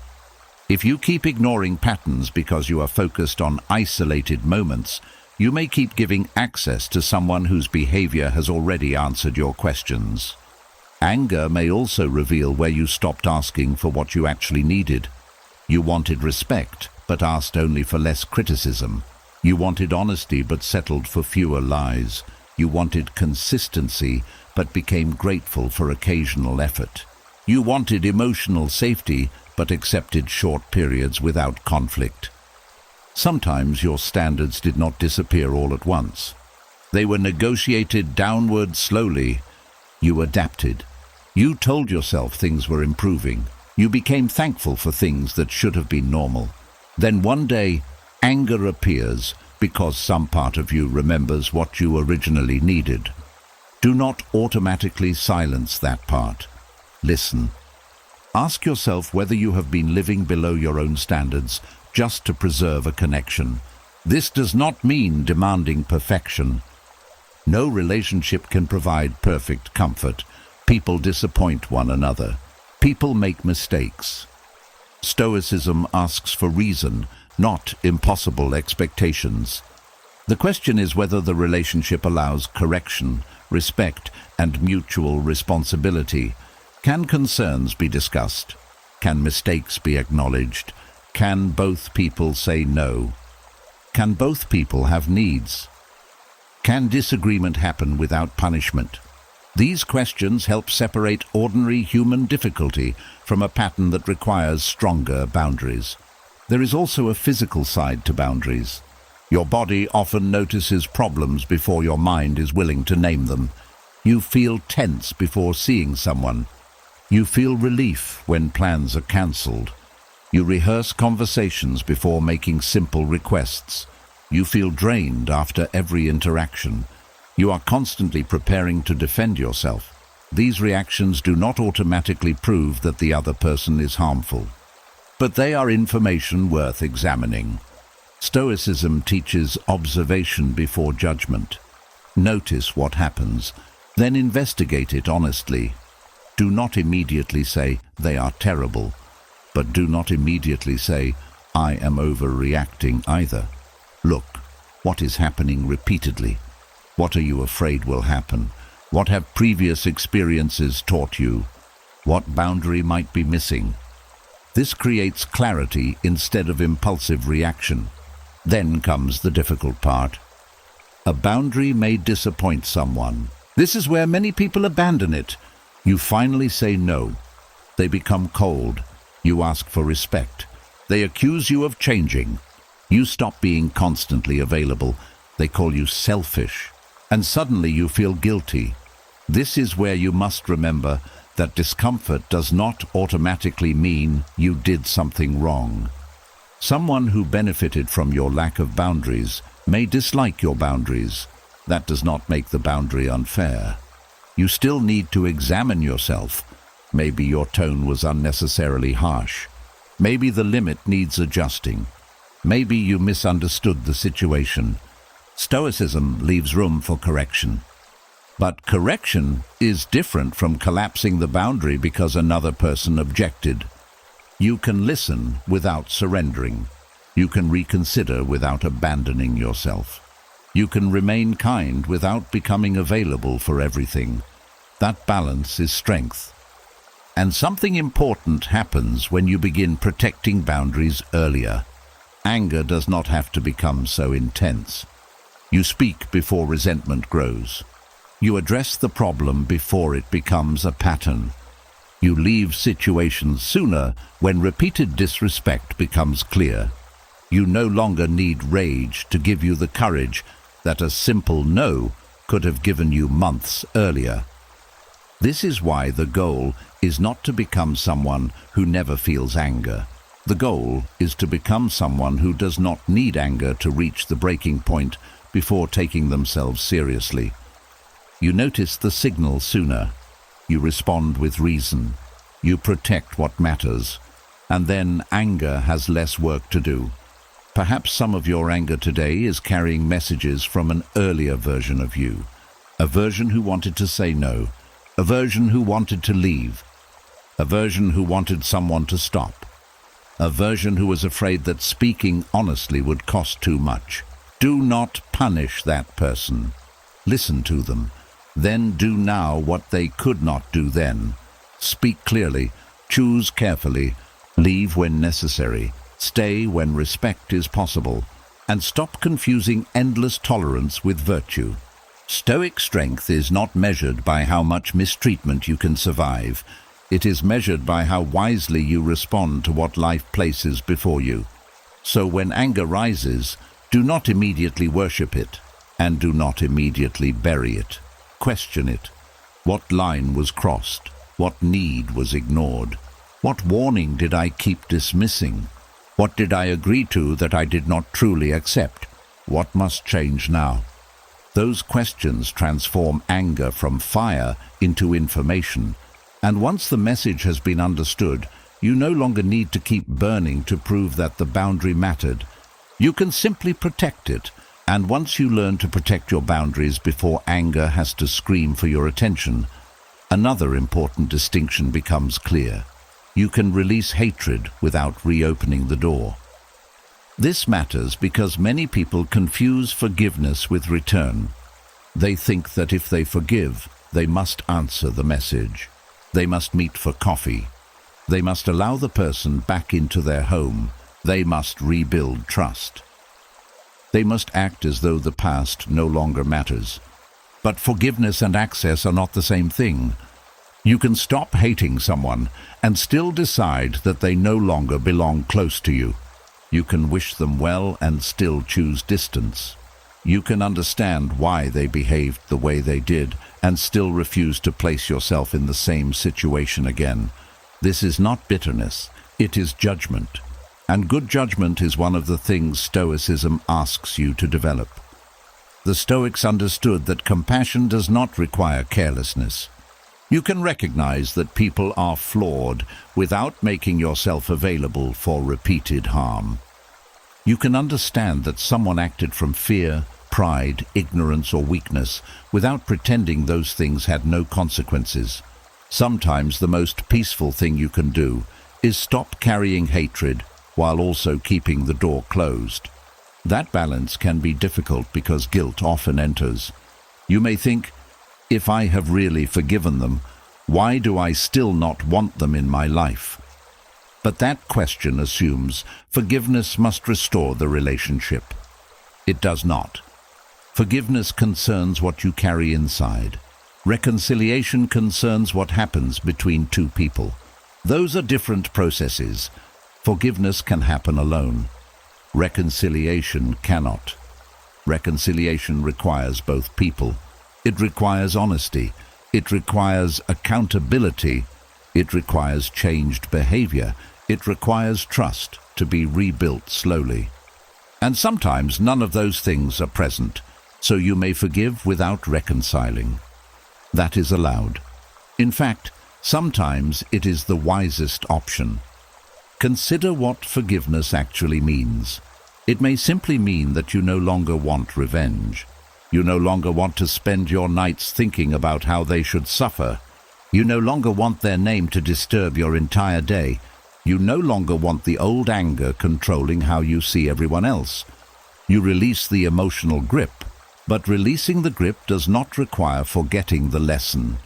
If you keep ignoring patterns because you are focused on isolated moments, you may keep giving access to someone whose behavior has already answered your questions. Anger may also reveal where you stopped asking for what you actually needed. You wanted respect, but asked only for less criticism. You wanted honesty, but settled for fewer lies. You wanted consistency, but became grateful for occasional effort. You wanted emotional safety, but accepted short periods without conflict. Sometimes your standards did not disappear all at once. They were negotiated downward slowly. You adapted. You told yourself things were improving. You became thankful for things that should have been normal. Then one day, anger appears because some part of you remembers what you originally needed. Do not automatically silence that part. Listen. Ask yourself whether you have been living below your own standards just to preserve a connection. This does not mean demanding perfection. No relationship can provide perfect comfort. People disappoint one another. People make mistakes. Stoicism asks for reason, not impossible expectations. The question is whether the relationship allows correction, respect, and mutual responsibility. Can concerns be discussed? Can mistakes be acknowledged? Can both people say no? Can both people have needs? Can disagreement happen without punishment? These questions help separate ordinary human difficulty from a pattern that requires stronger boundaries. There is also a physical side to boundaries. Your body often notices problems before your mind is willing to name them. You feel tense before seeing someone. You feel relief when plans are cancelled. You rehearse conversations before making simple requests. You feel drained after every interaction. You are constantly preparing to defend yourself. These reactions do not automatically prove that the other person is harmful, but they are information worth examining. Stoicism teaches observation before judgment. Notice what happens, then investigate it honestly. Do not immediately say, "They are terrible," but do not immediately say, "I am overreacting" either. Look, what is happening repeatedly? What are you afraid will happen? What have previous experiences taught you? What boundary might be missing? This creates clarity instead of impulsive reaction. Then comes the difficult part. A boundary may disappoint someone. This is where many people abandon it. You finally say no. They become cold. You ask for respect. They accuse you of changing. You stop being constantly available. They call you selfish. And suddenly you feel guilty. This is where you must remember that discomfort does not automatically mean you did something wrong. Someone who benefited from your lack of boundaries may dislike your boundaries. That does not make the boundary unfair. You still need to examine yourself. Maybe your tone was unnecessarily harsh. Maybe the limit needs adjusting. Maybe you misunderstood the situation. Stoicism leaves room for correction. But correction is different from collapsing the boundary because another person objected. You can listen without surrendering. You can reconsider without abandoning yourself. You can remain kind without becoming available for everything. That balance is strength. And something important happens when you begin protecting boundaries earlier. Anger does not have to become so intense. You speak before resentment grows. You address the problem before it becomes a pattern. You leave situations sooner when repeated disrespect becomes clear. You no longer need rage to give you the courage that a simple no could have given you months earlier. This is why the goal is not to become someone who never feels anger. The goal is to become someone who does not need anger to reach the breaking point before taking themselves seriously. You notice the signal sooner. You respond with reason. You protect what matters. And then anger has less work to do. Perhaps some of your anger today is carrying messages from an earlier version of you. A version who wanted to say no. A version who wanted to leave. A version who wanted someone to stop. A version who was afraid that speaking honestly would cost too much. Do not punish that person. Listen to them. Then do now what they could not do then. Speak clearly. Choose carefully. Leave when necessary. Stay when respect is possible. And stop confusing endless tolerance with virtue. Stoic strength is not measured by how much mistreatment you can survive. It is measured by how wisely you respond to what life places before you. So when anger rises, do not immediately worship it, and do not immediately bury it. Question it. What line was crossed? What need was ignored? What warning did I keep dismissing? What did I agree to that I did not truly accept? What must change now? Those questions transform anger from fire into information. And once the message has been understood, you no longer need to keep burning to prove that the boundary mattered. You can simply protect it. And once you learn to protect your boundaries before anger has to scream for your attention, another important distinction becomes clear. You can release hatred without reopening the door. This matters because many people confuse forgiveness with return. They think that if they forgive, they must answer the message. They must meet for coffee. They must allow the person back into their home. They must rebuild trust. They must act as though the past no longer matters. But forgiveness and access are not the same thing. You can stop hating someone and still decide that they no longer belong close to you. You can wish them well and still choose distance. You can understand why they behaved the way they did and still refuse to place yourself in the same situation again. This is not bitterness, it is judgment. And good judgment is one of the things Stoicism asks you to develop. The Stoics understood that compassion does not require carelessness. You can recognize that people are flawed without making yourself available for repeated harm. You can understand that someone acted from fear, pride, ignorance, or weakness without pretending those things had no consequences. Sometimes the most peaceful thing you can do is stop carrying hatred while also keeping the door closed. That balance can be difficult because guilt often enters. You may think, if I have really forgiven them, why do I still not want them in my life? But that question assumes forgiveness must restore the relationship. It does not. Forgiveness concerns what you carry inside. Reconciliation concerns what happens between two people. Those are different processes. Forgiveness can happen alone. Reconciliation cannot. Reconciliation requires both people. It requires honesty. It requires accountability. It requires changed behavior. It requires trust to be rebuilt slowly. And sometimes none of those things are present, so you may forgive without reconciling. That is allowed. In fact, sometimes it is the wisest option. Consider what forgiveness actually means. It may simply mean that you no longer want revenge. You no longer want to spend your nights thinking about how they should suffer. You no longer want their name to disturb your entire day. You no longer want the old anger controlling how you see everyone else. You release the emotional grip, but releasing the grip does not require forgetting the lesson.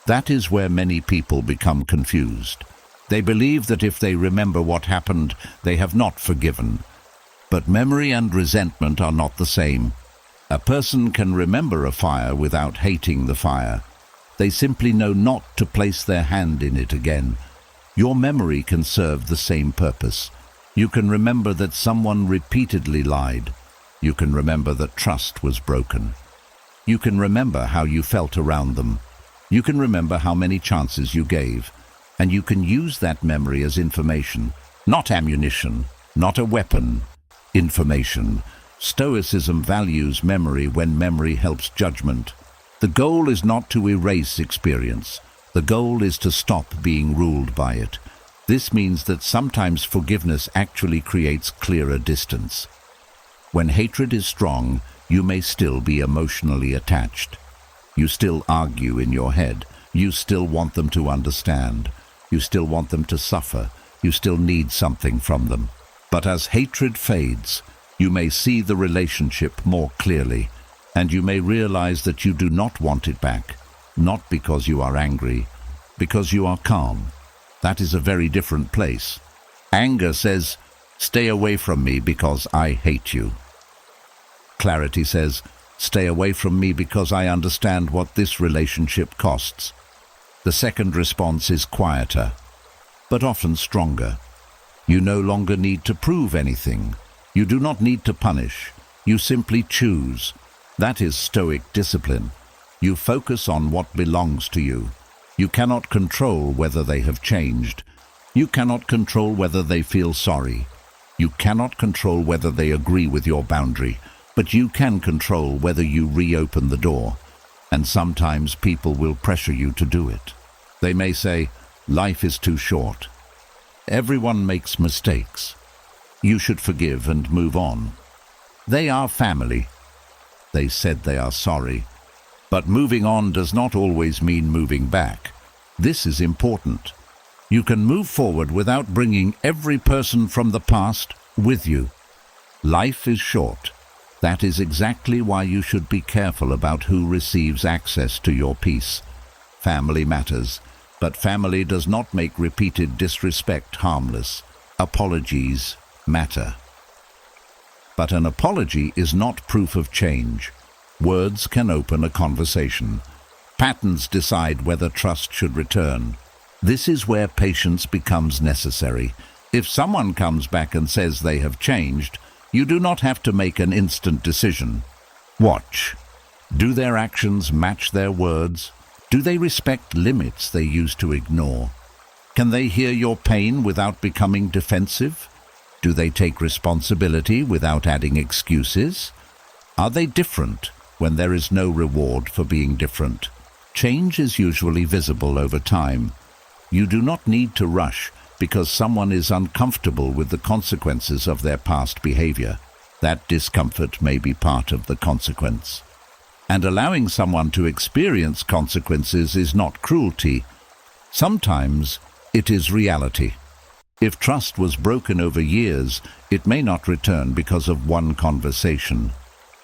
That is where many people become confused. They believe that if they remember what happened, they have not forgiven. But memory and resentment are not the same. A person can remember a fire without hating the fire. They simply know not to place their hand in it again. Your memory can serve the same purpose. You can remember that someone repeatedly lied. You can remember that trust was broken. You can remember how you felt around them. You can remember how many chances you gave. And you can use that memory as information, not ammunition, not a weapon. Information. Stoicism values memory when memory helps judgment. The goal is not to erase experience. The goal is to stop being ruled by it. This means that sometimes forgiveness actually creates clearer distance. When hatred is strong, you may still be emotionally attached. You still argue in your head. You still want them to understand. You still want them to suffer. You still need something from them. But as hatred fades, you may see the relationship more clearly, and you may realize that you do not want it back, not because you are angry, because you are calm. That is a very different place. Anger says, "Stay away from me because I hate you." Clarity says, "Stay away from me because I understand what this relationship costs." The second response is quieter, but often stronger. You no longer need to prove anything. You do not need to punish. You simply choose. That is Stoic discipline. You focus on what belongs to you. You cannot control whether they have changed. You cannot control whether they feel sorry. You cannot control whether they agree with your boundary, but you can control whether you reopen the door. And sometimes people will pressure you to do it. They may say, "Life is too short. Everyone makes mistakes. You should forgive and move on. They are family. They said they are sorry." But moving on does not always mean moving back. This is important. You can move forward without bringing every person from the past with you. Life is short. That is exactly why you should be careful about who receives access to your peace. Family matters, but family does not make repeated disrespect harmless. Apologies matter. But an apology is not proof of change. Words can open a conversation. Patterns decide whether trust should return. This is where patience becomes necessary. If someone comes back and says they have changed, you do not have to make an instant decision. Watch. Do their actions match their words? Do they respect limits they used to ignore? Can they hear your pain without becoming defensive? Do they take responsibility without adding excuses? Are they different when there is no reward for being different? Change is usually visible over time. You do not need to rush because someone is uncomfortable with the consequences of their past behavior. That discomfort may be part of the consequence. And allowing someone to experience consequences is not cruelty. Sometimes it is reality. If trust was broken over years, it may not return because of one conversation.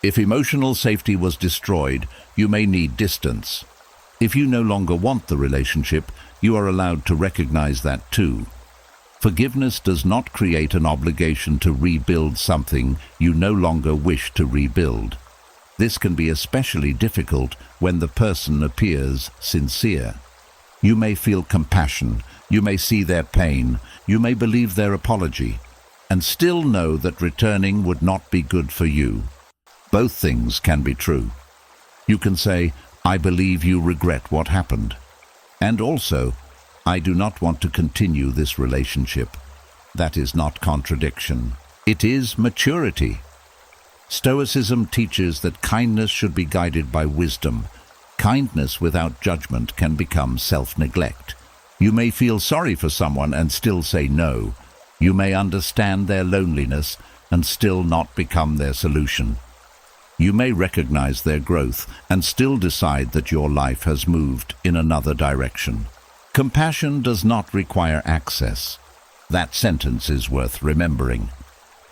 If emotional safety was destroyed, you may need distance. If you no longer want the relationship, you are allowed to recognize that too. Forgiveness does not create an obligation to rebuild something you no longer wish to rebuild. This can be especially difficult when the person appears sincere. You may feel compassion, you may see their pain, you may believe their apology, and still know that returning would not be good for you. Both things can be true. You can say, "I believe you regret what happened," and also, "I do not want to continue this relationship." That is not contradiction. It is maturity. Stoicism teaches that kindness should be guided by wisdom. Kindness without judgment can become self-neglect. You may feel sorry for someone and still say no. You may understand their loneliness and still not become their solution. You may recognize their growth and still decide that your life has moved in another direction. Compassion does not require access. That sentence is worth remembering,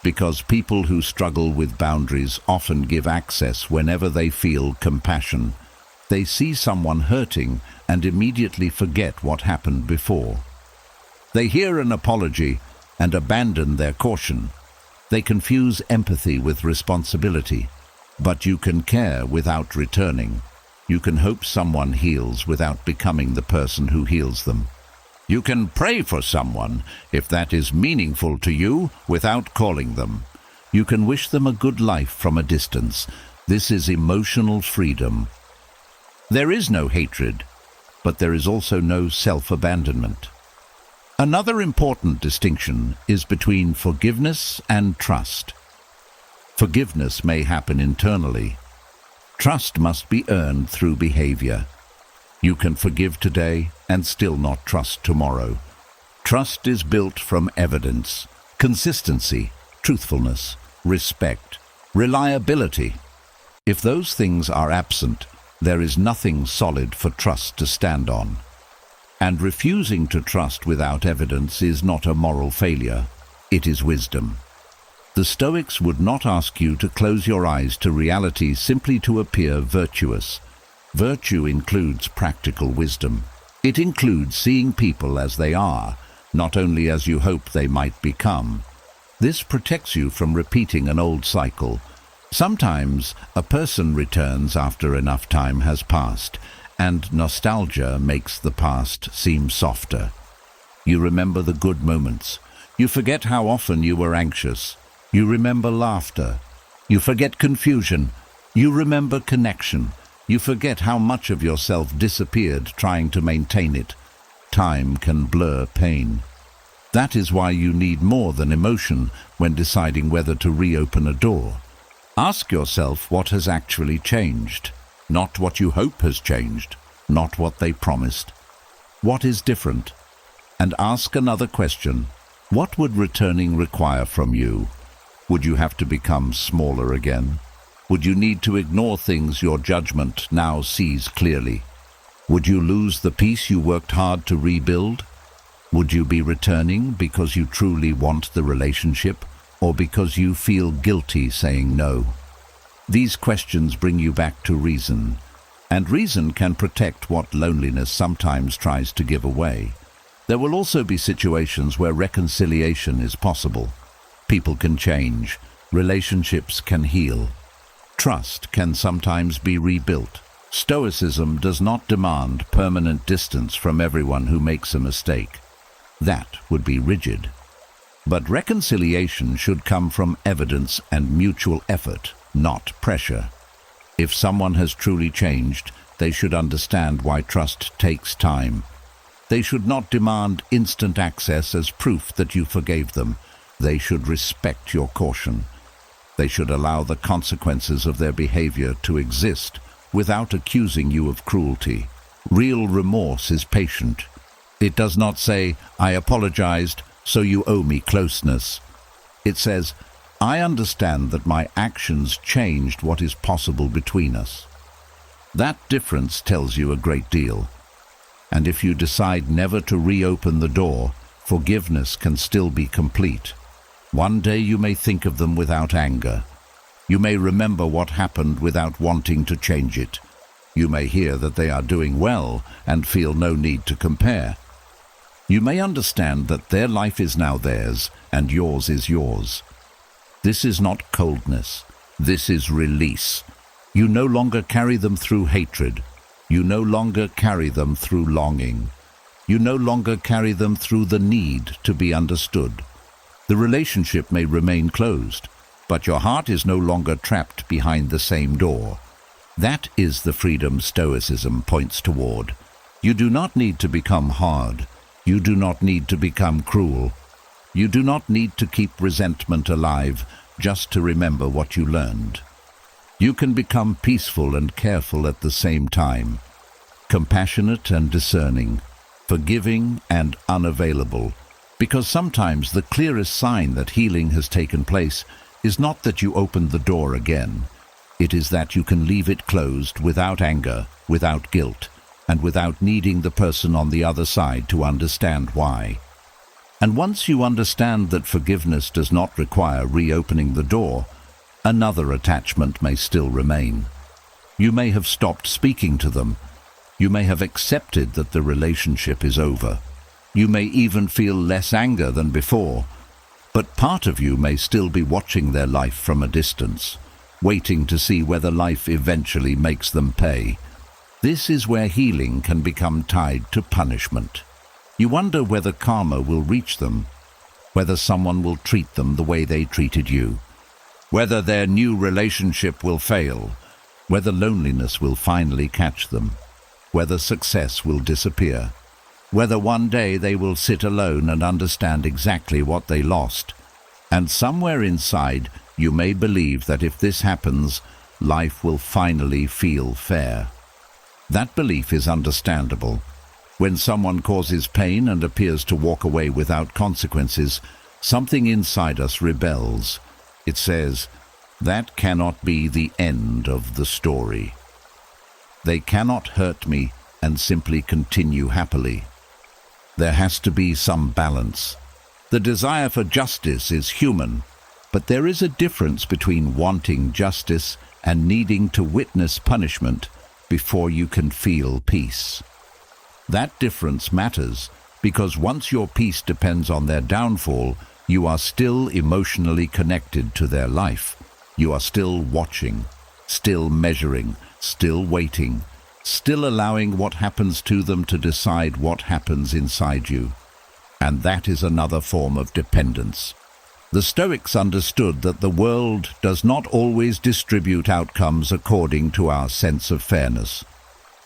because people who struggle with boundaries often give access whenever they feel compassion. They see someone hurting and immediately forget what happened before. They hear an apology and abandon their caution. They confuse empathy with responsibility. But you can care without returning. You can hope someone heals without becoming the person who heals them. You can pray for someone, if that is meaningful to you, without calling them. You can wish them a good life from a distance. This is emotional freedom. There is no hatred, but there is also no self-abandonment. Another important distinction is between forgiveness and trust. Forgiveness may happen internally. Trust must be earned through behavior. You can forgive today and still not trust tomorrow. Trust is built from evidence, consistency, truthfulness, respect, reliability. If those things are absent, there is nothing solid for trust to stand on. And refusing to trust without evidence is not a moral failure, it is wisdom. The Stoics would not ask you to close your eyes to reality simply to appear virtuous. Virtue includes practical wisdom. It includes seeing people as they are, not only as you hope they might become. This protects you from repeating an old cycle. Sometimes a person returns after enough time has passed, and nostalgia makes the past seem softer. You remember the good moments. You forget how often you were anxious. You remember laughter. You forget confusion. You remember connection. You forget how much of yourself disappeared trying to maintain it. Time can blur pain. That is why you need more than emotion when deciding whether to reopen a door. Ask yourself what has actually changed. Not what you hope has changed, not what they promised. What is different? And ask another question. What would returning require from you? Would you have to become smaller again? Would you need to ignore things your judgment now sees clearly? Would you lose the peace you worked hard to rebuild? Would you be returning because you truly want the relationship, or because you feel guilty saying no? These questions bring you back to reason, and reason can protect what loneliness sometimes tries to give away. There will also be situations where reconciliation is possible. People can change, relationships can heal. Trust can sometimes be rebuilt. Stoicism does not demand permanent distance from everyone who makes a mistake. That would be rigid. But reconciliation should come from evidence and mutual effort, not pressure. If someone has truly changed, they should understand why trust takes time. They should not demand instant access as proof that you forgave them. They should respect your caution. They should allow the consequences of their behavior to exist without accusing you of cruelty. Real remorse is patient. It does not say, "I apologized, so you owe me closeness." It says, "I understand that my actions changed what is possible between us." That difference tells you a great deal. And if you decide never to reopen the door, forgiveness can still be complete. One day you may think of them without anger. You may remember what happened without wanting to change it. You may hear that they are doing well and feel no need to compare. You may understand that their life is now theirs and yours is yours. This is not coldness. This is release. You no longer carry them through hatred. You no longer carry them through longing. You no longer carry them through the need to be understood. The relationship may remain closed, but your heart is no longer trapped behind the same door. That is the freedom Stoicism points toward. You do not need to become hard. You do not need to become cruel. You do not need to keep resentment alive just to remember what you learned. You can become peaceful and careful at the same time, compassionate and discerning, forgiving and unavailable, because sometimes the clearest sign that healing has taken place is not that you opened the door again. It is that you can leave it closed without anger, without guilt, and without needing the person on the other side to understand why. And once you understand that forgiveness does not require reopening the door, another attachment may still remain. You may have stopped speaking to them. You may have accepted that the relationship is over. You may even feel less anger than before. But part of you may still be watching their life from a distance, waiting to see whether life eventually makes them pay. This is where healing can become tied to punishment. You wonder whether karma will reach them, whether someone will treat them the way they treated you, whether their new relationship will fail, whether loneliness will finally catch them, whether success will disappear, whether one day they will sit alone and understand exactly what they lost. And somewhere inside, you may believe that if this happens, life will finally feel fair. That belief is understandable. When someone causes pain and appears to walk away without consequences, something inside us rebels. It says, that cannot be the end of the story. They cannot hurt me and simply continue happily. There has to be some balance. The desire for justice is human, but there is a difference between wanting justice and needing to witness punishment before you can feel peace. That difference matters because once your peace depends on their downfall, you are still emotionally connected to their life. You are still watching, still measuring, still waiting, still allowing what happens to them to decide what happens inside you. And that is another form of dependence. The Stoics understood that the world does not always distribute outcomes according to our sense of fairness.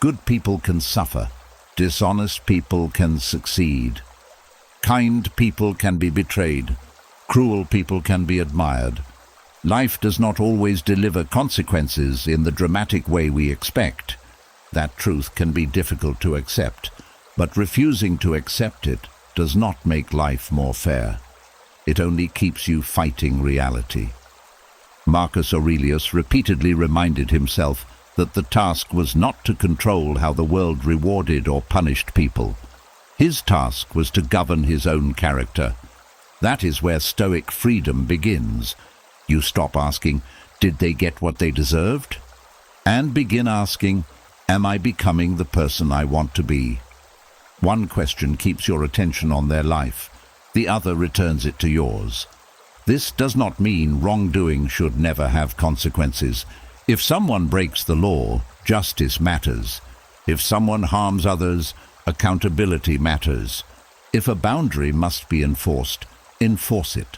Good people can suffer. Dishonest people can succeed. Kind people can be betrayed. Cruel people can be admired. Life does not always deliver consequences in the dramatic way we expect. That truth can be difficult to accept, but refusing to accept it does not make life more fair. It only keeps you fighting reality. Marcus Aurelius repeatedly reminded himself that the task was not to control how the world rewarded or punished people. His task was to govern his own character. That is where Stoic freedom begins. You stop asking, did they get what they deserved? And begin asking, am I becoming the person I want to be? One question keeps your attention on their life. The other returns it to yours. This does not mean wrongdoing should never have consequences. If someone breaks the law, justice matters. If someone harms others, accountability matters. If a boundary must be enforced, enforce it.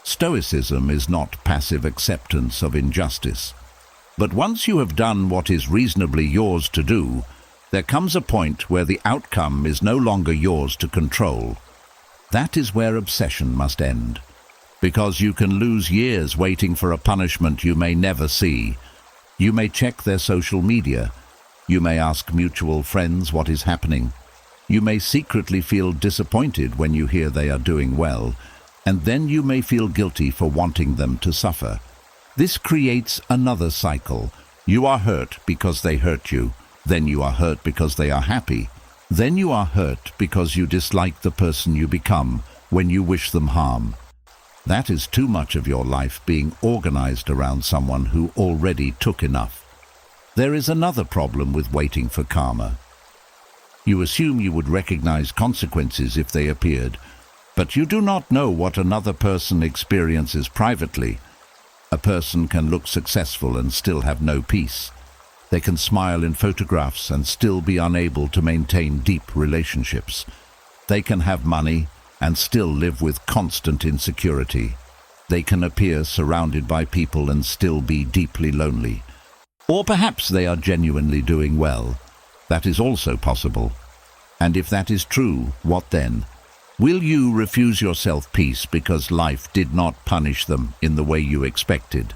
Stoicism is not passive acceptance of injustice. But once you have done what is reasonably yours to do, there comes a point where the outcome is no longer yours to control. That is where obsession must end, because you can lose years waiting for a punishment you may never see. You may check their social media. You may ask mutual friends what is happening. You may secretly feel disappointed when you hear they are doing well, and then you may feel guilty for wanting them to suffer. This creates another cycle. You are hurt because they hurt you. Then you are hurt because they are happy. Then you are hurt because you dislike the person you become when you wish them harm. That is too much of your life being organized around someone who already took enough. There is another problem with waiting for karma. You assume you would recognize consequences if they appeared, but you do not know what another person experiences privately. A person can look successful and still have no peace. They can smile in photographs and still be unable to maintain deep relationships. They can have money and still live with constant insecurity. They can appear surrounded by people and still be deeply lonely. Or perhaps they are genuinely doing well. That is also possible. And if that is true, what then? Will you refuse yourself peace because life did not punish them in the way you expected?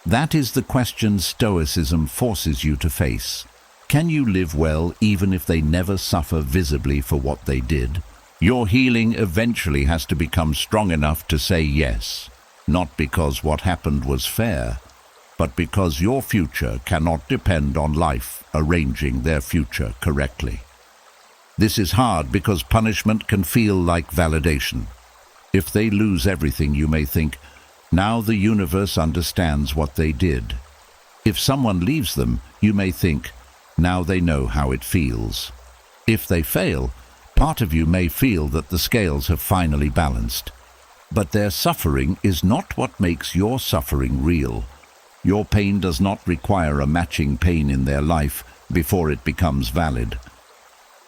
That is the question Stoicism forces you to face. Can you live well even if they never suffer visibly for what they did? Your healing eventually has to become strong enough to say yes, not because what happened was fair, but because your future cannot depend on life arranging their future correctly. This is hard because punishment can feel like validation. If they lose everything, you may think, now the universe understands what they did. If someone leaves them, you may think, now they know how it feels. If they fail, part of you may feel that the scales have finally balanced. But their suffering is not what makes your suffering real. Your pain does not require a matching pain in their life before it becomes valid.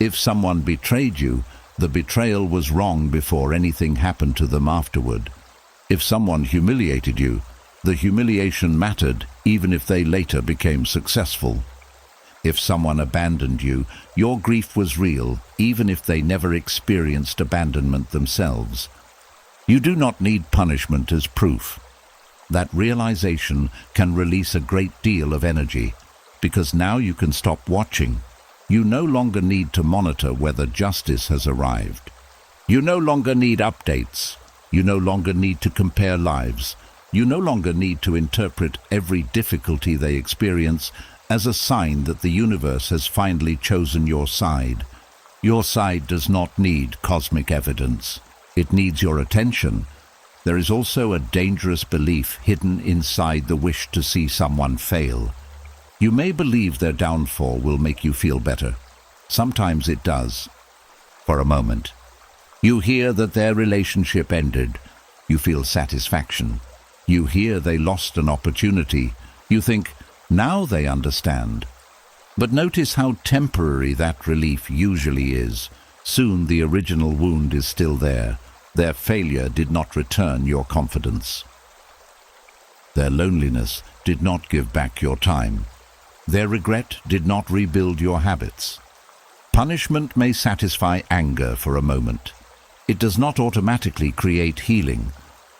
If someone betrayed you, the betrayal was wrong before anything happened to them afterward. If someone humiliated you, the humiliation mattered even if they later became successful. If someone abandoned you, your grief was real even if they never experienced abandonment themselves. You do not need punishment as proof. That realization can release a great deal of energy, because now you can stop watching. You no longer need to monitor whether justice has arrived. You no longer need updates. You no longer need to compare lives. You no longer need to interpret every difficulty they experience as a sign that the universe has finally chosen your side. Your side does not need cosmic evidence. It needs your attention. There is also a dangerous belief hidden inside the wish to see someone fail. You may believe their downfall will make you feel better. Sometimes it does. For a moment. You hear that their relationship ended. You feel satisfaction. You hear they lost an opportunity. You think, now they understand. But notice how temporary that relief usually is. Soon the original wound is still there. Their failure did not return your confidence. Their loneliness did not give back your time. Their regret did not rebuild your habits. Punishment may satisfy anger for a moment. It does not automatically create healing.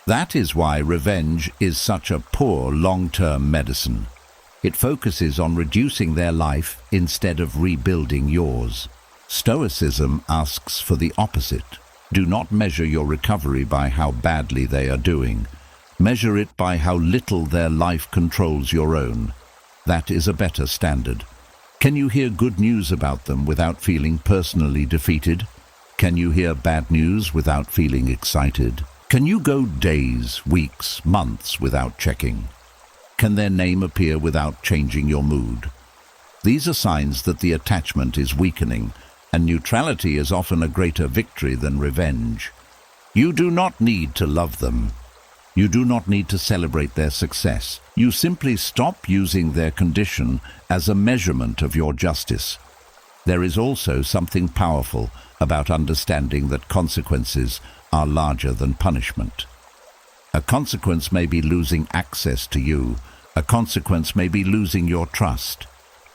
That is why revenge is such a poor long-term medicine. It focuses on reducing their life instead of rebuilding yours. Stoicism asks for the opposite. Do not measure your recovery by how badly they are doing. Measure it by how little their life controls your own. That is a better standard. Can you hear good news about them without feeling personally defeated? Can you hear bad news without feeling excited? Can you go days, weeks, months without checking? Can their name appear without changing your mood? These are signs that the attachment is weakening, and neutrality is often a greater victory than revenge. You do not need to love them. You do not need to celebrate their success. You simply stop using their condition as a measurement of your justice. There is also something powerful about understanding that consequences are larger than punishment. A consequence may be losing access to you. A consequence may be losing your trust.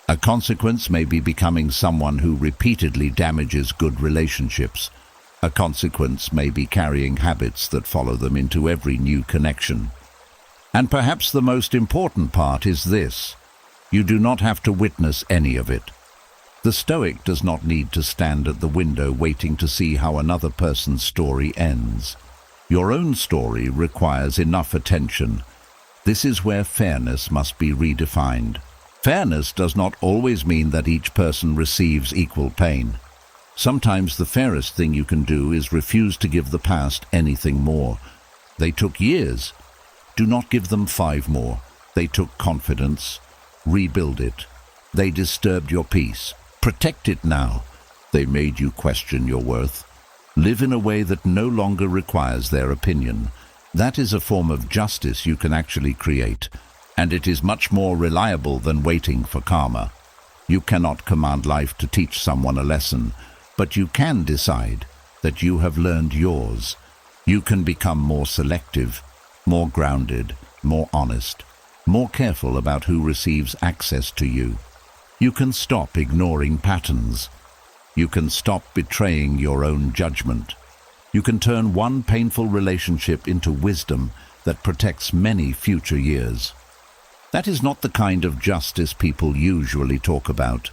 A consequence may be becoming someone who repeatedly damages good relationships. A consequence may be carrying habits that follow them into every new connection. And perhaps the most important part is this: you do not have to witness any of it. The Stoic does not need to stand at the window waiting to see how another person's story ends. Your own story requires enough attention. This is where fairness must be redefined. Fairness does not always mean that each person receives equal pain. Sometimes the fairest thing you can do is refuse to give the past anything more. They took years. Do not give them 5 more. They took confidence. Rebuild it. They disturbed your peace. Protect it now. They made you question your worth. Live in a way that no longer requires their opinion. That is a form of justice you can actually create, and it is much more reliable than waiting for karma. You cannot command life to teach someone a lesson, but you can decide that you have learned yours. You can become more selective, more grounded, more honest, more careful about who receives access to you. You can stop ignoring patterns. You can stop betraying your own judgment. You can turn one painful relationship into wisdom that protects many future years. That is not the kind of justice people usually talk about,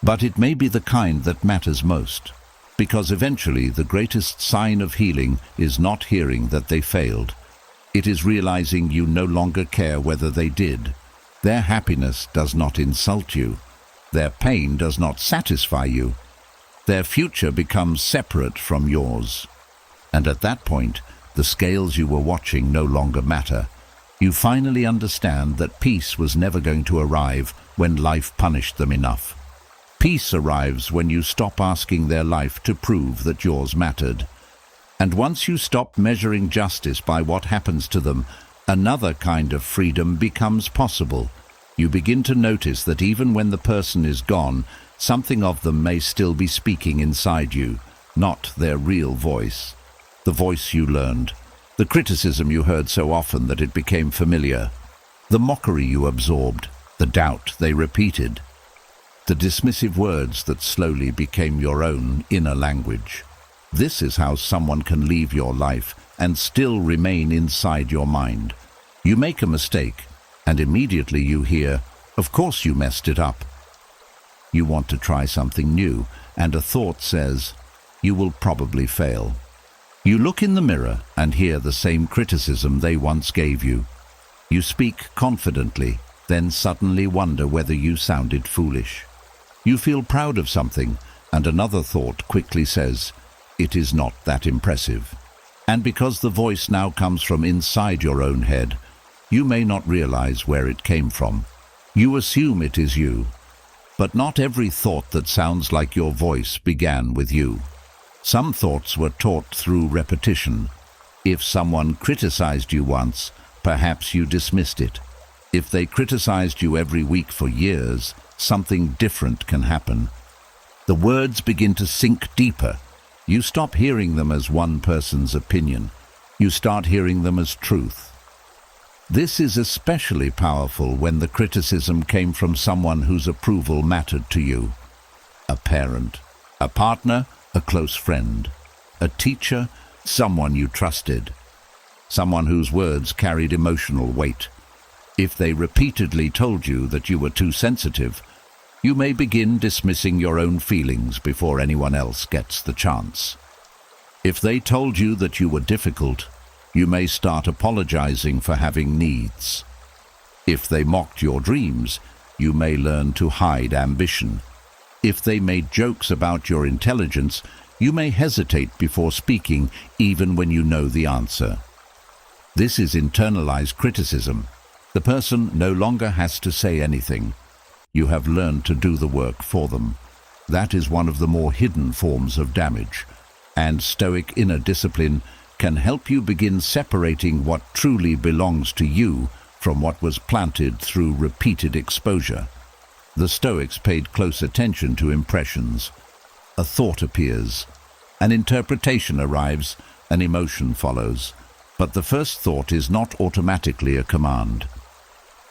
but it may be the kind that matters most, because eventually the greatest sign of healing is not hearing that they failed. It is realizing you no longer care whether they did. Their happiness does not insult you. Their pain does not satisfy you. Their future becomes separate from yours. And at that point, the scales you were watching no longer matter. You finally understand that peace was never going to arrive when life punished them enough. Peace arrives when you stop asking their life to prove that yours mattered. And once you stop measuring justice by what happens to them, another kind of freedom becomes possible. You begin to notice that even when the person is gone, something of them may still be speaking inside you, not their real voice. The voice you learned, the criticism you heard so often that it became familiar, the mockery you absorbed, the doubt they repeated, the dismissive words that slowly became your own inner language. This is how someone can leave your life and still remain inside your mind. You make a mistake, and immediately you hear, "Of course you messed it up." You want to try something new, and a thought says, "You will probably fail." You look in the mirror and hear the same criticism they once gave you. You speak confidently, then suddenly wonder whether you sounded foolish. You feel proud of something, and another thought quickly says, "It is not that impressive." And because the voice now comes from inside your own head, you may not realize where it came from. You assume it is you, but not every thought that sounds like your voice began with you. Some thoughts were taught through repetition. If someone criticized you once, perhaps you dismissed it. If they criticized you every week for years, something different can happen. The words begin to sink deeper. You stop hearing them as one person's opinion. You start hearing them as truth. This is especially powerful when the criticism came from someone whose approval mattered to you. A parent, a partner, a close friend, a teacher, someone you trusted, someone whose words carried emotional weight. If they repeatedly told you that you were too sensitive, you may begin dismissing your own feelings before anyone else gets the chance. If they told you that you were difficult, you may start apologizing for having needs. If they mocked your dreams, you may learn to hide ambition. If they made jokes about your intelligence, you may hesitate before speaking even when you know the answer. This is internalized criticism. The person no longer has to say anything. You have learned to do the work for them. That is one of the more hidden forms of damage, and Stoic inner discipline can help you begin separating what truly belongs to you from what was planted through repeated exposure. The Stoics paid close attention to impressions. A thought appears, an interpretation arrives, an emotion follows, but the first thought is not automatically a command.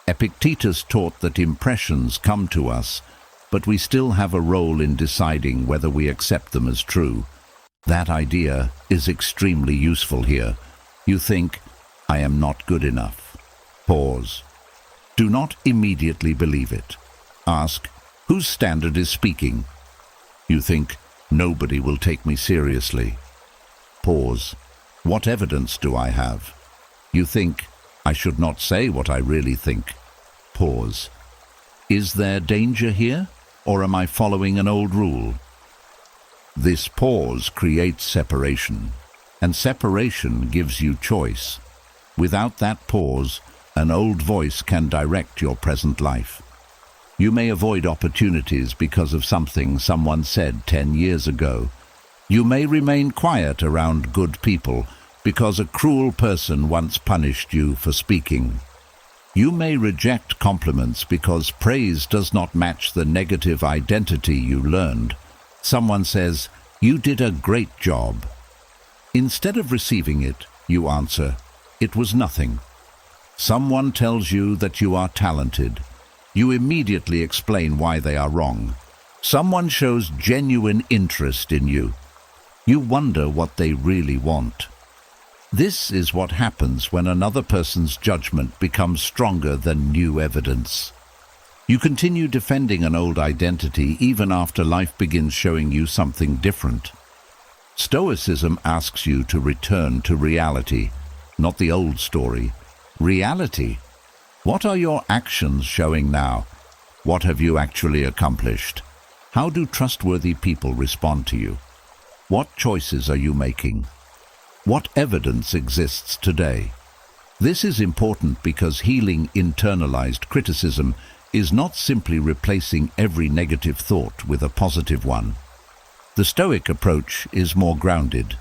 Epictetus taught that impressions come to us, but we still have a role in deciding whether we accept them as true. That idea is extremely useful here. You think, "I am not good enough." Pause. Do not immediately believe it. Ask, whose standard is speaking? You think, "Nobody will take me seriously." Pause. What evidence do I have? You think, "I should not say what I really think." Pause. Is there danger here, or am I following an old rule? This pause creates separation, and separation gives you choice. Without that pause, an old voice can direct your present life. You may avoid opportunities because of something someone said 10 years ago. You may remain quiet around good people because a cruel person once punished you for speaking. You may reject compliments because praise does not match the negative identity you learned. Someone says, "You did a great job." Instead of receiving it, you answer, "It was nothing." Someone tells you that you are talented. You immediately explain why they are wrong. Someone shows genuine interest in you. You wonder what they really want. This is what happens when another person's judgment becomes stronger than new evidence. You continue defending an old identity even after life begins showing you something different. Stoicism asks you to return to reality, not the old story. Reality. What are your actions showing now? What have you actually accomplished? How do trustworthy people respond to you? What choices are you making? What evidence exists today? This is important because healing internalized criticism is not simply replacing every negative thought with a positive one. The Stoic approach is more grounded.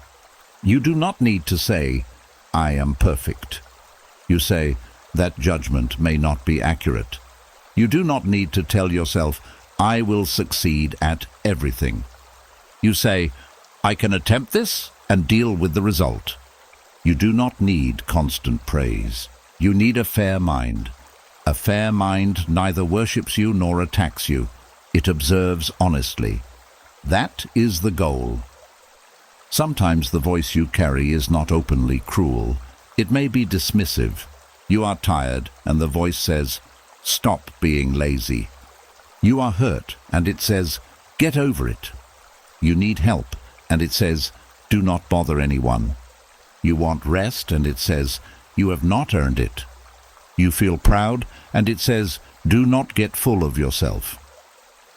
You do not need to say, "I am perfect." You say, "That judgment may not be accurate." You do not need to tell yourself, "I will succeed at everything." You say, "I can attempt this and deal with the result." You do not need constant praise. You need a fair mind. A fair mind neither worships you nor attacks you. It observes honestly. That is the goal. Sometimes the voice you carry is not openly cruel. It may be dismissive. You are tired, and the voice says, "Stop being lazy." You are hurt, and it says, "Get over it." You need help, and it says, "Do not bother anyone." You want rest, and it says, "You have not earned it." You feel proud, and it says, "Do not get full of yourself."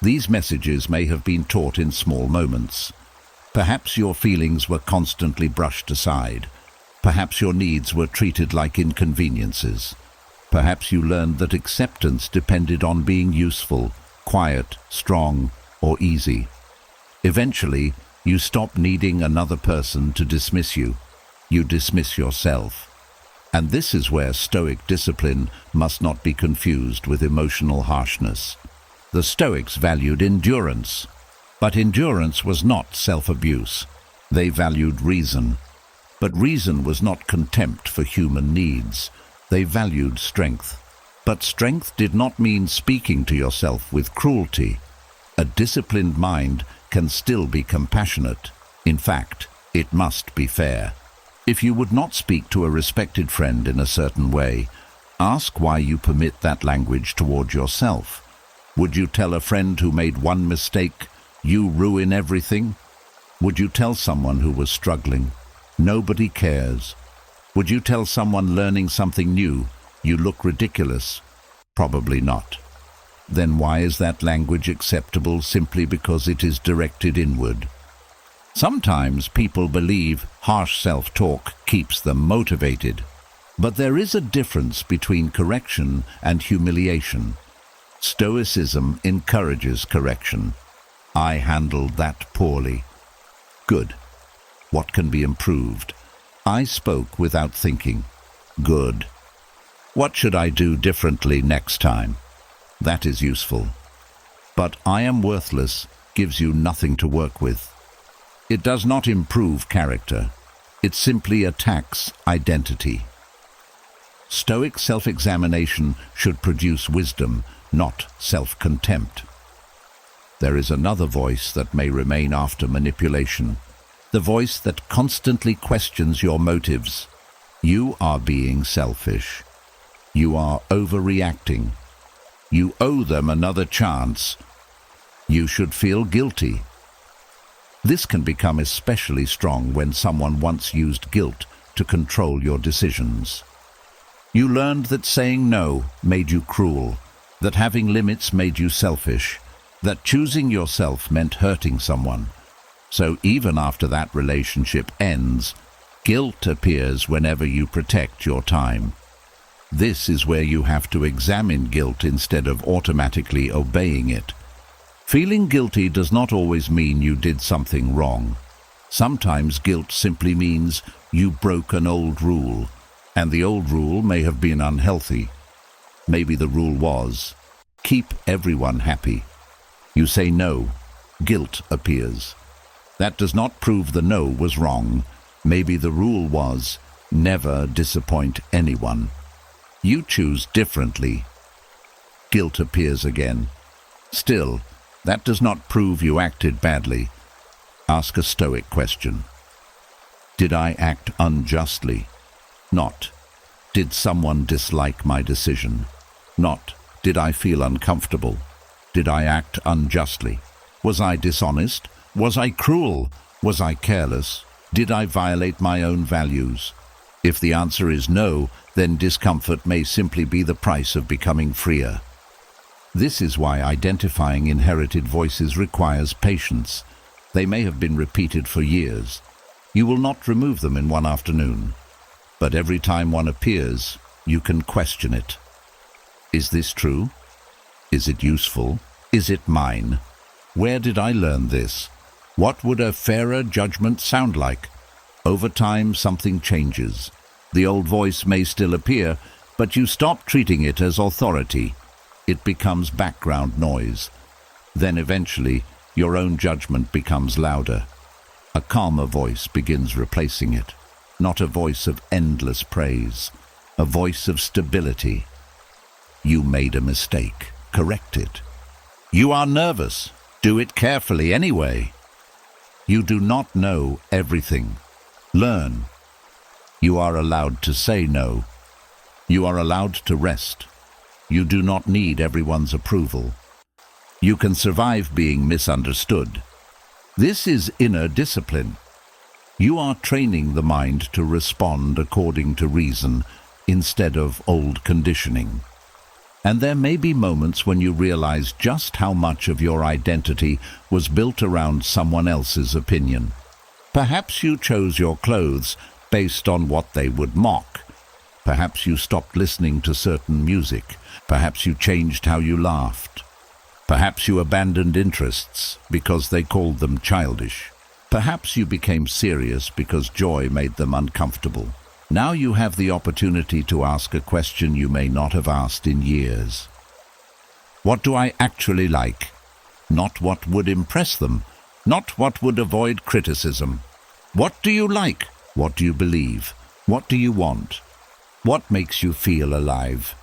These messages may have been taught in small moments. Perhaps your feelings were constantly brushed aside. Perhaps your needs were treated like inconveniences. Perhaps you learned that acceptance depended on being useful, quiet, strong, or easy. Eventually, you stop needing another person to dismiss you. You dismiss yourself. And this is where Stoic discipline must not be confused with emotional harshness. The Stoics valued endurance, but endurance was not self-abuse. They valued reason. But reason was not contempt for human needs. They valued strength. But strength did not mean speaking to yourself with cruelty. A disciplined mind can still be compassionate. In fact, it must be fair. If you would not speak to a respected friend in a certain way, ask why you permit that language toward yourself. Would you tell a friend who made one mistake, "You ruin everything"? Would you tell someone who was struggling, "Nobody cares"? Would you tell someone learning something new, "You look ridiculous"? Probably not. Then why is that language acceptable simply because it is directed inward? Sometimes people believe harsh self-talk keeps them motivated. But there is a difference between correction and humiliation. Stoicism encourages correction. "I handled that poorly." Good. What can be improved? "I spoke without thinking." Good. What should I do differently next time? That is useful. But "I am worthless" gives you nothing to work with. It does not improve character. It simply attacks identity. Stoic self-examination should produce wisdom, not self-contempt. There is another voice that may remain after manipulation. The voice that constantly questions your motives. You are being selfish. You are overreacting. You owe them another chance. You should feel guilty. This can become especially strong when someone once used guilt to control your decisions. You learned that saying no made you cruel, that having limits made you selfish, that choosing yourself meant hurting someone. So even after that relationship ends, guilt appears whenever you protect your time. This is where you have to examine guilt instead of automatically obeying it. Feeling guilty does not always mean you did something wrong. Sometimes guilt simply means you broke an old rule, and the old rule may have been unhealthy. Maybe the rule was, keep everyone happy. You say no, guilt appears. That does not prove the no was wrong. Maybe the rule was, never disappoint anyone. You choose differently. Guilt appears again. Still, that does not prove you acted badly. Ask a Stoic question. Did I act unjustly? Not, did someone dislike my decision? Not, did I feel uncomfortable? Did I act unjustly? Was I dishonest? Was I cruel? Was I careless? Did I violate my own values? If the answer is no, then discomfort may simply be the price of becoming freer. This is why identifying inherited voices requires patience. They may have been repeated for years. You will not remove them in one afternoon. But every time one appears, you can question it. Is this true? Is it useful? Is it mine? Where did I learn this? What would a fairer judgment sound like? Over time, something changes. The old voice may still appear, but you stop treating it as authority. It becomes background noise. Then eventually, your own judgment becomes louder. A calmer voice begins replacing it. Not a voice of endless praise, a voice of stability. You made a mistake. Correct it. You are nervous. Do it carefully anyway. You do not know everything. Learn. You are allowed to say no. You are allowed to rest. You do not need everyone's approval. You can survive being misunderstood. This is inner discipline. You are training the mind to respond according to reason instead of old conditioning. And there may be moments when you realize just how much of your identity was built around someone else's opinion. Perhaps you chose your clothes based on what they would mock. Perhaps you stopped listening to certain music. Perhaps you changed how you laughed. Perhaps you abandoned interests because they called them childish. Perhaps you became serious because joy made them uncomfortable. Now you have the opportunity to ask a question you may not have asked in years. What do I actually like? Not what would impress them, not what would avoid criticism. What do you like? What do you believe? What do you want? What makes you feel alive?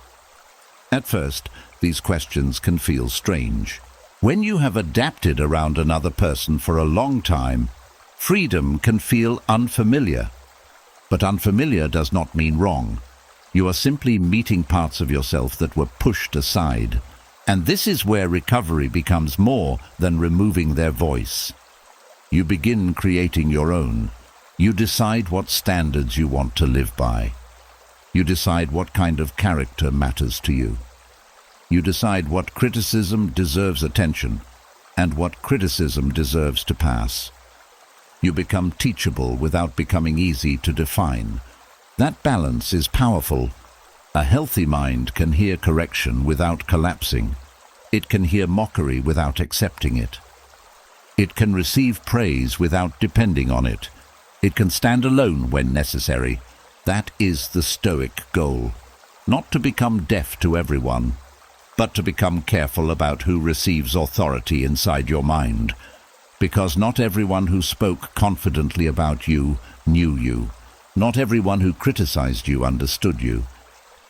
At first, these questions can feel strange. When you have adapted around another person for a long time, freedom can feel unfamiliar. But unfamiliar does not mean wrong. You are simply meeting parts of yourself that were pushed aside. And this is where recovery becomes more than removing their voice. You begin creating your own. You decide what standards you want to live by. You decide what kind of character matters to you. You decide what criticism deserves attention and what criticism deserves to pass. You become teachable without becoming easy to define. That balance is powerful. A healthy mind can hear correction without collapsing. It can hear mockery without accepting it. It can receive praise without depending on it. It can stand alone when necessary. That is the Stoic goal. Not to become deaf to everyone, but to become careful about who receives authority inside your mind. Because not everyone who spoke confidently about you knew you. Not everyone who criticized you understood you.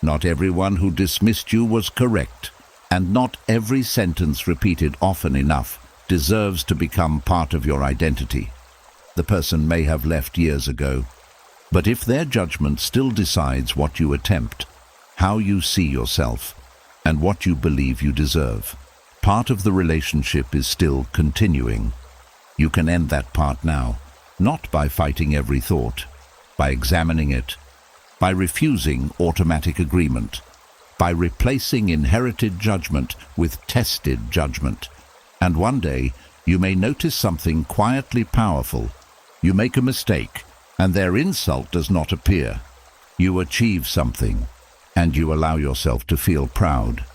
Not everyone who dismissed you was correct. And not every sentence repeated often enough deserves to become part of your identity. The person may have left years ago, but if their judgment still decides what you attempt, how you see yourself, and what you believe you deserve, part of the relationship is still continuing. You can end that part now, not by fighting every thought, by examining it, by refusing automatic agreement, by replacing inherited judgment with tested judgment. And one day, you may notice something quietly powerful. You make a mistake, and their insult does not appear. You achieve something, and you allow yourself to feel proud.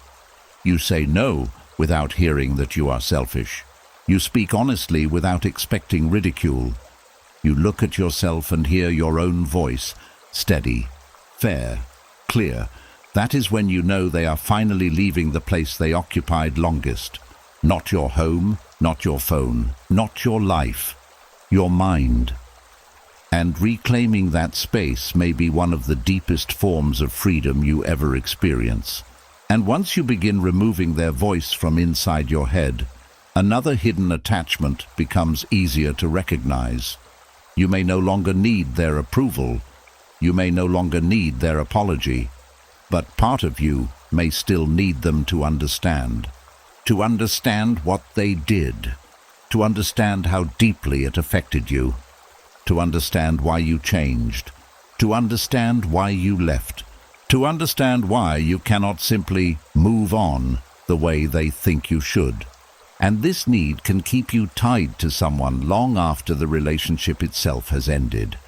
You say no without hearing that you are selfish. You speak honestly without expecting ridicule. You look at yourself and hear your own voice, steady, fair, clear. That is when you know they are finally leaving the place they occupied longest. Not your home, not your phone, not your life, your mind. And reclaiming that space may be one of the deepest forms of freedom you ever experience. And once you begin removing their voice from inside your head, another hidden attachment becomes easier to recognize. You may no longer need their approval. You may no longer need their apology. But part of you may still need them to understand. To understand what they did. To understand how deeply it affected you. To understand why you changed. To understand why you left. To understand why you cannot simply move on the way they think you should. And this need can keep you tied to someone long after the relationship itself has ended.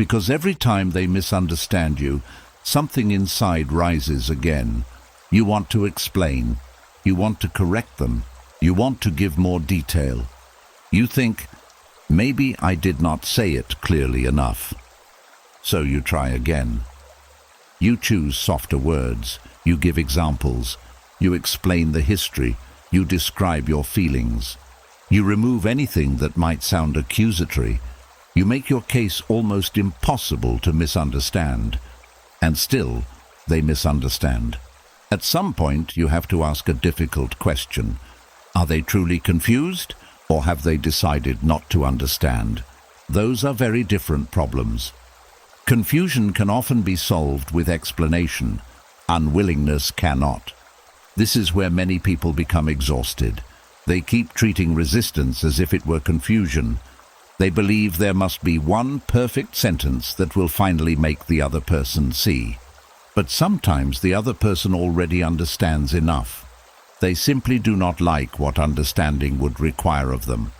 Because every time they misunderstand you, something inside rises again. You want to explain. You want to correct them. You want to give more detail. You think, maybe I did not say it clearly enough. So you try again. You choose softer words. You give examples. You explain the history. You describe your feelings. You remove anything that might sound accusatory. You make your case almost impossible to misunderstand. And still, they misunderstand. At some point, you have to ask a difficult question. Are they truly confused, or have they decided not to understand? Those are very different problems. Confusion can often be solved with explanation. Unwillingness cannot. This is where many people become exhausted. They keep treating resistance as if it were confusion. They believe there must be one perfect sentence that will finally make the other person see. But sometimes the other person already understands enough. They simply do not like what understanding would require of them.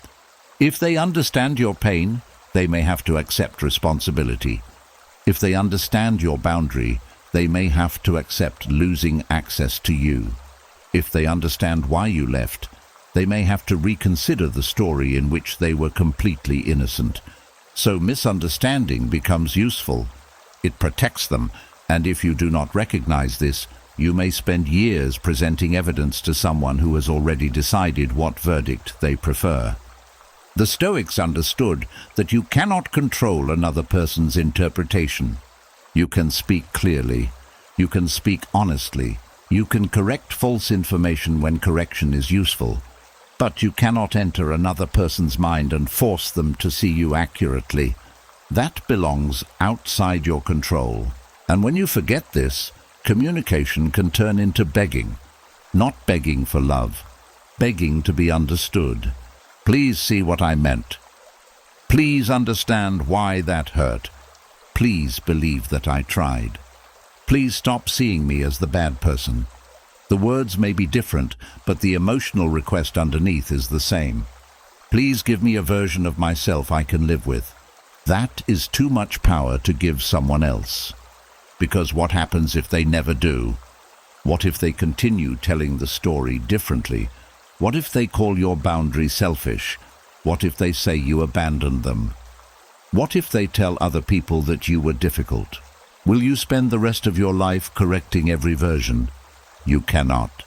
If they understand your pain, they may have to accept responsibility. If they understand your boundary, they may have to accept losing access to you. If they understand why you left, they may have to reconsider the story in which they were completely innocent. So misunderstanding becomes useful. It protects them, and if you do not recognize this, you may spend years presenting evidence to someone who has already decided what verdict they prefer. The Stoics understood that you cannot control another person's interpretation. You can speak clearly. You can speak honestly. You can correct false information when correction is useful. But you cannot enter another person's mind and force them to see you accurately. That belongs outside your control. And when you forget this, communication can turn into begging. Not begging for love, begging to be understood. Please see what I meant. Please understand why that hurt. Please believe that I tried. Please stop seeing me as the bad person. The words may be different, but the emotional request underneath is the same. Please give me a version of myself I can live with. That is too much power to give someone else. Because what happens if they never do? What if they continue telling the story differently? What if they call your boundary selfish? What if they say you abandoned them? What if they tell other people that you were difficult? Will you spend the rest of your life correcting every version? You cannot.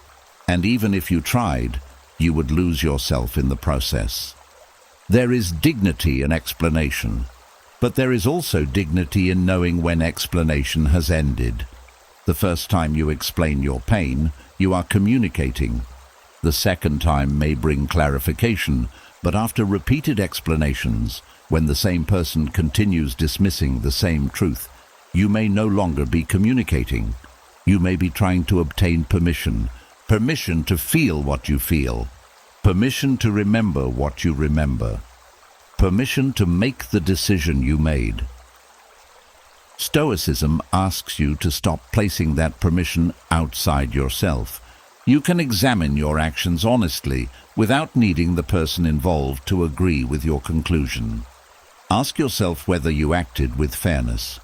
And even if you tried, you would lose yourself in the process. There is dignity in explanation, but there is also dignity in knowing when explanation has ended. The first time you explain your pain, you are communicating. The second time may bring clarification, but after repeated explanations, when the same person continues dismissing the same truth, you may no longer be communicating. You may be trying to obtain permission to feel what you feel, permission to remember what you remember, permission to make the decision you made. Stoicism asks you to stop placing that permission outside yourself. You can examine your actions honestly without needing the person involved to agree with your conclusion. Ask yourself whether you acted with fairness,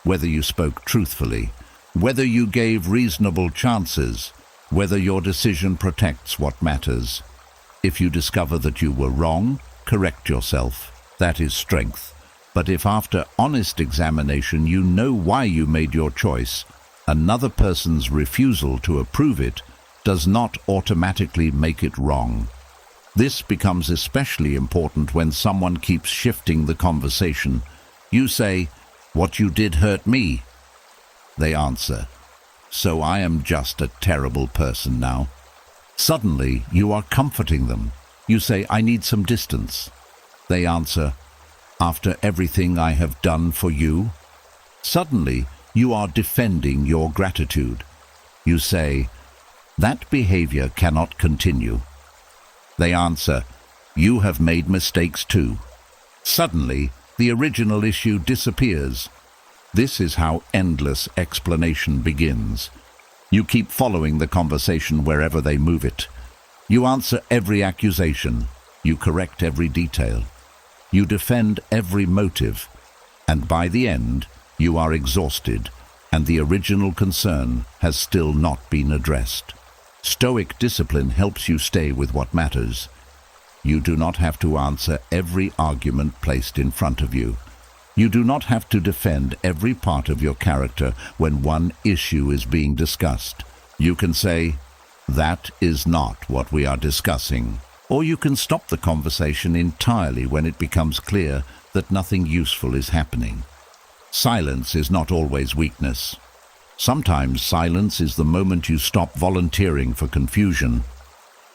whether you spoke truthfully, whether you gave reasonable chances, whether your decision protects what matters. If you discover that you were wrong, correct yourself. That is strength. But if after honest examination you know why you made your choice, another person's refusal to approve it does not automatically make it wrong. This becomes especially important when someone keeps shifting the conversation. You say, "What you did hurt me." They answer, "So I am just a terrible person now." Suddenly, you are comforting them. You say, "I need some distance." They answer, "After everything I have done for you?" Suddenly, you are defending your gratitude. You say, "That behavior cannot continue." They answer, "You have made mistakes too." Suddenly, the original issue disappears. This is how endless explanation begins. You keep following the conversation wherever they move it. You answer every accusation. You correct every detail. You defend every motive. And by the end, you are exhausted, and the original concern has still not been addressed. Stoic discipline helps you stay with what matters. You do not have to answer every argument placed in front of you. You do not have to defend every part of your character when one issue is being discussed. You can say, "That is not what we are discussing." Or you can stop the conversation entirely when it becomes clear that nothing useful is happening. Silence is not always weakness. Sometimes silence is the moment you stop volunteering for confusion.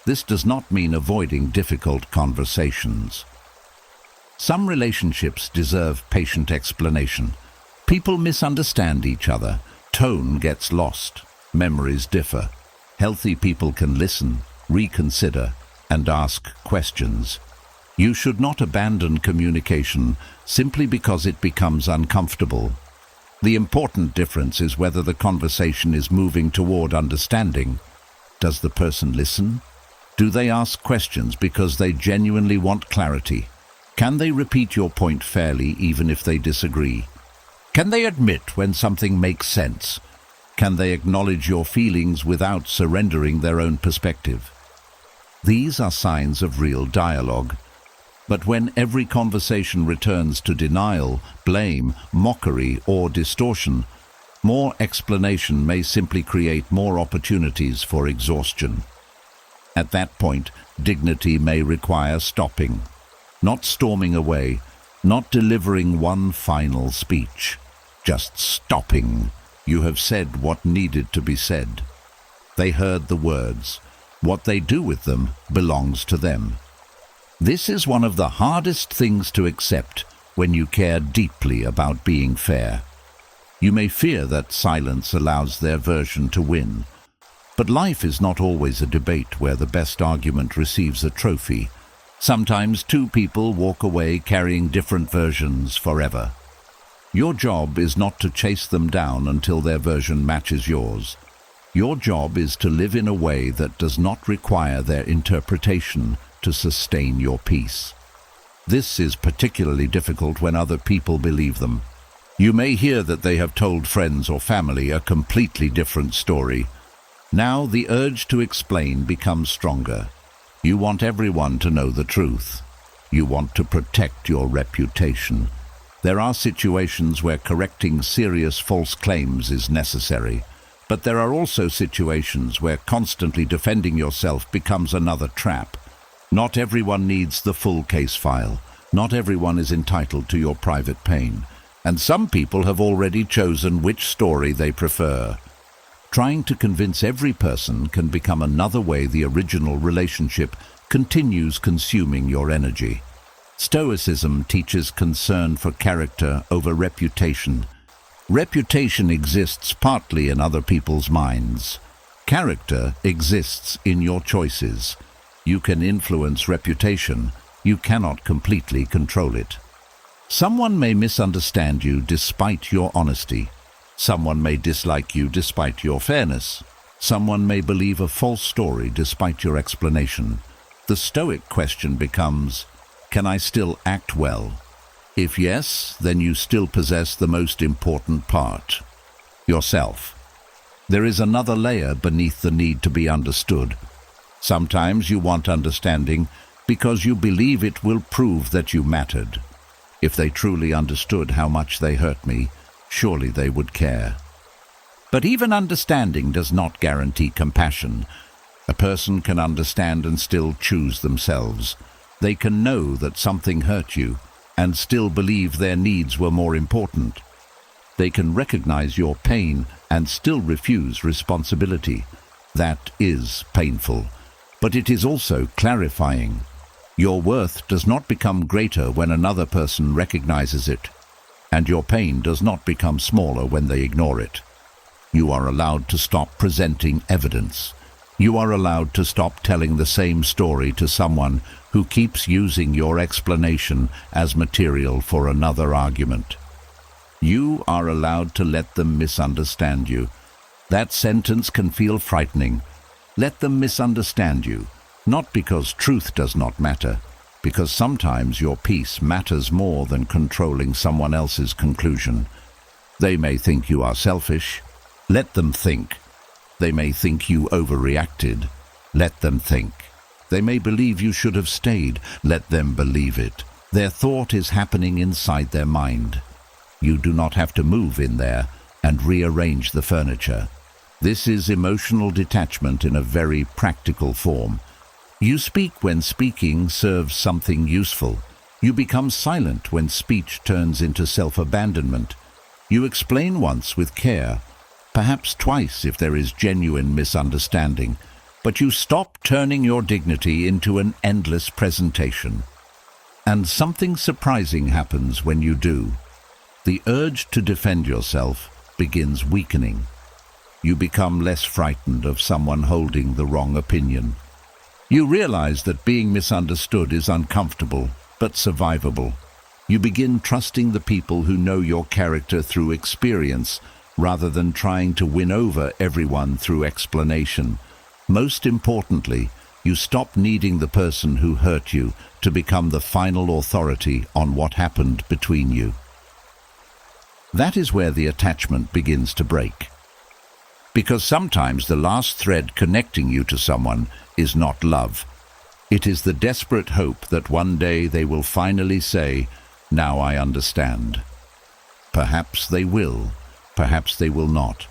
This does not mean avoiding difficult conversations. Some relationships deserve patient explanation. People misunderstand each other. Tone gets lost. Memories differ. Healthy people can listen, reconsider, and ask questions. You should not abandon communication simply because it becomes uncomfortable. The important difference is whether the conversation is moving toward understanding. Does the person listen? Do they ask questions because they genuinely want clarity? Can they repeat your point fairly even if they disagree? Can they admit when something makes sense? Can they acknowledge your feelings without surrendering their own perspective? These are signs of real dialogue. But when every conversation returns to denial, blame, mockery, or distortion, more explanation may simply create more opportunities for exhaustion. At that point, dignity may require stopping. Not storming away, not delivering one final speech. Just stopping. You have said what needed to be said. They heard the words. What they do with them belongs to them. This is one of the hardest things to accept when you care deeply about being fair. You may fear that silence allows their version to win. But life is not always a debate where the best argument receives a trophy. Sometimes two people walk away carrying different versions forever. Your job is not to chase them down until their version matches yours. Your job is to live in a way that does not require their interpretation to sustain your peace. This is particularly difficult when other people believe them. You may hear that they have told friends or family a completely different story. Now the urge to explain becomes stronger. You want everyone to know the truth. You want to protect your reputation. There are situations where correcting serious false claims is necessary, but there are also situations where constantly defending yourself becomes another trap. Not everyone needs the full case file. Not everyone is entitled to your private pain, and some people have already chosen which story they prefer. Trying to convince every person can become another way the original relationship continues consuming your energy. Stoicism teaches concern for character over reputation. Reputation exists partly in other people's minds. Character exists in your choices. You can influence reputation. You cannot completely control it. Someone may misunderstand you despite your honesty. Someone may dislike you despite your fairness. Someone may believe a false story despite your explanation. The Stoic question becomes, can I still act well? If yes, then you still possess the most important part, yourself. There is another layer beneath the need to be understood. Sometimes you want understanding because you believe it will prove that you mattered. If they truly understood how much they hurt me, surely they would care. But even understanding does not guarantee compassion. A person can understand and still choose themselves. They can know that something hurt you and still believe their needs were more important. They can recognize your pain and still refuse responsibility. That is painful, but it is also clarifying. Your worth does not become greater when another person recognizes it, and your pain does not become smaller when they ignore it. You are allowed to stop presenting evidence. You are allowed to stop telling the same story to someone who keeps using your explanation as material for another argument. You are allowed to let them misunderstand you. That sentence can feel frightening. Let them misunderstand you, not because truth does not matter, because sometimes your peace matters more than controlling someone else's conclusion. They may think you are selfish. Let them think. They may think you overreacted. Let them think. They may believe you should have stayed. Let them believe it. Their thought is happening inside their mind. You do not have to move in there and rearrange the furniture. This is emotional detachment in a very practical form. You speak when speaking serves something useful. You become silent when speech turns into self-abandonment. You explain once with care, perhaps twice if there is genuine misunderstanding, but you stop turning your dignity into an endless presentation. And something surprising happens when you do. The urge to defend yourself begins weakening. You become less frightened of someone holding the wrong opinion. You realize that being misunderstood is uncomfortable, but survivable. You begin trusting the people who know your character through experience, rather than trying to win over everyone through explanation. Most importantly, you stop needing the person who hurt you to become the final authority on what happened between you. That is where the attachment begins to break. Because sometimes the last thread connecting you to someone is not love. It is the desperate hope that one day they will finally say, "Now I understand." Perhaps they will, perhaps they will not.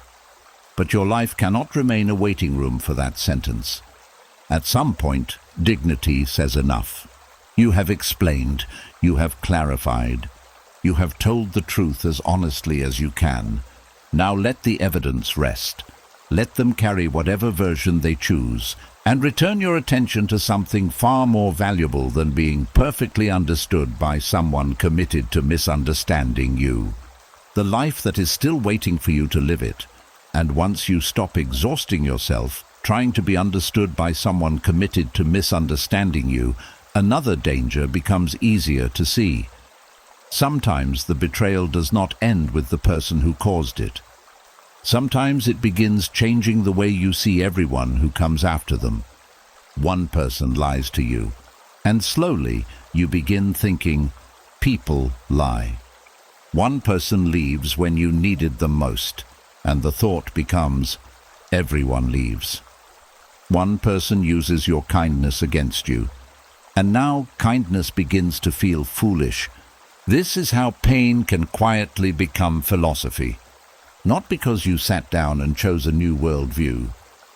But your life cannot remain a waiting room for that sentence. At some point, dignity says enough. You have explained, you have clarified, you have told the truth as honestly as you can. Now let the evidence rest. Let them carry whatever version they choose, and return your attention to something far more valuable than being perfectly understood by someone committed to misunderstanding you. The life that is still waiting for you to live it. And once you stop exhausting yourself trying to be understood by someone committed to misunderstanding you, another danger becomes easier to see. Sometimes the betrayal does not end with the person who caused it. Sometimes it begins changing the way you see everyone who comes after them. One person lies to you, and slowly you begin thinking, people lie. One person leaves when you needed them most, and the thought becomes, everyone leaves. One person uses your kindness against you, and now kindness begins to feel foolish. This is how pain can quietly become philosophy. Not because you sat down and chose a new worldview,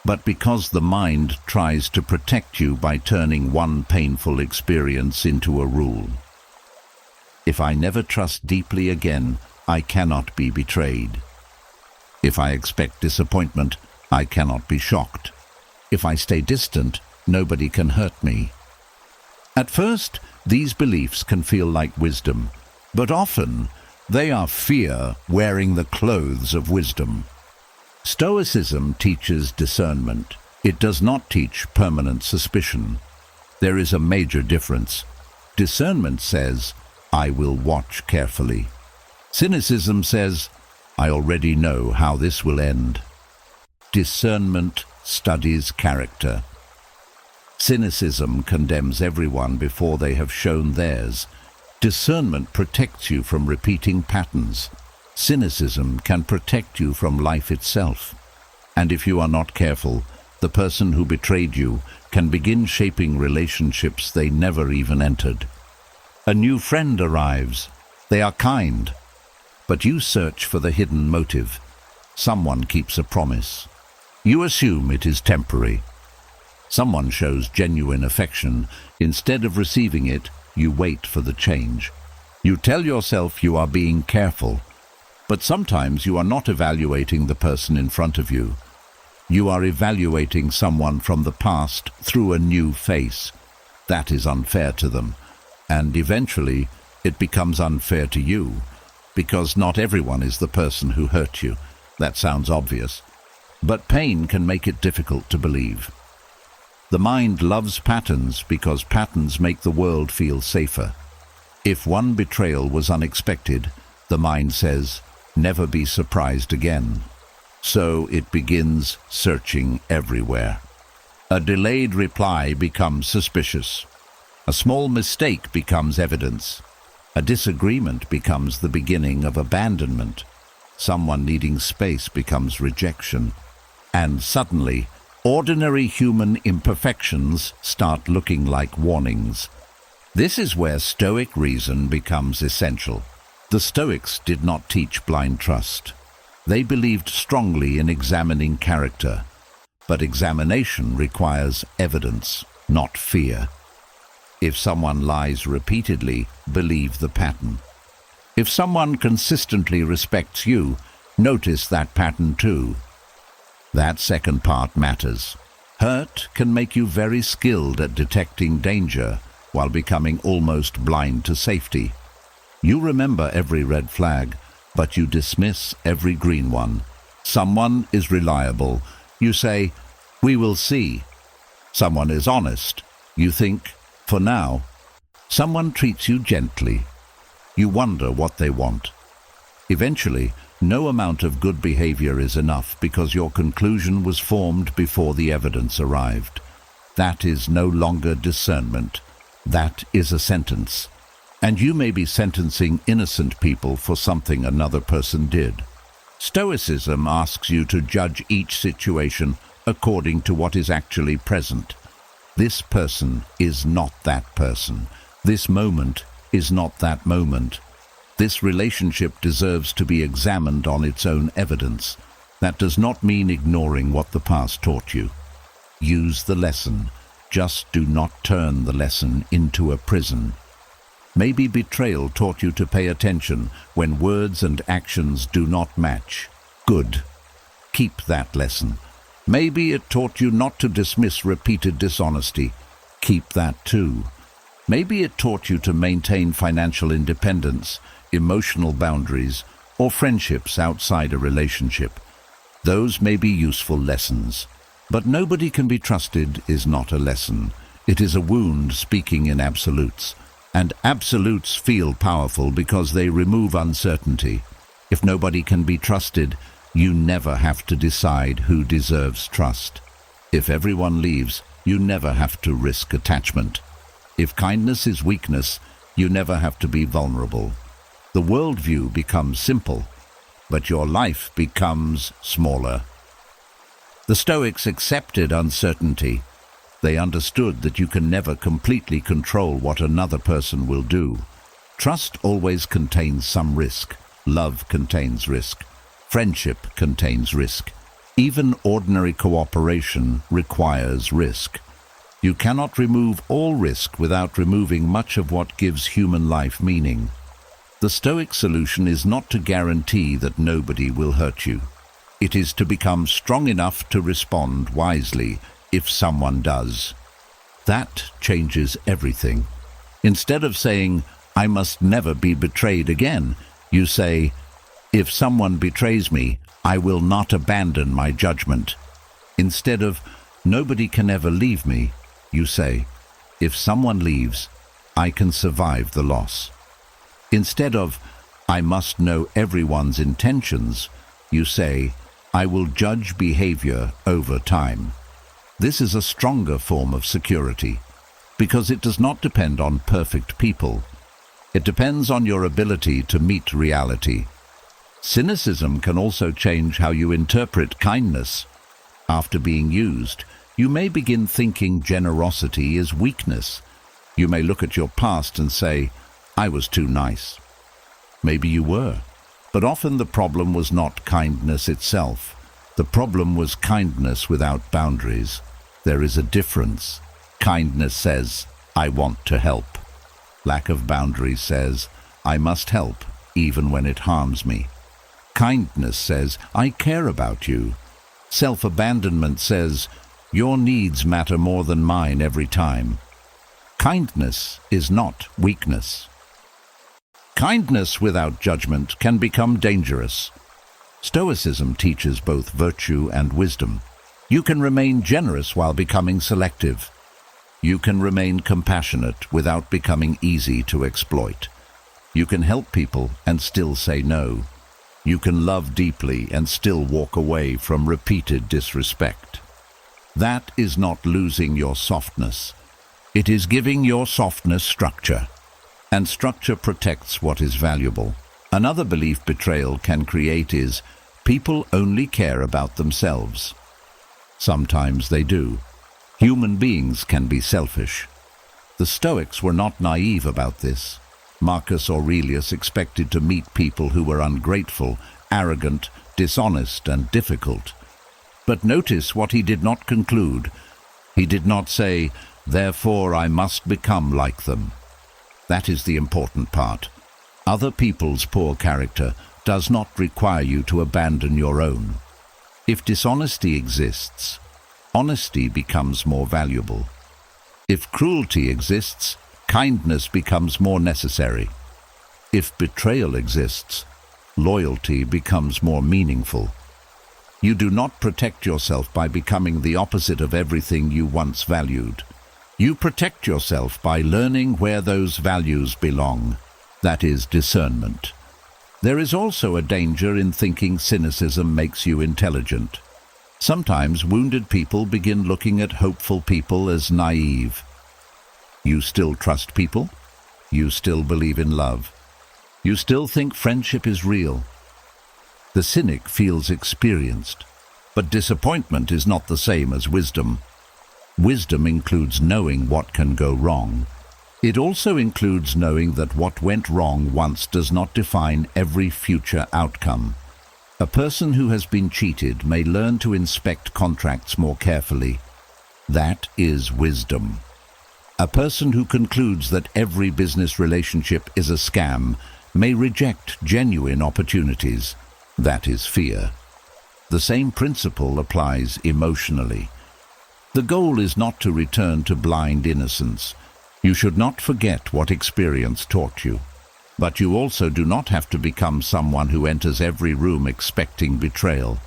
but because the mind tries to protect you by turning one painful experience into a rule. If I never trust deeply again, I cannot be betrayed. If I expect disappointment, I cannot be shocked. If I stay distant, nobody can hurt me. At first, these beliefs can feel like wisdom, but often they are fear wearing the clothes of wisdom. Stoicism teaches discernment. It does not teach permanent suspicion. There is a major difference. Discernment says, I will watch carefully. Cynicism says, I already know how this will end. Discernment studies character. Cynicism condemns everyone before they have shown theirs. Discernment protects you from repeating patterns. Cynicism can protect you from life itself. And if you are not careful, the person who betrayed you can begin shaping relationships they never even entered. A new friend arrives. They are kind, but you search for the hidden motive. Someone keeps a promise. You assume it is temporary. Someone shows genuine affection. Instead of receiving it, you wait for the change. You tell yourself you are being careful, but sometimes you are not evaluating the person in front of you. You are evaluating someone from the past through a new face. That is unfair to them, and eventually it becomes unfair to you, because not everyone is the person who hurt you. That sounds obvious, but pain can make it difficult to believe. The mind loves patterns because patterns make the world feel safer. If one betrayal was unexpected, the mind says, never be surprised again. So it begins searching everywhere. A delayed reply becomes suspicious. A small mistake becomes evidence. A disagreement becomes the beginning of abandonment. Someone needing space becomes rejection. And suddenly, ordinary human imperfections start looking like warnings. This is where Stoic reason becomes essential. The Stoics did not teach blind trust. They believed strongly in examining character, but examination requires evidence, not fear. If someone lies repeatedly, believe the pattern. If someone consistently respects you, notice that pattern too. That second part matters. Hurt can make you very skilled at detecting danger while becoming almost blind to safety. You remember every red flag, but you dismiss every green one. Someone is reliable. You say, "We will see." Someone is honest. You think, "For now." Someone treats you gently. You wonder what they want. Eventually, no amount of good behavior is enough because your conclusion was formed before the evidence arrived. That is no longer discernment. That is a sentence. And you may be sentencing innocent people for something another person did. Stoicism asks you to judge each situation according to what is actually present. This person is not that person. This moment is not that moment. This relationship deserves to be examined on its own evidence. That does not mean ignoring what the past taught you. Use the lesson. Just do not turn the lesson into a prison. Maybe betrayal taught you to pay attention when words and actions do not match. Good. Keep that lesson. Maybe it taught you not to dismiss repeated dishonesty. Keep that too. Maybe it taught you to maintain financial independence, emotional boundaries, or friendships outside a relationship. Those may be useful lessons. But nobody can be trusted is not a lesson. It is a wound speaking in absolutes. And absolutes feel powerful because they remove uncertainty. If nobody can be trusted, you never have to decide who deserves trust. If everyone leaves, you never have to risk attachment. If kindness is weakness, you never have to be vulnerable. The worldview becomes simple, but your life becomes smaller. The Stoics accepted uncertainty. They understood that you can never completely control what another person will do. Trust always contains some risk. Love contains risk. Friendship contains risk. Even ordinary cooperation requires risk. You cannot remove all risk without removing much of what gives human life meaning. The Stoic solution is not to guarantee that nobody will hurt you. It is to become strong enough to respond wisely if someone does. That changes everything. Instead of saying, "I must never be betrayed again," you say, "If someone betrays me, I will not abandon my judgment." Instead of, "Nobody can ever leave me," you say, "If someone leaves, I can survive the loss." Instead of, "I must know everyone's intentions," you say, "I will judge behavior over time." This is a stronger form of security, because it does not depend on perfect people. It depends on your ability to meet reality. Cynicism can also change how you interpret kindness. After being used, you may begin thinking generosity is weakness. You may look at your past and say, "I was too nice." Maybe you were, but often the problem was not kindness itself. The problem was kindness without boundaries. There is a difference. Kindness says, "I want to help." Lack of boundaries says, "I must help, even when it harms me." Kindness says, "I care about you." Self-abandonment says, "Your needs matter more than mine every time." Kindness is not weakness. Kindness without judgment can become dangerous. Stoicism teaches both virtue and wisdom. You can remain generous while becoming selective. You can remain compassionate without becoming easy to exploit. You can help people and still say no. You can love deeply and still walk away from repeated disrespect. That is not losing your softness. It is giving your softness structure, and structure protects what is valuable. Another belief betrayal can create is people only care about themselves. Sometimes they do. Human beings can be selfish. The Stoics were not naive about this. Marcus Aurelius expected to meet people who were ungrateful, arrogant, dishonest, and difficult. But notice what he did not conclude. He did not say, "Therefore I must become like them." That is the important part. Other people's poor character does not require you to abandon your own. If dishonesty exists, honesty becomes more valuable. If cruelty exists, kindness becomes more necessary. If betrayal exists, loyalty becomes more meaningful. You do not protect yourself by becoming the opposite of everything you once valued. You protect yourself by learning where those values belong. That is discernment. There is also a danger in thinking cynicism makes you intelligent. Sometimes wounded people begin looking at hopeful people as naive. You still trust people? You still believe in love? You still think friendship is real? The cynic feels experienced, but disappointment is not the same as wisdom. Wisdom includes knowing what can go wrong. It also includes knowing that what went wrong once does not define every future outcome. A person who has been cheated may learn to inspect contracts more carefully. That is wisdom. A person who concludes that every business relationship is a scam may reject genuine opportunities. That is fear. The same principle applies emotionally. The goal is not to return to blind innocence. You should not forget what experience taught you. But you also do not have to become someone who enters every room expecting betrayal.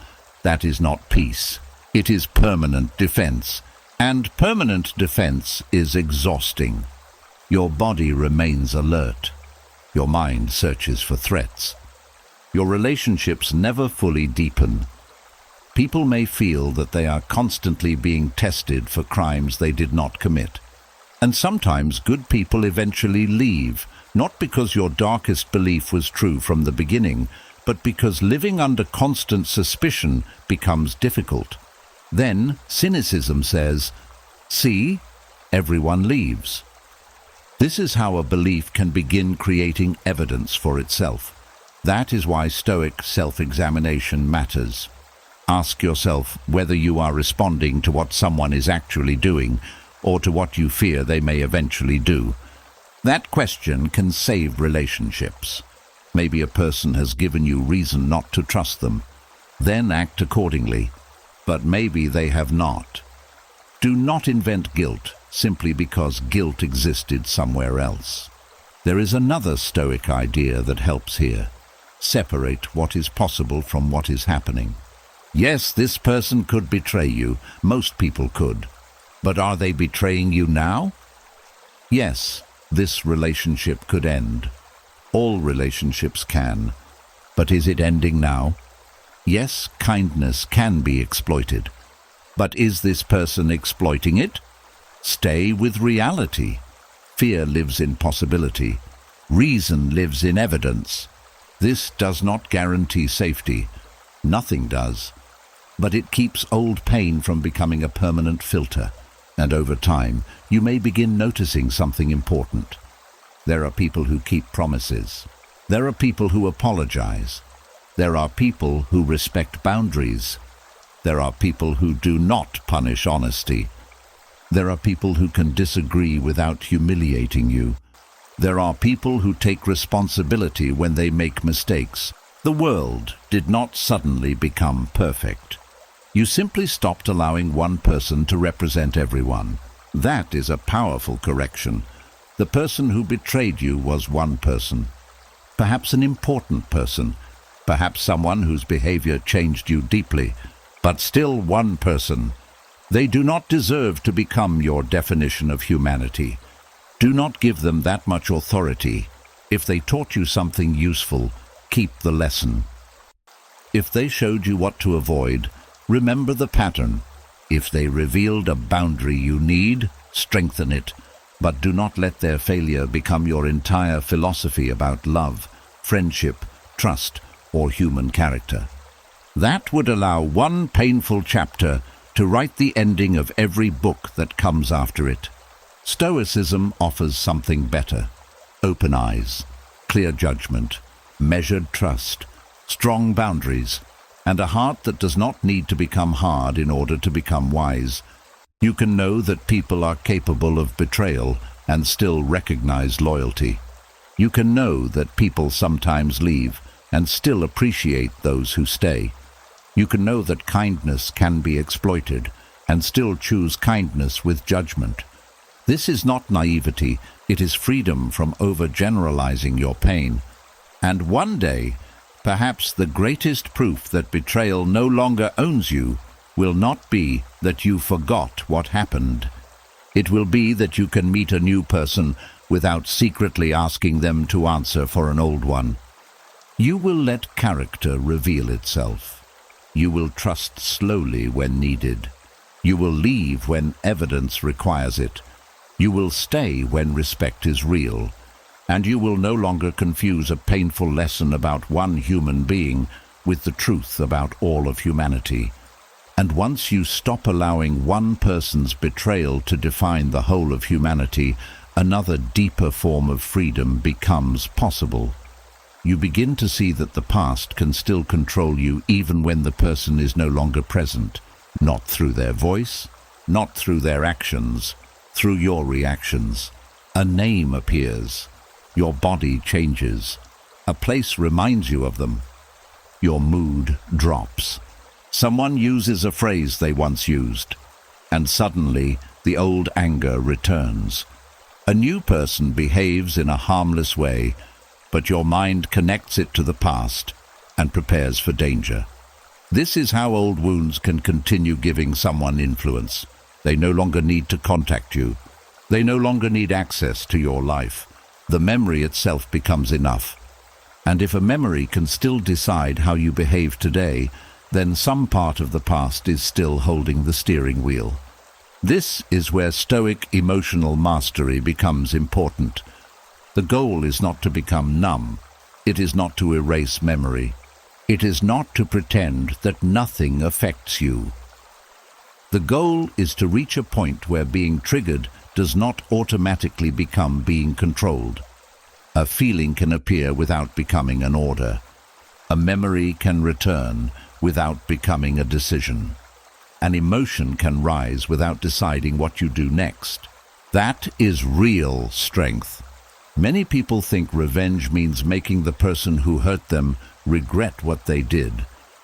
That is not peace. It is permanent defense. And permanent defense is exhausting. Your body remains alert. Your mind searches for threats. Your relationships never fully deepen. People may feel that they are constantly being tested for crimes they did not commit. And sometimes good people eventually leave, not because your darkest belief was true from the beginning, but because living under constant suspicion becomes difficult. Then cynicism says, "See, everyone leaves." This is how a belief can begin creating evidence for itself. That is why Stoic self-examination matters. Ask yourself whether you are responding to what someone is actually doing or to what you fear they may eventually do. That question can save relationships. Maybe a person has given you reason not to trust them. Then act accordingly. But maybe they have not. Do not invent guilt simply because guilt existed somewhere else. There is another Stoic idea that helps here. Separate what is possible from what is happening. Yes, this person could betray you. Most people could. But are they betraying you now? Yes, this relationship could end. All relationships can. But is it ending now? Yes, kindness can be exploited. But is this person exploiting it? Stay with reality. Fear lives in possibility. Reason lives in evidence. This does not guarantee safety. Nothing does. But it keeps old pain from becoming a permanent filter. And over time, you may begin noticing something important. There are people who keep promises. There are people who apologize. There are people who respect boundaries. There are people who do not punish honesty. There are people who can disagree without humiliating you. There are people who take responsibility when they make mistakes. The world did not suddenly become perfect. You simply stopped allowing one person to represent everyone. That is a powerful correction. The person who betrayed you was one person. Perhaps an important person. Perhaps someone whose behavior changed you deeply. But still one person. They do not deserve to become your definition of humanity. Do not give them that much authority. If they taught you something useful, keep the lesson. If they showed you what to avoid, remember the pattern. If they revealed a boundary you need, strengthen it. but do not let their failure become your entire philosophy about love, friendship, trust, or human character. That would allow one painful chapter to write the ending of every book that comes after it. Stoicism offers something better: open eyes, clear judgment, measured trust, strong boundaries, and a heart that does not need to become hard in order to become wise. You can know that people are capable of betrayal and still recognize loyalty. You can know that people sometimes leave and still appreciate those who stay. You can know that kindness can be exploited and still choose kindness with judgment. This is not naivety, it is freedom from overgeneralizing your pain. And one day, perhaps the greatest proof that betrayal no longer owns you will not be that you forgot what happened. It will be that you can meet a new person without secretly asking them to answer for an old one. You will let character reveal itself. You will trust slowly when needed. You will leave when evidence requires it. You will stay when respect is real. And you will no longer confuse a painful lesson about one human being with the truth about all of humanity. And once you stop allowing one person's betrayal to define the whole of humanity, another deeper form of freedom becomes possible. You begin to see that the past can still control you even when the person is no longer present, not through their voice, not through their actions, through your reactions. A name appears. Your body changes. A place reminds you of them. Your mood drops. Someone uses a phrase they once used, and suddenly the old anger returns. A new person behaves in a harmless way, but your mind connects it to the past and prepares for danger. This is how old wounds can continue giving someone influence. They no longer need to contact you. They no longer need access to your life. The memory itself becomes enough. And if a memory can still decide how you behave today, then some part of the past is still holding the steering wheel. This is where Stoic emotional mastery becomes important. The goal is not to become numb. It is not to erase memory. It is not to pretend that nothing affects you. The goal is to reach a point where being triggered does not automatically become being controlled. A feeling can appear without becoming an order. A memory can return without becoming a decision. An emotion can rise without deciding what you do next. That is real strength. Many people think revenge means making the person who hurt them regret what they did.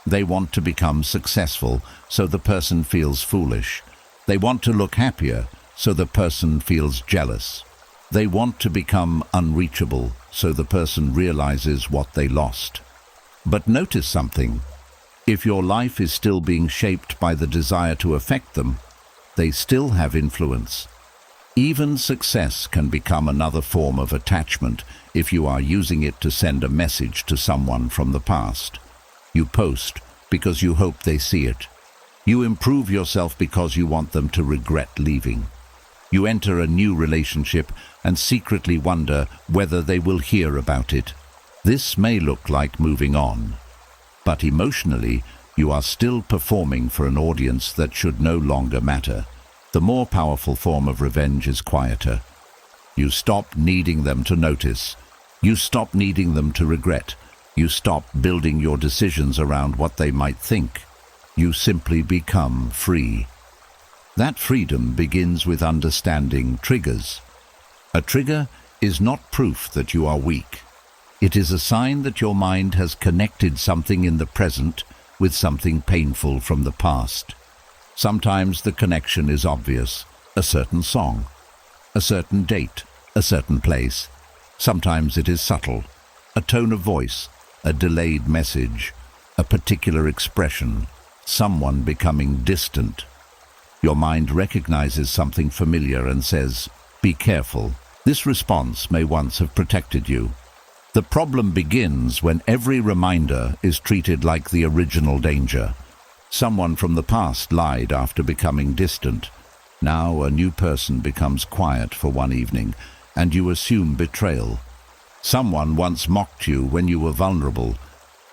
They want to become successful, so the person feels foolish. They want to look happier, so the person feels jealous. They want to become unreachable, so the person realizes what they lost. But notice something. If your life is still being shaped by the desire to affect them, they still have influence. Even success can become another form of attachment if you are using it to send a message to someone from the past. You post because you hope they see it. You improve yourself because you want them to regret leaving. You enter a new relationship and secretly wonder whether they will hear about it. This may look like moving on, but emotionally, you are still performing for an audience that should no longer matter. The more powerful form of revenge is quieter. You stop needing them to notice. You stop needing them to regret. You stop building your decisions around what they might think. You simply become free. That freedom begins with understanding triggers. A trigger is not proof that you are weak. It is a sign that your mind has connected something in the present with something painful from the past. Sometimes the connection is obvious: a certain song, a certain date, a certain place. Sometimes it is subtle: a tone of voice, a delayed message, a particular expression, someone becoming distant. Your mind recognizes something familiar and says, "Be careful." This response may once have protected you. The problem begins when every reminder is treated like the original danger. Someone from the past lied after becoming distant. Now a new person becomes quiet for one evening, and you assume betrayal. Someone once mocked you when you were vulnerable.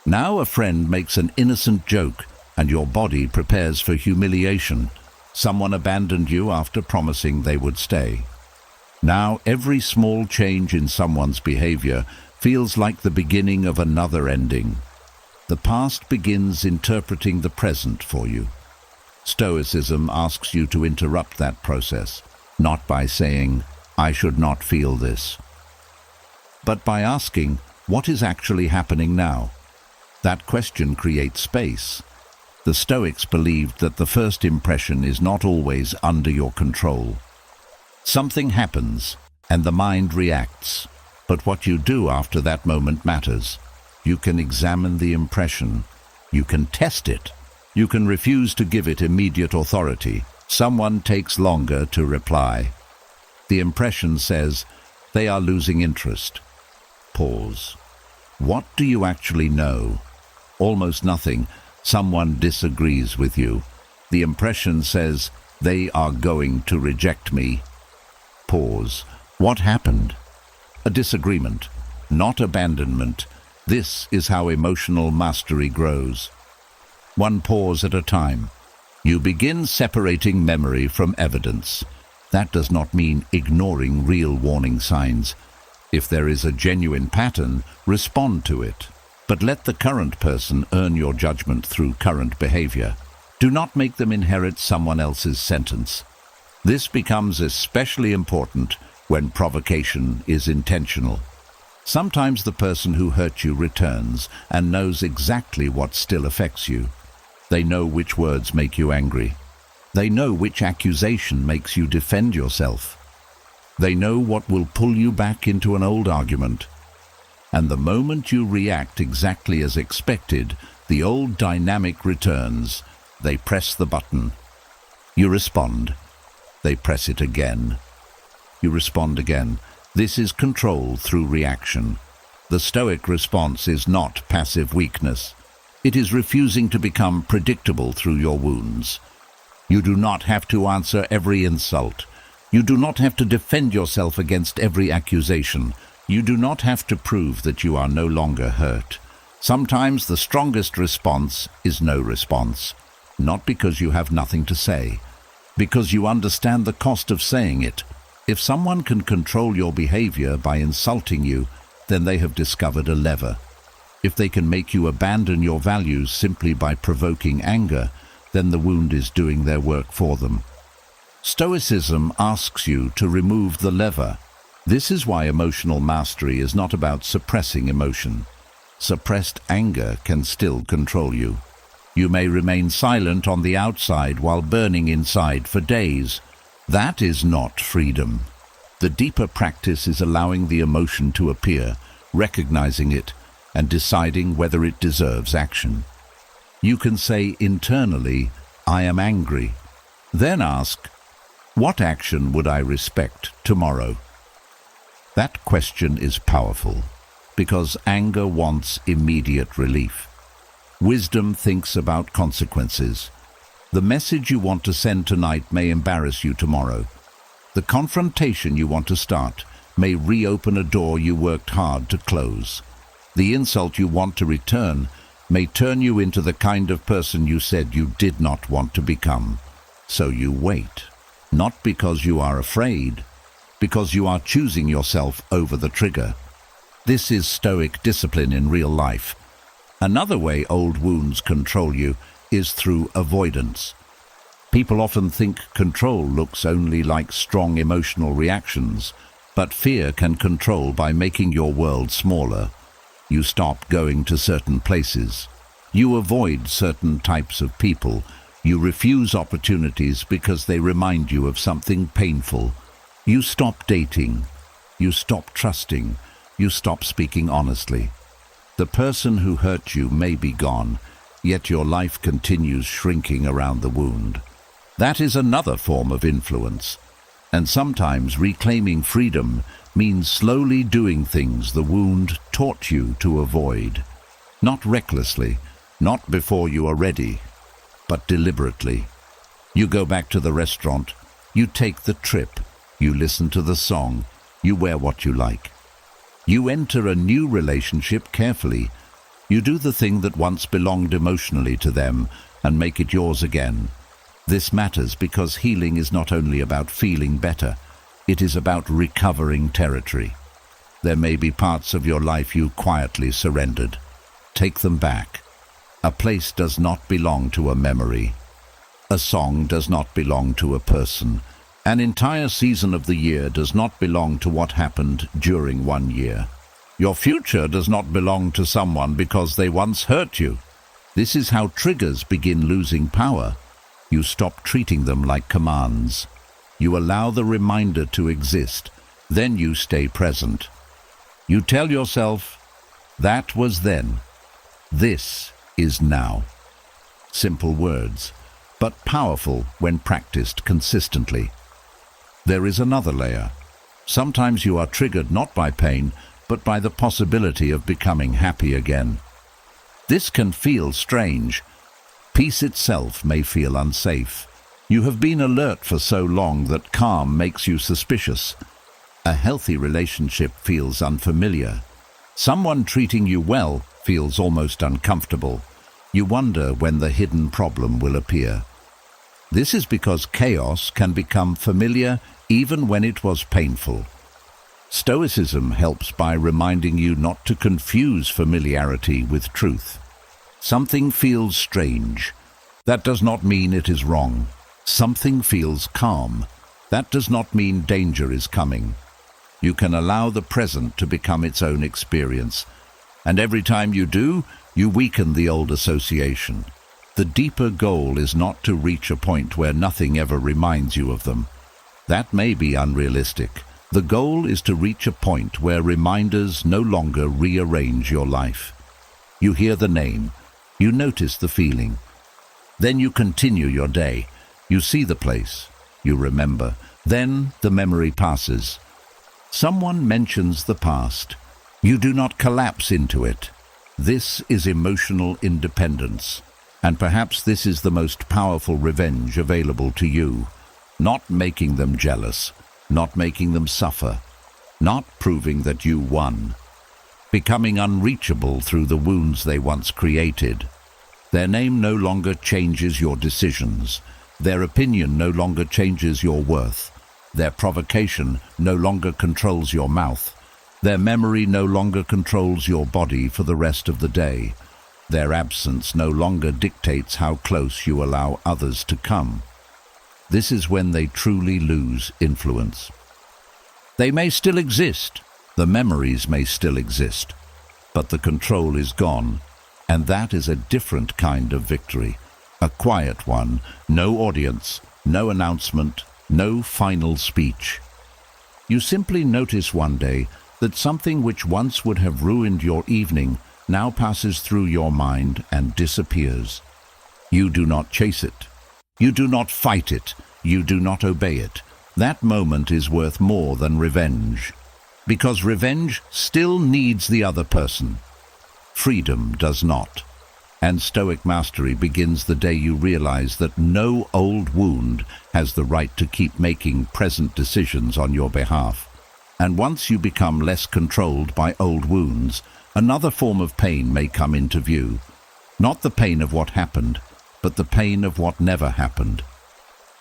Now a friend makes an innocent joke, and your body prepares for humiliation. Someone abandoned you after promising they would stay. Now every small change in someone's behavior feels like the beginning of another ending. The past begins interpreting the present for you. Stoicism asks you to interrupt that process, not by saying, "I should not feel this," but by asking, what is actually happening now? That question creates space. The Stoics believed that the first impression is not always under your control. Something happens, and the mind reacts, but what you do after that moment matters. You can examine the impression. You can test it. You can refuse to give it immediate authority. Someone takes longer to reply. The impression says, they are losing interest. Pause. What do you actually know? Almost nothing. Someone disagrees with you. The impression says, they are going to reject me. Pause. What happened? A disagreement, not abandonment. This is how emotional mastery grows. One pause at a time. You begin separating memory from evidence. That does not mean ignoring real warning signs. If there is a genuine pattern, respond to it. But let the current person earn your judgment through current behavior. Do not make them inherit someone else's sentence. This becomes especially important when provocation is intentional. Sometimes the person who hurt you returns and knows exactly what still affects you. They know which words make you angry. They know which accusation makes you defend yourself. They know what will pull you back into an old argument. And the moment you react exactly as expected, the old dynamic returns. They press the button. You respond. They press it again. You respond again. This is control through reaction. The Stoic response is not passive weakness. It is refusing to become predictable through your wounds. You do not have to answer every insult. You do not have to defend yourself against every accusation. You do not have to prove that you are no longer hurt. Sometimes the strongest response is no response, not because you have nothing to say, because you understand the cost of saying it. If someone can control your behavior by insulting you, then they have discovered a lever. If they can make you abandon your values simply by provoking anger, then the wound is doing their work for them. Stoicism asks you to remove the lever. This is why emotional mastery is not about suppressing emotion. Suppressed anger can still control you. You may remain silent on the outside while burning inside for days. That is not freedom. The deeper practice is allowing the emotion to appear, recognizing it, and deciding whether it deserves action. You can say internally, "I am angry." Then ask, what action would I respect tomorrow? That question is powerful, because anger wants immediate relief. Wisdom thinks about consequences. The message you want to send tonight may embarrass you tomorrow. The confrontation you want to start may reopen a door you worked hard to close. The insult you want to return may turn you into the kind of person you said you did not want to become. So you wait, not because you are afraid, because you are choosing yourself over the trigger. This is Stoic discipline in real life. Another way old wounds control you is through avoidance. People often think control looks only like strong emotional reactions, but fear can control by making your world smaller. You stop going to certain places. You avoid certain types of people. You refuse opportunities because they remind you of something painful. You stop dating. You stop trusting. You stop speaking honestly. The person who hurt you may be gone, yet your life continues shrinking around the wound. That is another form of influence. And sometimes reclaiming freedom means slowly doing things the wound taught you to avoid. Not recklessly, not before you are ready, but deliberately. You go back to the restaurant, You take the trip. You listen to the song. You wear what you like. You enter a new relationship carefully. You do the thing that once belonged emotionally to them and make it yours again. This matters because healing is not only about feeling better, it is about recovering territory. There may be parts of your life you quietly surrendered. Take them back. A place does not belong to a memory. A song does not belong to a person. An entire season of the year does not belong to what happened during one year. Your future does not belong to someone because they once hurt you. This is how triggers begin losing power. You stop treating them like commands. You allow the reminder to exist. Then you stay present. You tell yourself, that was then. This is now. Simple words, but powerful when practiced consistently. There is another layer. Sometimes you are triggered not by pain, but by the possibility of becoming happy again. This can feel strange. Peace itself may feel unsafe. You have been alert for so long that calm makes you suspicious. A healthy relationship feels unfamiliar. Someone treating you well feels almost uncomfortable. You wonder when the hidden problem will appear. This is because chaos can become familiar even when it was painful. Stoicism helps by reminding you not to confuse familiarity with truth. Something feels strange. That does not mean it is wrong. Something feels calm. That does not mean danger is coming. You can allow the present to become its own experience. And every time you do, you weaken the old association. The deeper goal is not to reach a point where nothing ever reminds you of them. That may be unrealistic. The goal is to reach a point where reminders no longer rearrange your life. You hear the name. You notice the feeling. Then you continue your day. You see the place. You remember. Then the memory passes. Someone mentions the past. You do not collapse into it. This is emotional independence. And perhaps this is the most powerful revenge available to you. Not making them jealous. Not making them suffer. Not proving that you won. Becoming unreachable through the wounds they once created. Their name no longer changes your decisions. Their opinion no longer changes your worth. Their provocation no longer controls your mouth. Their memory no longer controls your body for the rest of the day. Their absence no longer dictates how close you allow others to come. This is when they truly lose influence. They may still exist, the memories may still exist, but the control is gone, and that is a different kind of victory. A quiet one, no audience, no announcement, no final speech. You simply notice one day that something which once would have ruined your evening now passes through your mind and disappears. You do not chase it. You do not fight it. You do not obey it. That moment is worth more than revenge. Because revenge still needs the other person. Freedom does not. And Stoic mastery begins the day you realize that no old wound has the right to keep making present decisions on your behalf. And once you become less controlled by old wounds, another form of pain may come into view. Not the pain of what happened, but the pain of what never happened.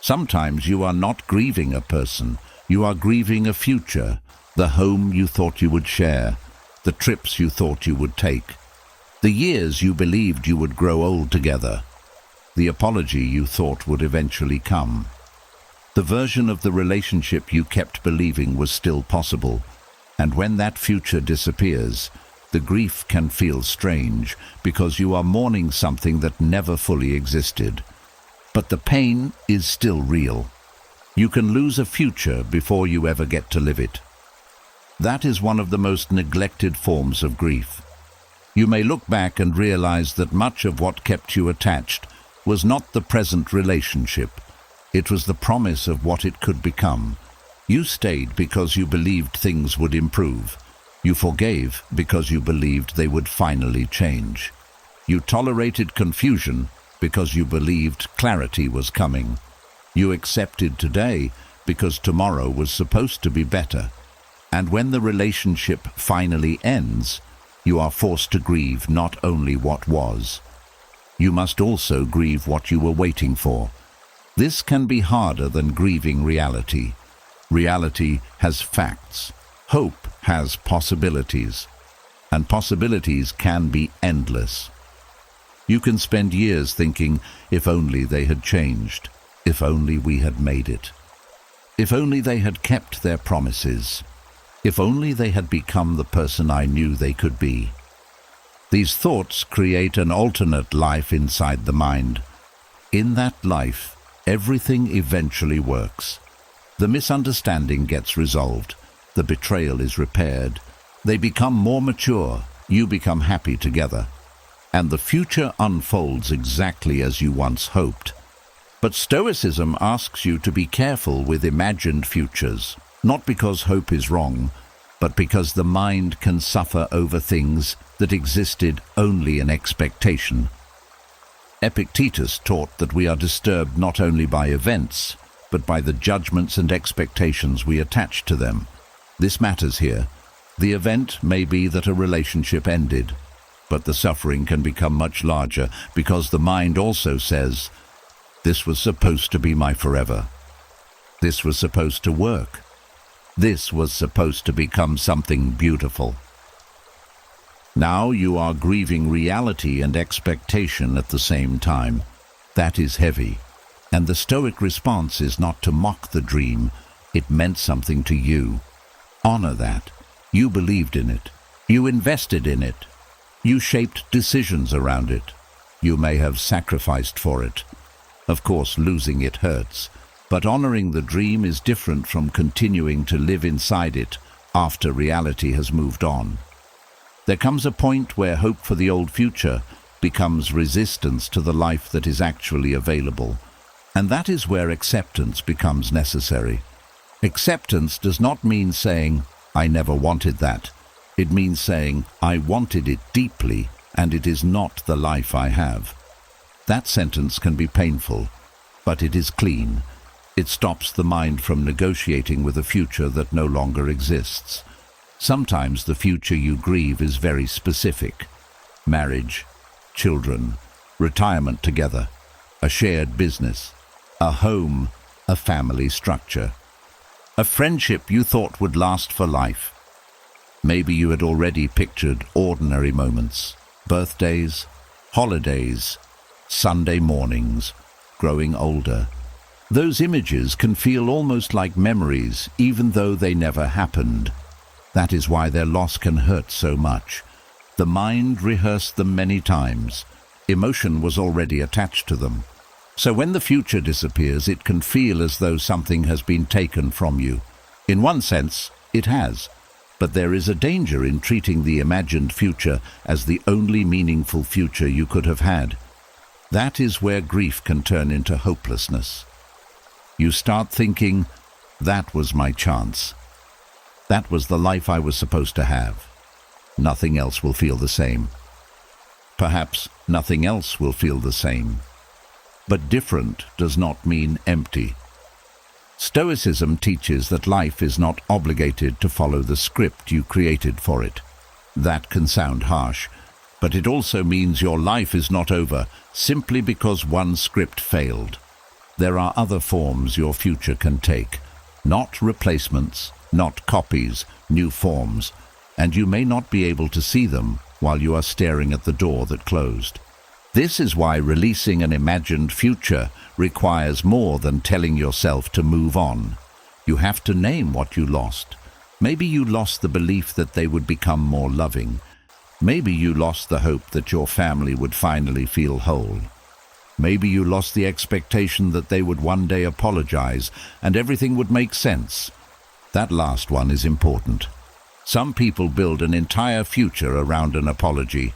Sometimes you are not grieving a person, you are grieving a future, the home you thought you would share, the trips you thought you would take, the years you believed you would grow old together, the apology you thought would eventually come. The version of the relationship you kept believing was still possible, and when that future disappears, the grief can feel strange because you are mourning something that never fully existed. But the pain is still real. You can lose a future before you ever get to live it. That is one of the most neglected forms of grief. You may look back and realize that much of what kept you attached was not the present relationship. It was the promise of what it could become. You stayed because you believed things would improve. You forgave because you believed they would finally change. You tolerated confusion because you believed clarity was coming. You accepted today because tomorrow was supposed to be better. And when the relationship finally ends, you are forced to grieve not only what was. You must also grieve what you were waiting for. This can be harder than grieving reality. Reality has facts. Hope has possibilities. And possibilities can be endless. You can spend years thinking, if only they had changed. If only we had made it. If only they had kept their promises. If only they had become the person I knew they could be. These thoughts create an alternate life inside the mind. In that life, everything eventually works. The misunderstanding gets resolved. The betrayal is repaired. They become more mature. You become happy together. And the future unfolds exactly as you once hoped. But Stoicism asks you to be careful with imagined futures, not because hope is wrong, but because the mind can suffer over things that existed only in expectation. Epictetus taught that we are disturbed not only by events, but by the judgments and expectations we attach to them. This matters here. The event may be that a relationship ended, but the suffering can become much larger because the mind also says, "This was supposed to be my forever. This was supposed to work. This was supposed to become something beautiful." Now you are grieving reality and expectation at the same time. That is heavy. And the Stoic response is not to mock the dream. It meant something to you. Honor that. You believed in it. You invested in it. You shaped decisions around it. You may have sacrificed for it. Of course, losing it hurts. But honoring the dream is different from continuing to live inside it after reality has moved on. There comes a point where hope for the old future becomes resistance to the life that is actually available. And that is where acceptance becomes necessary. Acceptance does not mean saying, "I never wanted that." It means saying, "I wanted it deeply, and it is not the life I have." That sentence can be painful, but it is clean. It stops the mind from negotiating with a future that no longer exists. Sometimes the future you grieve is very specific. Marriage, children, retirement together, a shared business, a home, a family structure, a friendship you thought would last for life. Maybe you had already pictured ordinary moments, birthdays, holidays, Sunday mornings, growing older. Those images can feel almost like memories, even though they never happened. That is why their loss can hurt so much. The mind rehearsed them many times. Emotion was already attached to them. So when the future disappears, it can feel as though something has been taken from you. In one sense, it has. But there is a danger in treating the imagined future as the only meaningful future you could have had. That is where grief can turn into hopelessness. You start thinking, that was my chance. That was the life I was supposed to have. Nothing else will feel the same. Perhaps nothing else will feel the same. But different does not mean empty. Stoicism teaches that life is not obligated to follow the script you created for it. That can sound harsh, but it also means your life is not over simply because one script failed. There are other forms your future can take, not replacements, not copies, new forms, and you may not be able to see them while you are staring at the door that closed. This is why releasing an imagined future requires more than telling yourself to move on. You have to name what you lost. Maybe you lost the belief that they would become more loving. Maybe you lost the hope that your family would finally feel whole. Maybe you lost the expectation that they would one day apologize and everything would make sense. That last one is important. Some people build an entire future around an apology.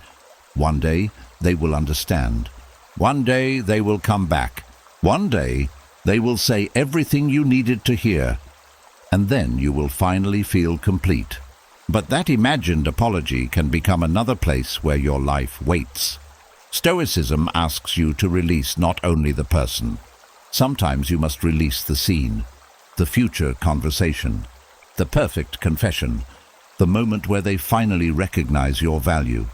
One day, they will understand. One day, they will come back. One day, they will say everything you needed to hear. And then you will finally feel complete. But that imagined apology can become another place where your life waits. Stoicism asks you to release not only the person. Sometimes you must release the scene, the future conversation, the perfect confession, the moment where they finally recognize your value.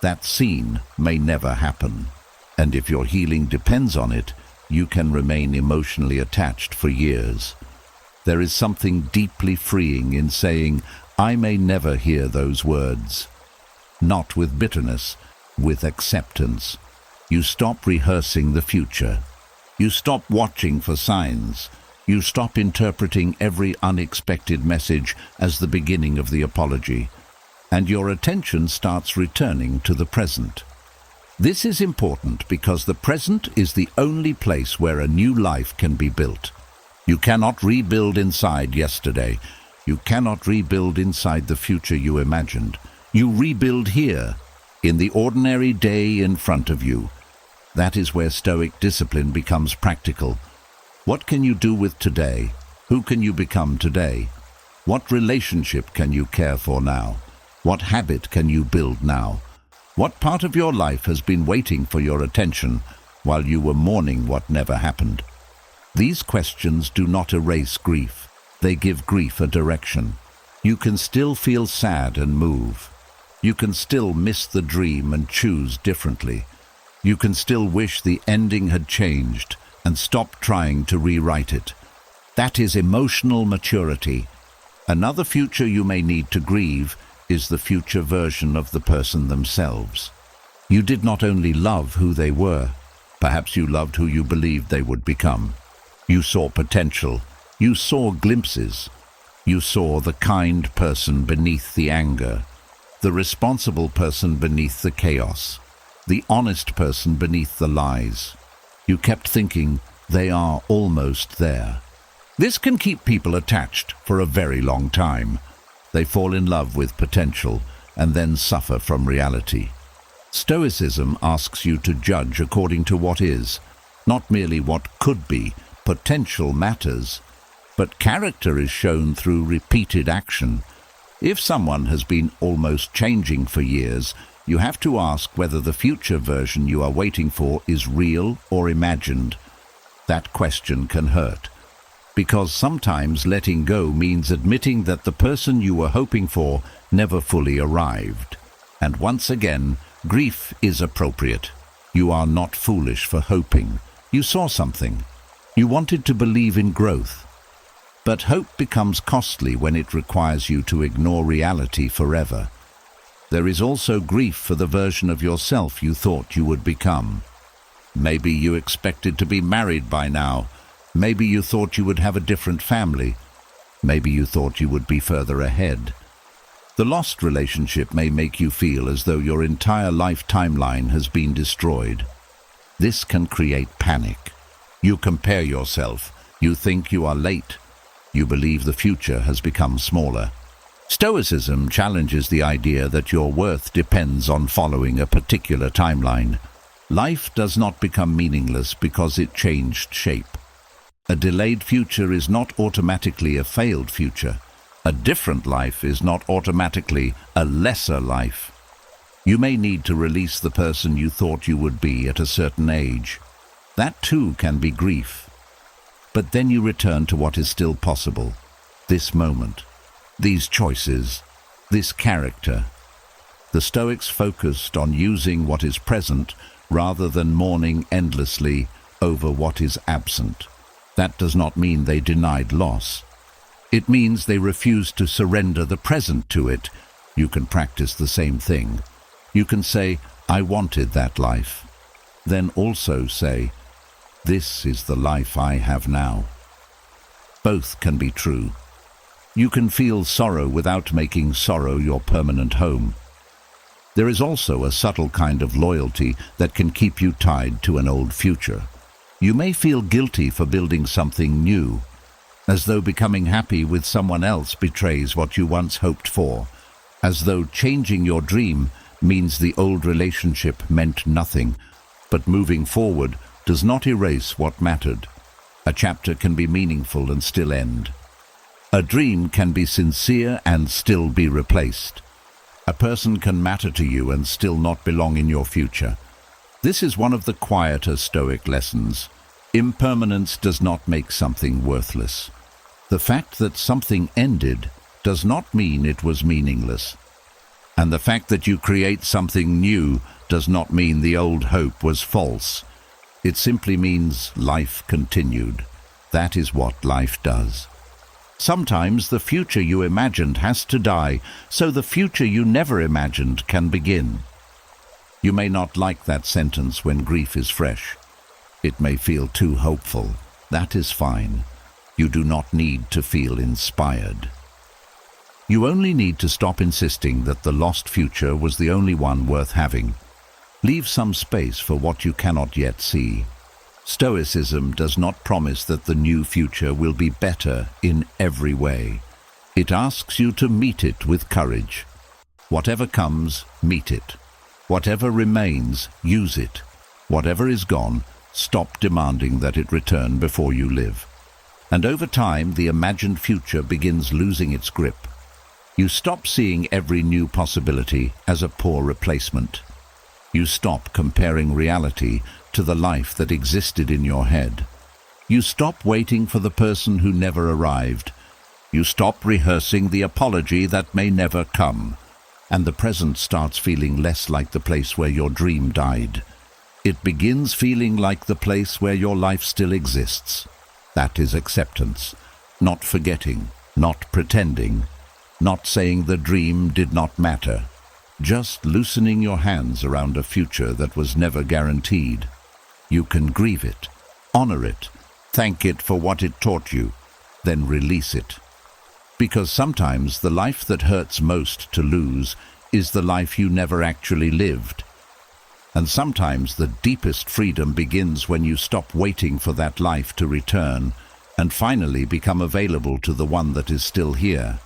That scene may never happen, and if your healing depends on it, you can remain emotionally attached for years. There is something deeply freeing in saying, I may never hear those words. Not with bitterness, with acceptance. You stop rehearsing the future. You stop watching for signs. You stop interpreting every unexpected message as the beginning of the apology, and your attention starts returning to the present. This is important because the present is the only place where a new life can be built. You cannot rebuild inside yesterday. You cannot rebuild inside the future you imagined. You rebuild here, in the ordinary day in front of you. That is where Stoic discipline becomes practical. What can you do with today? Who can you become today? What relationship can you care for now? What habit can you build now? What part of your life has been waiting for your attention while you were mourning what never happened? These questions do not erase grief. They give grief a direction. You can still feel sad and move. You can still miss the dream and choose differently. You can still wish the ending had changed and stop trying to rewrite it. That is emotional maturity. Another future you may need to grieve is the future version of the person themselves. You did not only love who they were, perhaps you loved who you believed they would become. You saw potential. You saw glimpses. You saw the kind person beneath the anger, the responsible person beneath the chaos, the honest person beneath the lies. You kept thinking, they are almost there. This can keep people attached for a very long time. They fall in love with potential and then suffer from reality. Stoicism asks you to judge according to what is, not merely what could be. Potential matters, but character is shown through repeated action. If someone has been almost changing for years, you have to ask whether the future version you are waiting for is real or imagined. That question can hurt, because sometimes letting go means admitting that the person you were hoping for never fully arrived. And once again, grief is appropriate. You are not foolish for hoping. You saw something. You wanted to believe in growth. But hope becomes costly when it requires you to ignore reality forever. There is also grief for the version of yourself you thought you would become. Maybe you expected to be married by now. Maybe you thought you would have a different family. Maybe you thought you would be further ahead. The lost relationship may make you feel as though your entire life timeline has been destroyed. This can create panic. You compare yourself. You think you are late. You believe the future has become smaller. Stoicism challenges the idea that your worth depends on following a particular timeline. Life does not become meaningless because it changed shape. A delayed future is not automatically a failed future. A different life is not automatically a lesser life. You may need to release the person you thought you would be at a certain age. That too can be grief. But then you return to what is still possible. This moment. These choices. This character. The Stoics focused on using what is present rather than mourning endlessly over what is absent. That does not mean they denied loss. It means they refused to surrender the present to it. You can practice the same thing. You can say, I wanted that life. Then also say, this is the life I have now. Both can be true. You can feel sorrow without making sorrow your permanent home. There is also a subtle kind of loyalty that can keep you tied to an old future. You may feel guilty for building something new, as though becoming happy with someone else betrays what you once hoped for, as though changing your dream means the old relationship meant nothing, but moving forward does not erase what mattered. A chapter can be meaningful and still end. A dream can be sincere and still be replaced. A person can matter to you and still not belong in your future. This is one of the quieter Stoic lessons. Impermanence does not make something worthless. The fact that something ended does not mean it was meaningless. And the fact that you create something new does not mean the old hope was false. It simply means life continued. That is what life does. Sometimes the future you imagined has to die, so the future you never imagined can begin. You may not like that sentence when grief is fresh. It may feel too hopeful. That is fine. You do not need to feel inspired. You only need to stop insisting that the lost future was the only one worth having. Leave some space for what you cannot yet see. Stoicism does not promise that the new future will be better in every way. It asks you to meet it with courage. Whatever comes, meet it. Whatever remains, use it. Whatever is gone, stop demanding that it return before you live. And over time, the imagined future begins losing its grip. You stop seeing every new possibility as a poor replacement. You stop comparing reality to the life that existed in your head. You stop waiting for the person who never arrived. You stop rehearsing the apology that may never come. And the present starts feeling less like the place where your dream died. It begins feeling like the place where your life still exists. That is acceptance. Not forgetting, not pretending, not saying the dream did not matter. Just loosening your hands around a future that was never guaranteed. You can grieve it, honor it, thank it for what it taught you, then release it. Because sometimes the life that hurts most to lose is the life you never actually lived. And sometimes the deepest freedom begins when you stop waiting for that life to return and finally become available to the one that is still here.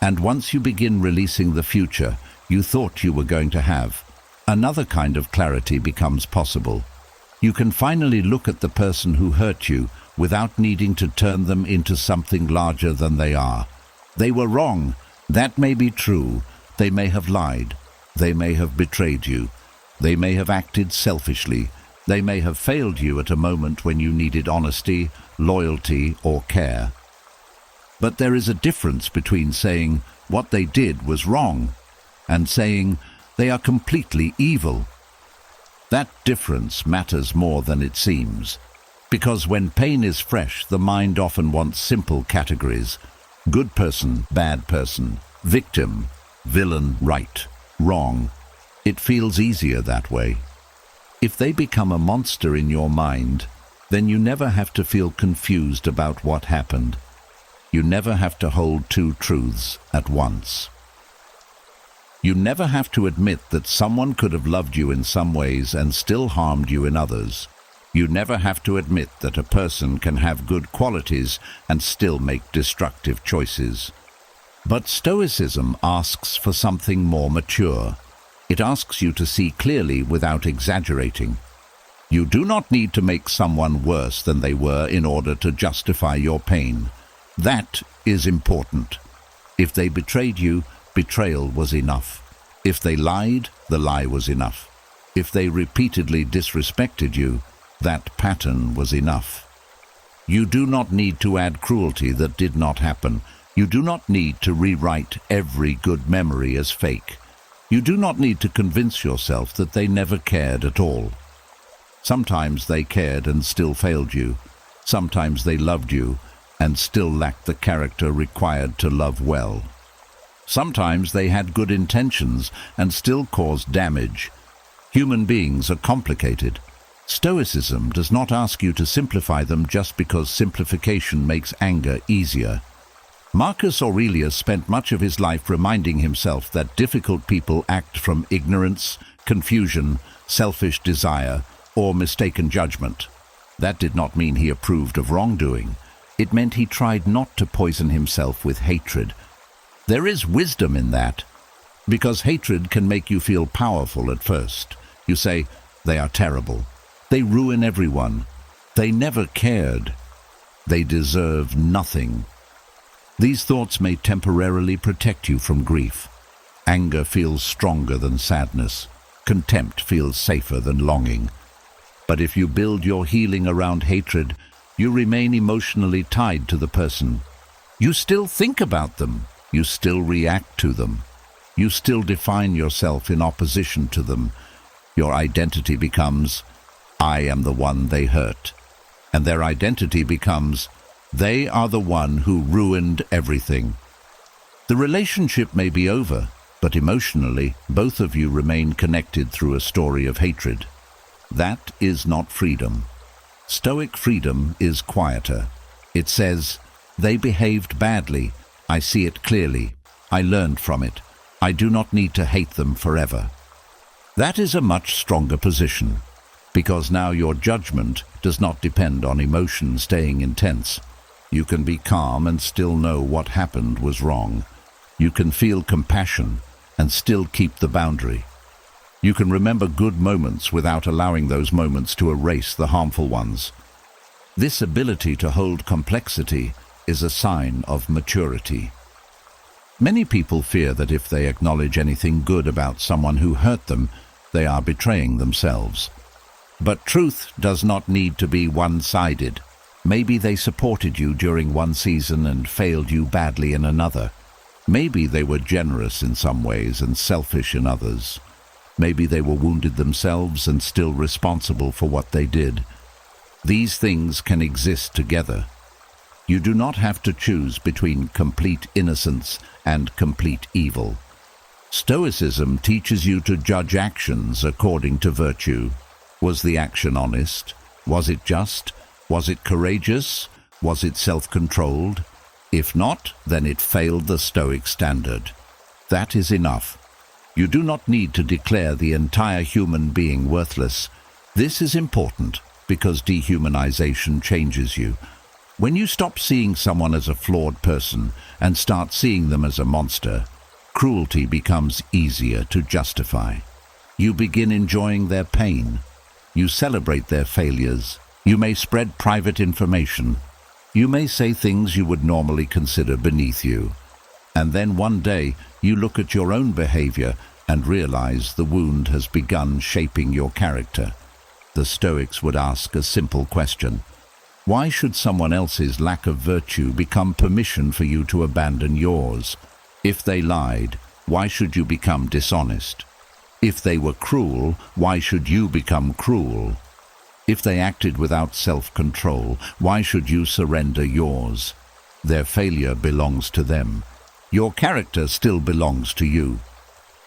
And once you begin releasing the future you thought you were going to have, another kind of clarity becomes possible. You can finally look at the person who hurt you without needing to turn them into something larger than they are. They were wrong. That may be true. They may have lied. They may have betrayed you. They may have acted selfishly. They may have failed you at a moment when you needed honesty, loyalty, or care. But there is a difference between saying what they did was wrong and saying they are completely evil. That difference matters more than it seems, because when pain is fresh, the mind often wants simple categories: good person, bad person, victim, villain, right, wrong. It feels easier that way. If they become a monster in your mind, then you never have to feel confused about what happened. You never have to hold two truths at once. You never have to admit that someone could have loved you in some ways and still harmed you in others. You never have to admit that a person can have good qualities and still make destructive choices. But Stoicism asks for something more mature. It asks you to see clearly without exaggerating. You do not need to make someone worse than they were in order to justify your pain. That is important. If they betrayed you, betrayal was enough. If they lied, the lie was enough. If they repeatedly disrespected you, that pattern was enough. You do not need to add cruelty that did not happen. You do not need to rewrite every good memory as fake. You do not need to convince yourself that they never cared at all. Sometimes they cared and still failed you. Sometimes they loved you and still lacked the character required to love well. Sometimes they had good intentions and still caused damage. Human beings are complicated. Stoicism does not ask you to simplify them just because simplification makes anger easier. Marcus Aurelius spent much of his life reminding himself that difficult people act from ignorance, confusion, selfish desire, or mistaken judgment. That did not mean he approved of wrongdoing. It meant he tried not to poison himself with hatred. There is wisdom in that, because hatred can make you feel powerful at first. You say, they are terrible. They ruin everyone. They never cared. They deserve nothing. These thoughts may temporarily protect you from grief. Anger feels stronger than sadness. Contempt feels safer than longing. But if you build your healing around hatred, you remain emotionally tied to the person. You still think about them. You still react to them. You still define yourself in opposition to them. Your identity becomes, I am the one they hurt. And their identity becomes, they are the one who ruined everything. The relationship may be over, but emotionally, both of you remain connected through a story of hatred. That is not freedom. Stoic freedom is quieter. It says, they behaved badly. I see it clearly. I learned from it. I do not need to hate them forever. That is a much stronger position, because now your judgment does not depend on emotion staying intense. You can be calm and still know what happened was wrong. You can feel compassion and still keep the boundary. You can remember good moments without allowing those moments to erase the harmful ones. This ability to hold complexity is a sign of maturity. Many people fear that if they acknowledge anything good about someone who hurt them, they are betraying themselves. But truth does not need to be one-sided. Maybe they supported you during one season and failed you badly in another. Maybe they were generous in some ways and selfish in others. Maybe they were wounded themselves and still responsible for what they did. These things can exist together. You do not have to choose between complete innocence and complete evil. Stoicism teaches you to judge actions according to virtue. Was the action honest? Was it just? Was it courageous? Was it self-controlled? If not, then it failed the Stoic standard. That is enough. You do not need to declare the entire human being worthless. This is important because dehumanization changes you. When you stop seeing someone as a flawed person and start seeing them as a monster, cruelty becomes easier to justify. You begin enjoying their pain. You celebrate their failures. You may spread private information. You may say things you would normally consider beneath you. And then one day you look at your own behavior and realize the wound has begun shaping your character. The Stoics would ask a simple question. Why should someone else's lack of virtue become permission for you to abandon yours? If they lied, why should you become dishonest? If they were cruel, why should you become cruel? If they acted without self-control, why should you surrender yours? Their failure belongs to them. Your character still belongs to you.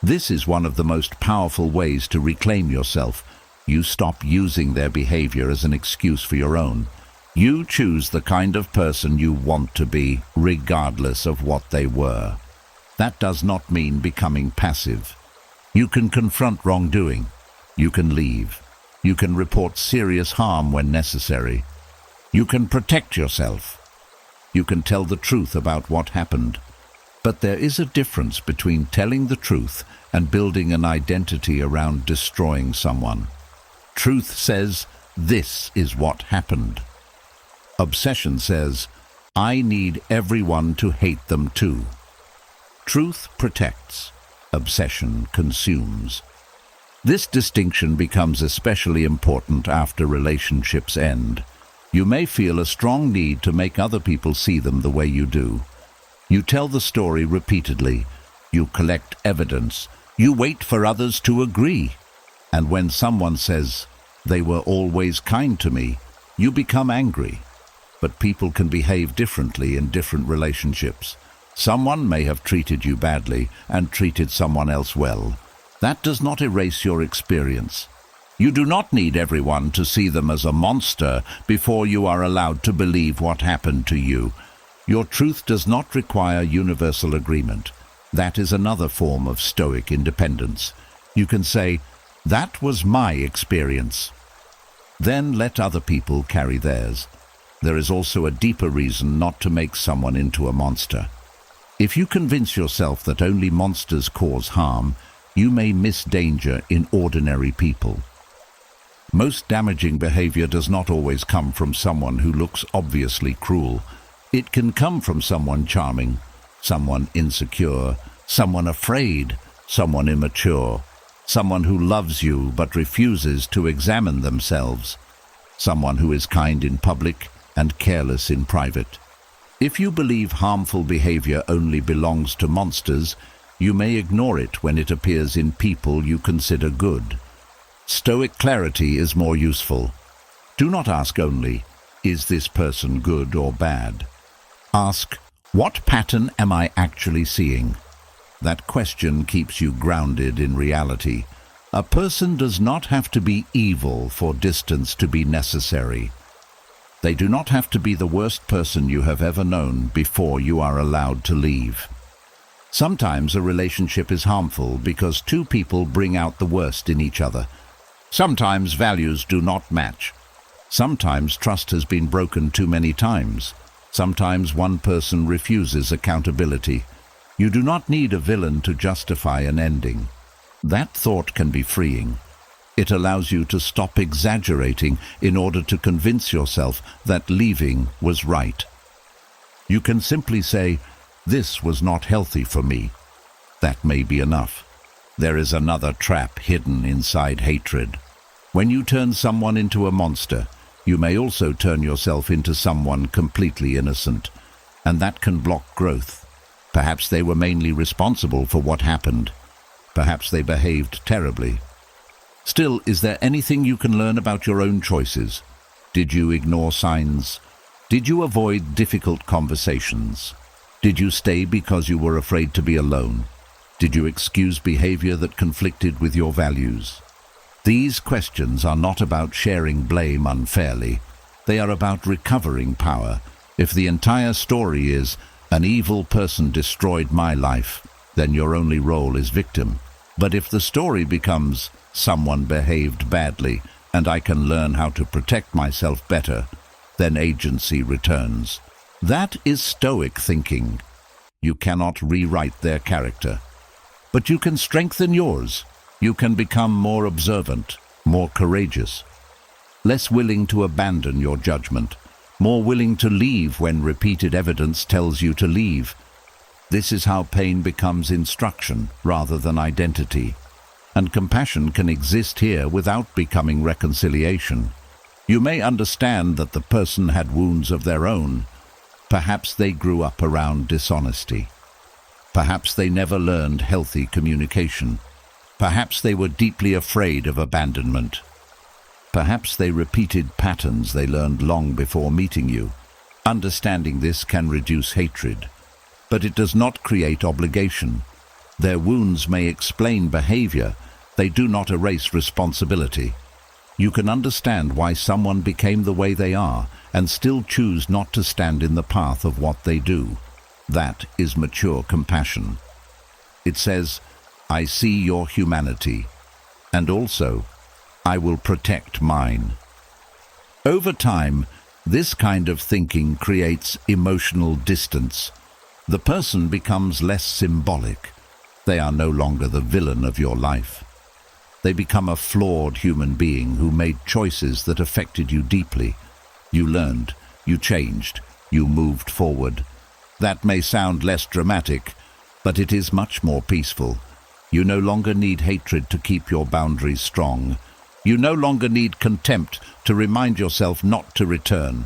This is one of the most powerful ways to reclaim yourself. You stop using their behavior as an excuse for your own. You choose the kind of person you want to be, regardless of what they were. That does not mean becoming passive. You can confront wrongdoing. You can leave. You can report serious harm when necessary. You can protect yourself. You can tell the truth about what happened. But there is a difference between telling the truth and building an identity around destroying someone. Truth says, this is what happened. Obsession says, I need everyone to hate them too. Truth protects. Obsession consumes. This distinction becomes especially important after relationships end. You may feel a strong need to make other people see them the way you do. You tell the story repeatedly. You collect evidence. You wait for others to agree. And when someone says, they were always kind to me, you become angry. But people can behave differently in different relationships. Someone may have treated you badly and treated someone else well. That does not erase your experience. You do not need everyone to see them as a monster before you are allowed to believe what happened to you. Your truth does not require universal agreement. That is another form of Stoic independence. You can say, that was my experience. Then let other people carry theirs. There is also a deeper reason not to make someone into a monster. If you convince yourself that only monsters cause harm, you may miss danger in ordinary people. Most damaging behavior does not always come from someone who looks obviously cruel. It can come from someone charming, someone insecure, someone afraid, someone immature. someone who loves you but refuses to examine themselves, someone who is kind in public and careless in private. If you believe harmful behavior only belongs to monsters, you may ignore it when it appears in people you consider good. Stoic clarity is more useful. Do not ask only, is this person good or bad? Ask, what pattern am I actually seeing? That question keeps you grounded in reality. A person does not have to be evil for distance to be necessary. They do not have to be the worst person you have ever known before you are allowed to leave. Sometimes a relationship is harmful because two people bring out the worst in each other. Sometimes values do not match. Sometimes trust has been broken too many times. Sometimes one person refuses accountability. You do not need a villain to justify an ending. That thought can be freeing. It allows you to stop exaggerating in order to convince yourself that leaving was right. You can simply say, this was not healthy for me. That may be enough. There is another trap hidden inside hatred. When you turn someone into a monster, you may also turn yourself into someone completely innocent, and that can block growth. Perhaps they were mainly responsible for what happened. Perhaps they behaved terribly. Still, is there anything you can learn about your own choices? Did you ignore signs? Did you avoid difficult conversations? Did you stay because you were afraid to be alone? Did you excuse behavior that conflicted with your values? These questions are not about sharing blame unfairly. They are about recovering power. If the entire story is, an evil person destroyed my life, then your only role is victim. But if the story becomes, someone behaved badly, and I can learn how to protect myself better, then agency returns. That is Stoic thinking. You cannot rewrite their character, but you can strengthen yours. You can become more observant, more courageous, less willing to abandon your judgment, more willing to leave when repeated evidence tells you to leave. This is how pain becomes instruction rather than identity. And compassion can exist here without becoming reconciliation. You may understand that the person had wounds of their own. Perhaps they grew up around dishonesty. Perhaps they never learned healthy communication. Perhaps they were deeply afraid of abandonment. Perhaps they repeated patterns they learned long before meeting you. Understanding this can reduce hatred, but it does not create obligation. Their wounds may explain behavior. They do not erase responsibility. You can understand why someone became the way they are and still choose not to stand in the path of what they do. That is mature compassion. It says, I see your humanity, and also, I will protect mine. Over time, this kind of thinking creates emotional distance. The person becomes less symbolic. They are no longer the villain of your life. They become a flawed human being who made choices that affected you deeply. You learned, you changed, you moved forward. That may sound less dramatic, but it is much more peaceful. You no longer need hatred to keep your boundaries strong. You no longer need contempt to remind yourself not to return.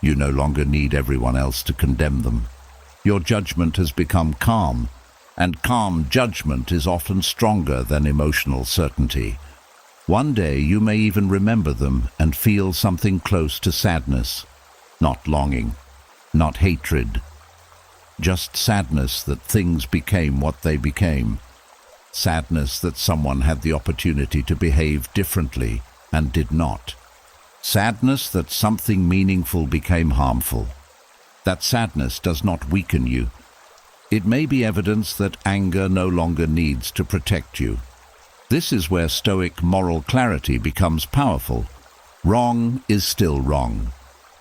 You no longer need everyone else to condemn them. Your judgment has become calm, and calm judgment is often stronger than emotional certainty. One day you may even remember them and feel something close to sadness. Not longing, not hatred. Just sadness that things became what they became. Sadness that someone had the opportunity to behave differently and did not. Sadness that something meaningful became harmful. That sadness does not weaken you. It may be evidence that anger no longer needs to protect you. This is where Stoic moral clarity becomes powerful. Wrong is still wrong.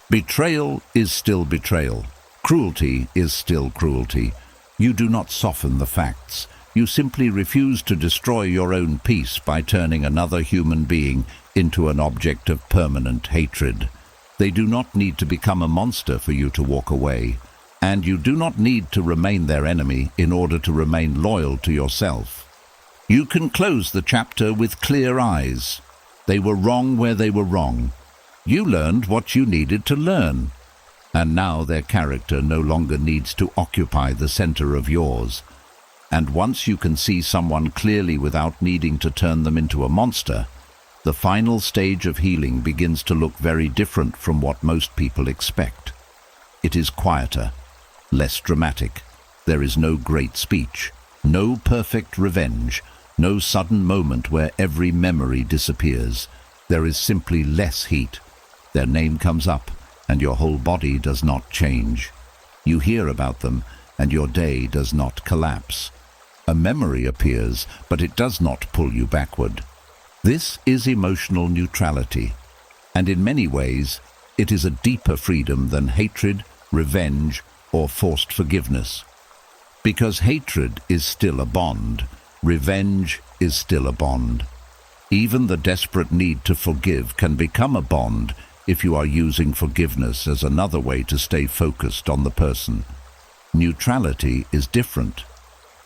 Betrayal is still betrayal. Cruelty is still cruelty. You do not soften the facts. You simply refuse to destroy your own peace by turning another human being into an object of permanent hatred. They do not need to become a monster for you to walk away, and you do not need to remain their enemy in order to remain loyal to yourself. You can close the chapter with clear eyes. They were wrong where they were wrong. You learned what you needed to learn. And now their character no longer needs to occupy the center of yours. And once you can see someone clearly without needing to turn them into a monster, the final stage of healing begins to look very different from what most people expect. It is quieter, less dramatic. There is no great speech, no perfect revenge, no sudden moment where every memory disappears. There is simply less heat. Their name comes up, and your whole body does not change. You hear about them, and your day does not collapse. A memory appears, but it does not pull you backward. This is emotional neutrality, and in many ways, it is a deeper freedom than hatred, revenge, or forced forgiveness. Because hatred is still a bond, revenge is still a bond. Even the desperate need to forgive can become a bond if you are using forgiveness as another way to stay focused on the person. Neutrality is different.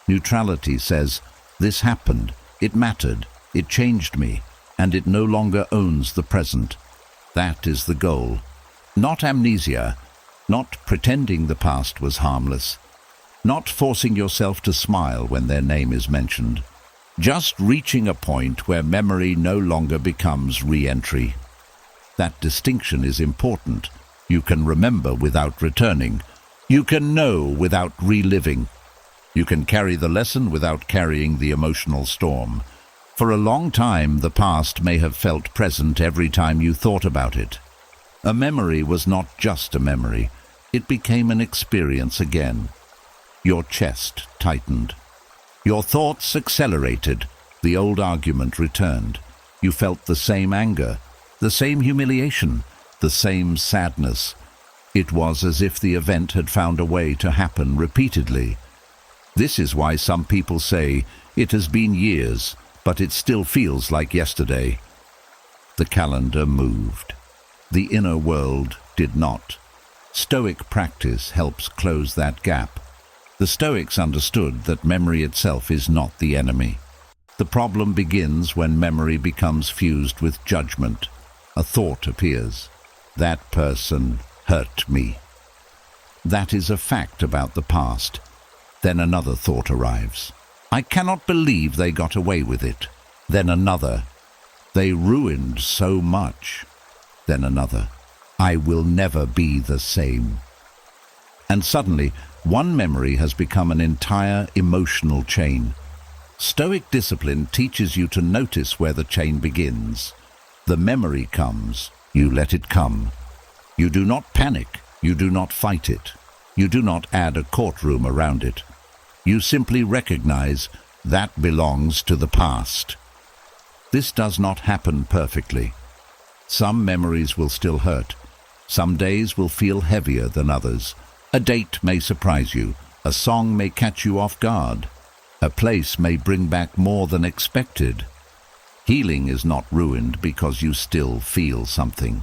Neutrality says, this happened, it mattered, it changed me, and it no longer owns the present. That is the goal. Not amnesia, not pretending the past was harmless, not forcing yourself to smile when their name is mentioned. Just reaching a point where memory no longer becomes re-entry. That distinction is important. You can remember without returning. You can know without reliving. You can carry the lesson without carrying the emotional storm. For a long time, the past may have felt present every time you thought about it. A memory was not just a memory. It became an experience again. Your chest tightened. Your thoughts accelerated. The old argument returned. You felt the same anger, the same humiliation, the same sadness. It was as if the event had found a way to happen repeatedly. This is why some people say, it has been years, but it still feels like yesterday. The calendar moved. The inner world did not. Stoic practice helps close that gap. The Stoics understood that memory itself is not the enemy. The problem begins when memory becomes fused with judgment. A thought appears. That person hurt me. That is a fact about the past. Then another thought arrives. I cannot believe they got away with it. Then another. They ruined so much. Then another. I will never be the same. And suddenly, one memory has become an entire emotional chain. Stoic discipline teaches you to notice where the chain begins. The memory comes, you let it come. You do not panic, you do not fight it. You do not add a courtroom around it. You simply recognize that belongs to the past. This does not happen perfectly. Some memories will still hurt. Some days will feel heavier than others. A date may surprise you. A song may catch you off guard. A place may bring back more than expected. Healing is not ruined because you still feel something.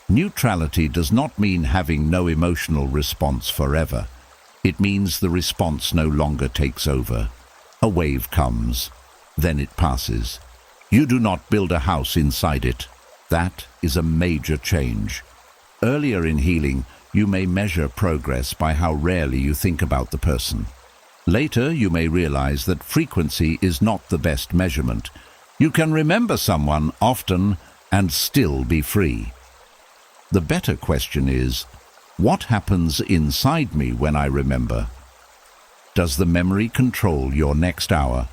Neutrality does not mean having no emotional response forever. It means the response no longer takes over. A wave comes, then it passes. You do not build a house inside it. That is a major change. Earlier in healing, you may measure progress by how rarely you think about the person. Later, you may realize that frequency is not the best measurement. You can remember someone often and still be free. The better question is, what happens inside me when I remember? Does the memory control your next hour?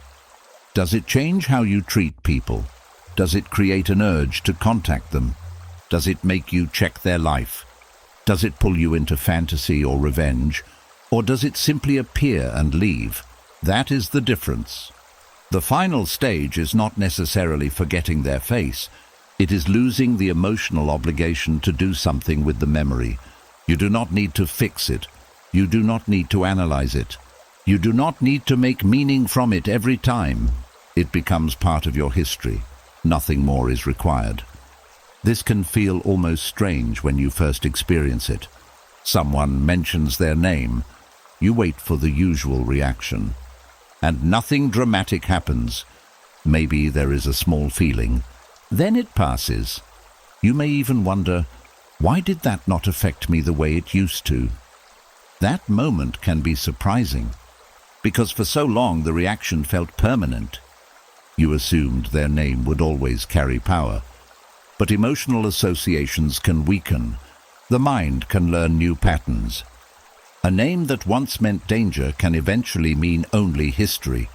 Does it change how you treat people? Does it create an urge to contact them? Does it make you check their life? Does it pull you into fantasy or revenge? Or does it simply appear and leave? That is the difference. The final stage is not necessarily forgetting their face. It is losing the emotional obligation to do something with the memory. You do not need to fix it. You do not need to analyze it. You do not need to make meaning from it every time. It becomes part of your history. Nothing more is required. This can feel almost strange when you first experience it. Someone mentions their name. You wait for the usual reaction. And nothing dramatic happens. Maybe there is a small feeling. Then it passes. You may even wonder, why did that not affect me the way it used to? That moment can be surprising, because for so long the reaction felt permanent. You assumed their name would always carry power. But emotional associations can weaken. The mind can learn new patterns. A name that once meant danger can eventually mean only history.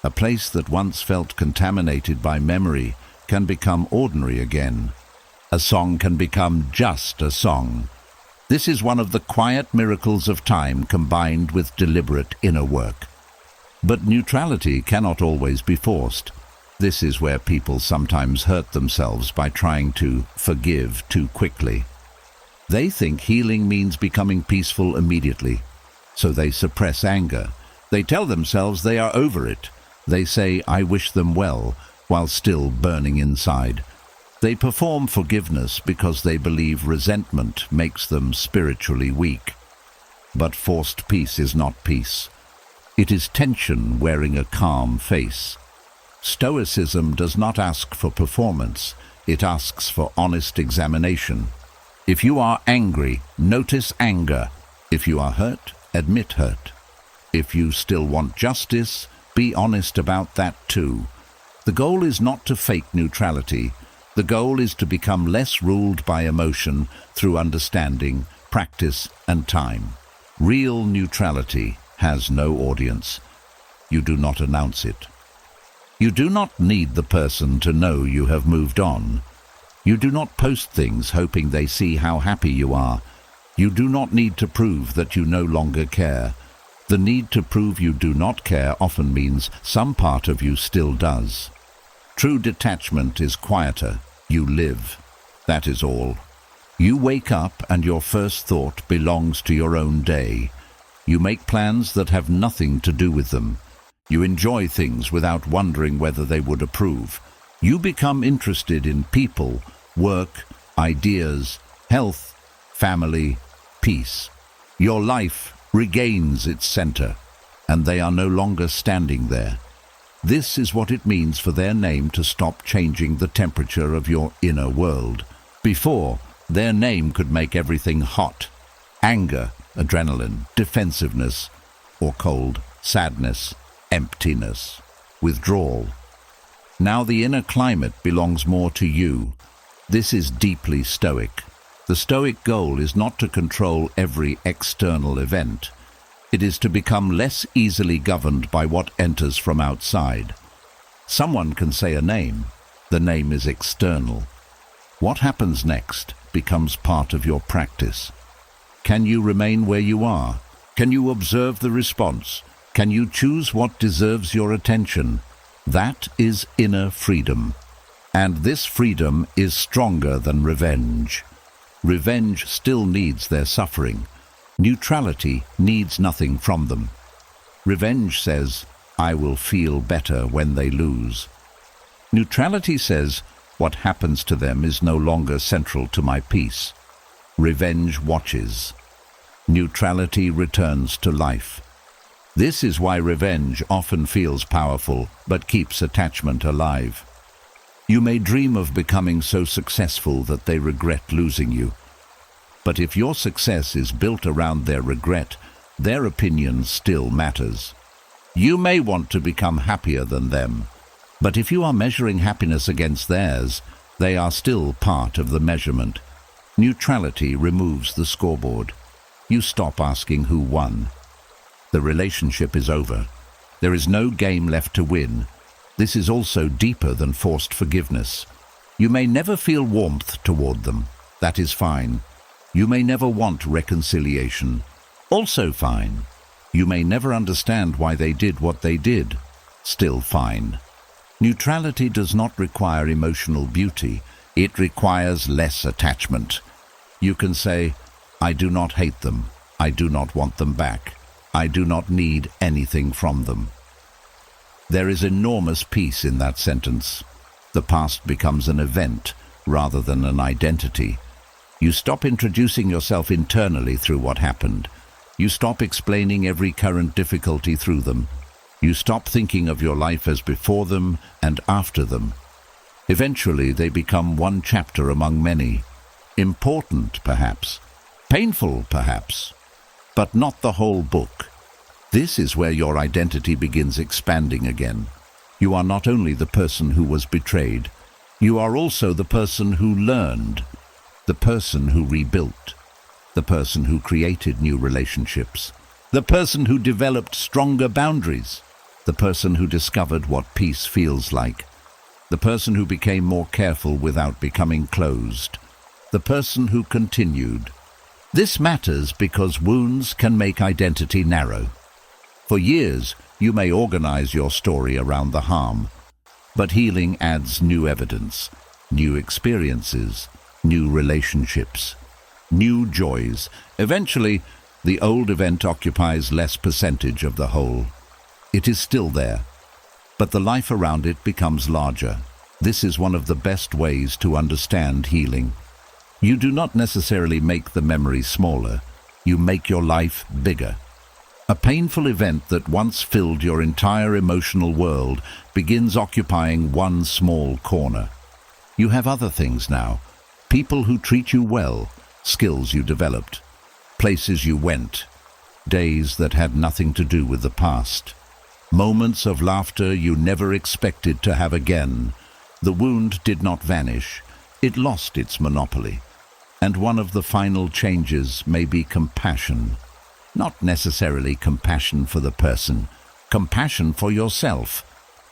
A place that once felt contaminated by memory can become ordinary again. A song can become just a song. This is one of the quiet miracles of time combined with deliberate inner work. But neutrality cannot always be forced. This is where people sometimes hurt themselves by trying to forgive too quickly. They think healing means becoming peaceful immediately, so they suppress anger. They tell themselves they are over it. They say, "I wish them well," while still burning inside. They perform forgiveness because they believe resentment makes them spiritually weak. But forced peace is not peace. It is tension wearing a calm face. Stoicism does not ask for performance. It asks for honest examination. If you are angry, notice anger. If you are hurt, admit hurt. If you still want justice, be honest about that too. The goal is not to fake neutrality. The goal is to become less ruled by emotion through understanding, practice, and time. Real neutrality has no audience. You do not announce it. You do not need the person to know you have moved on. You do not post things hoping they see how happy you are. You do not need to prove that you no longer care. The need to prove you do not care often means some part of you still does. True detachment is quieter. You live. That is all. You wake up and your first thought belongs to your own day. You make plans that have nothing to do with them. You enjoy things without wondering whether they would approve. You become interested in people, work, ideas, health, family, peace. Your life regains its center, and they are no longer standing there. This is what it means for their name to stop changing the temperature of your inner world. Before, their name could make everything hot. Anger, adrenaline, defensiveness, or cold, sadness, emptiness, withdrawal. Now the inner climate belongs more to you. This is deeply Stoic. The Stoic goal is not to control every external event. It is to become less easily governed by what enters from outside. Someone can say a name. The name is external. What happens next becomes part of your practice. Can you remain where you are? Can you observe the response? Can you choose what deserves your attention? That is inner freedom. And this freedom is stronger than revenge. Revenge still needs their suffering. Neutrality needs nothing from them. Revenge says, "I will feel better when they lose." Neutrality says, "What happens to them is no longer central to my peace." Revenge watches. Neutrality returns to life. This is why revenge often feels powerful, but keeps attachment alive. You may dream of becoming so successful that they regret losing you. But if your success is built around their regret, their opinion still matters. You may want to become happier than them, but if you are measuring happiness against theirs, they are still part of the measurement. Neutrality removes the scoreboard. You stop asking who won. The relationship is over. There is no game left to win. This is also deeper than forced forgiveness. You may never feel warmth toward them. That is fine. You may never want reconciliation. Also fine. You may never understand why they did what they did. Still fine. Neutrality does not require emotional beauty. It requires less attachment. You can say, "I do not hate them. I do not want them back. I do not need anything from them." There is enormous peace in that sentence. The past becomes an event rather than an identity. You stop introducing yourself internally through what happened. You stop explaining every current difficulty through them. You stop thinking of your life as before them and after them. Eventually, they become one chapter among many. Important, perhaps. Painful, perhaps. But not the whole book. This is where your identity begins expanding again. You are not only the person who was betrayed, you are also the person who learned, the person who rebuilt, the person who created new relationships, the person who developed stronger boundaries, the person who discovered what peace feels like, the person who became more careful without becoming closed, the person who continued. This matters because wounds can make identity narrow. For years, you may organize your story around the harm, but healing adds new evidence, new experiences, new relationships, new joys. Eventually, the old event occupies less percentage of the whole. It is still there, but the life around it becomes larger. This is one of the best ways to understand healing. You do not necessarily make the memory smaller, you make your life bigger. A painful event that once filled your entire emotional world begins occupying one small corner. You have other things now, people who treat you well, skills you developed, places you went, days that had nothing to do with the past, moments of laughter you never expected to have again. The wound did not vanish, it lost its monopoly. And one of the final changes may be compassion. Not necessarily compassion for the person, compassion for yourself.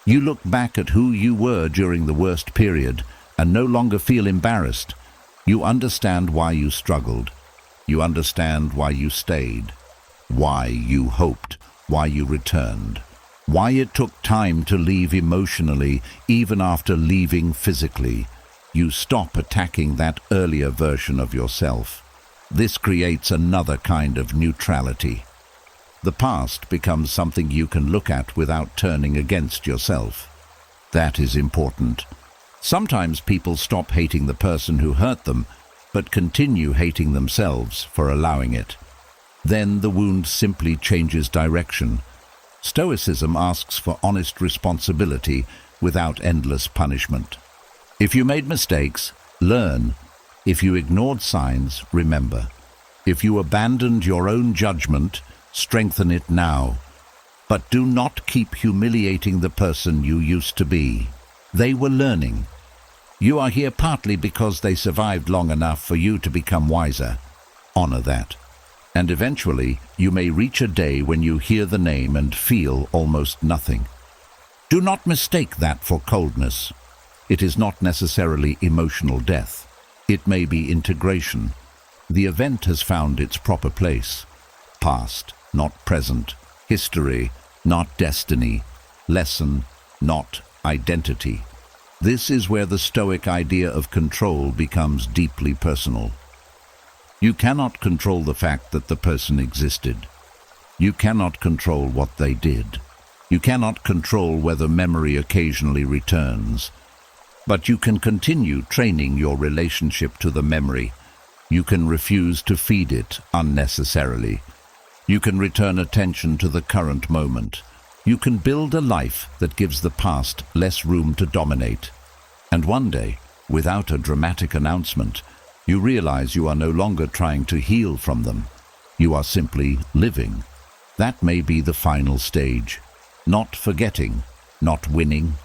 You look back at who you were during the worst period and no longer feel embarrassed. You understand why you struggled. You understand why you stayed, why you hoped, why you returned, why it took time to leave emotionally even after leaving physically. You stop attacking that earlier version of yourself. This creates another kind of neutrality. The past becomes something you can look at without turning against yourself. That is important. Sometimes people stop hating the person who hurt them, but continue hating themselves for allowing it. Then the wound simply changes direction. Stoicism asks for honest responsibility without endless punishment. If you made mistakes, learn. If you ignored signs, remember. If you abandoned your own judgment, strengthen it now. But do not keep humiliating the person you used to be. They were learning. You are here partly because they survived long enough for you to become wiser. Honor that. And eventually, you may reach a day when you hear the name and feel almost nothing. Do not mistake that for coldness. It is not necessarily emotional death. It may be integration. The event has found its proper place. Past, not present. History, not destiny. Lesson, not identity. This is where the Stoic idea of control becomes deeply personal. You cannot control the fact that the person existed. You cannot control what they did. You cannot control whether memory occasionally returns. But you can continue training your relationship to the memory. You can refuse to feed it unnecessarily. You can return attention to the current moment. You can build a life that gives the past less room to dominate. And one day, without a dramatic announcement, you realize you are no longer trying to heal from them. You are simply living. That may be the final stage. Not forgetting, not winning,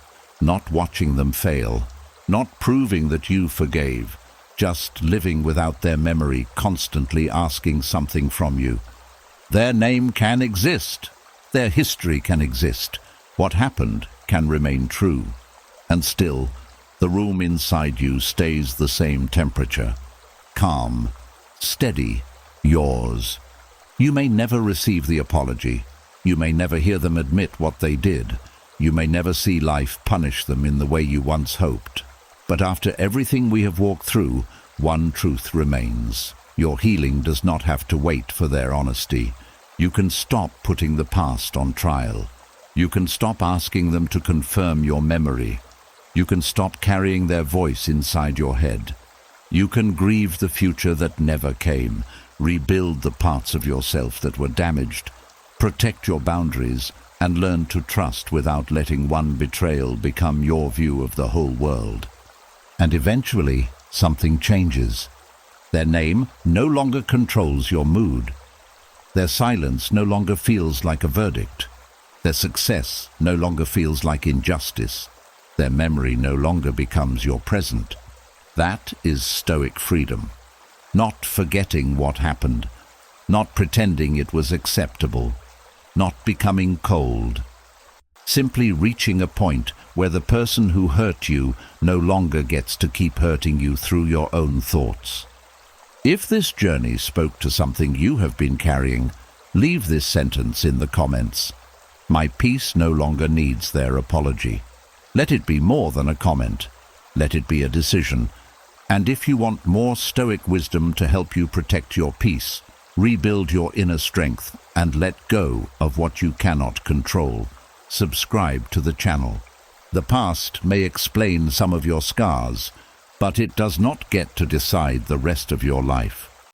not watching them fail, not proving that you forgave, just living without their memory constantly asking something from you. Their name can exist. Their history can exist. What happened can remain true. And still, the room inside you stays the same temperature. Calm, steady, yours. You may never receive the apology. You may never hear them admit what they did. You may never see life punish them in the way you once hoped. But after everything we have walked through, one truth remains. Your healing does not have to wait for their honesty. You can stop putting the past on trial. You can stop asking them to confirm your memory. You can stop carrying their voice inside your head. You can grieve the future that never came, rebuild the parts of yourself that were damaged, protect your boundaries, and learn to trust without letting one betrayal become your view of the whole world. And eventually, something changes. Their name no longer controls your mood. Their silence no longer feels like a verdict. Their success no longer feels like injustice. Their memory no longer becomes your present. That is Stoic freedom. Not forgetting what happened, not pretending it was acceptable, not becoming cold. Simply reaching a point where the person who hurt you no longer gets to keep hurting you through your own thoughts. If this journey spoke to something you have been carrying, leave this sentence in the comments. My peace no longer needs their apology. Let it be more than a comment. Let it be a decision. And if you want more Stoic wisdom to help you protect your peace, rebuild your inner strength, and let go of what you cannot control, subscribe to the channel. The past may explain some of your scars, but it does not get to decide the rest of your life.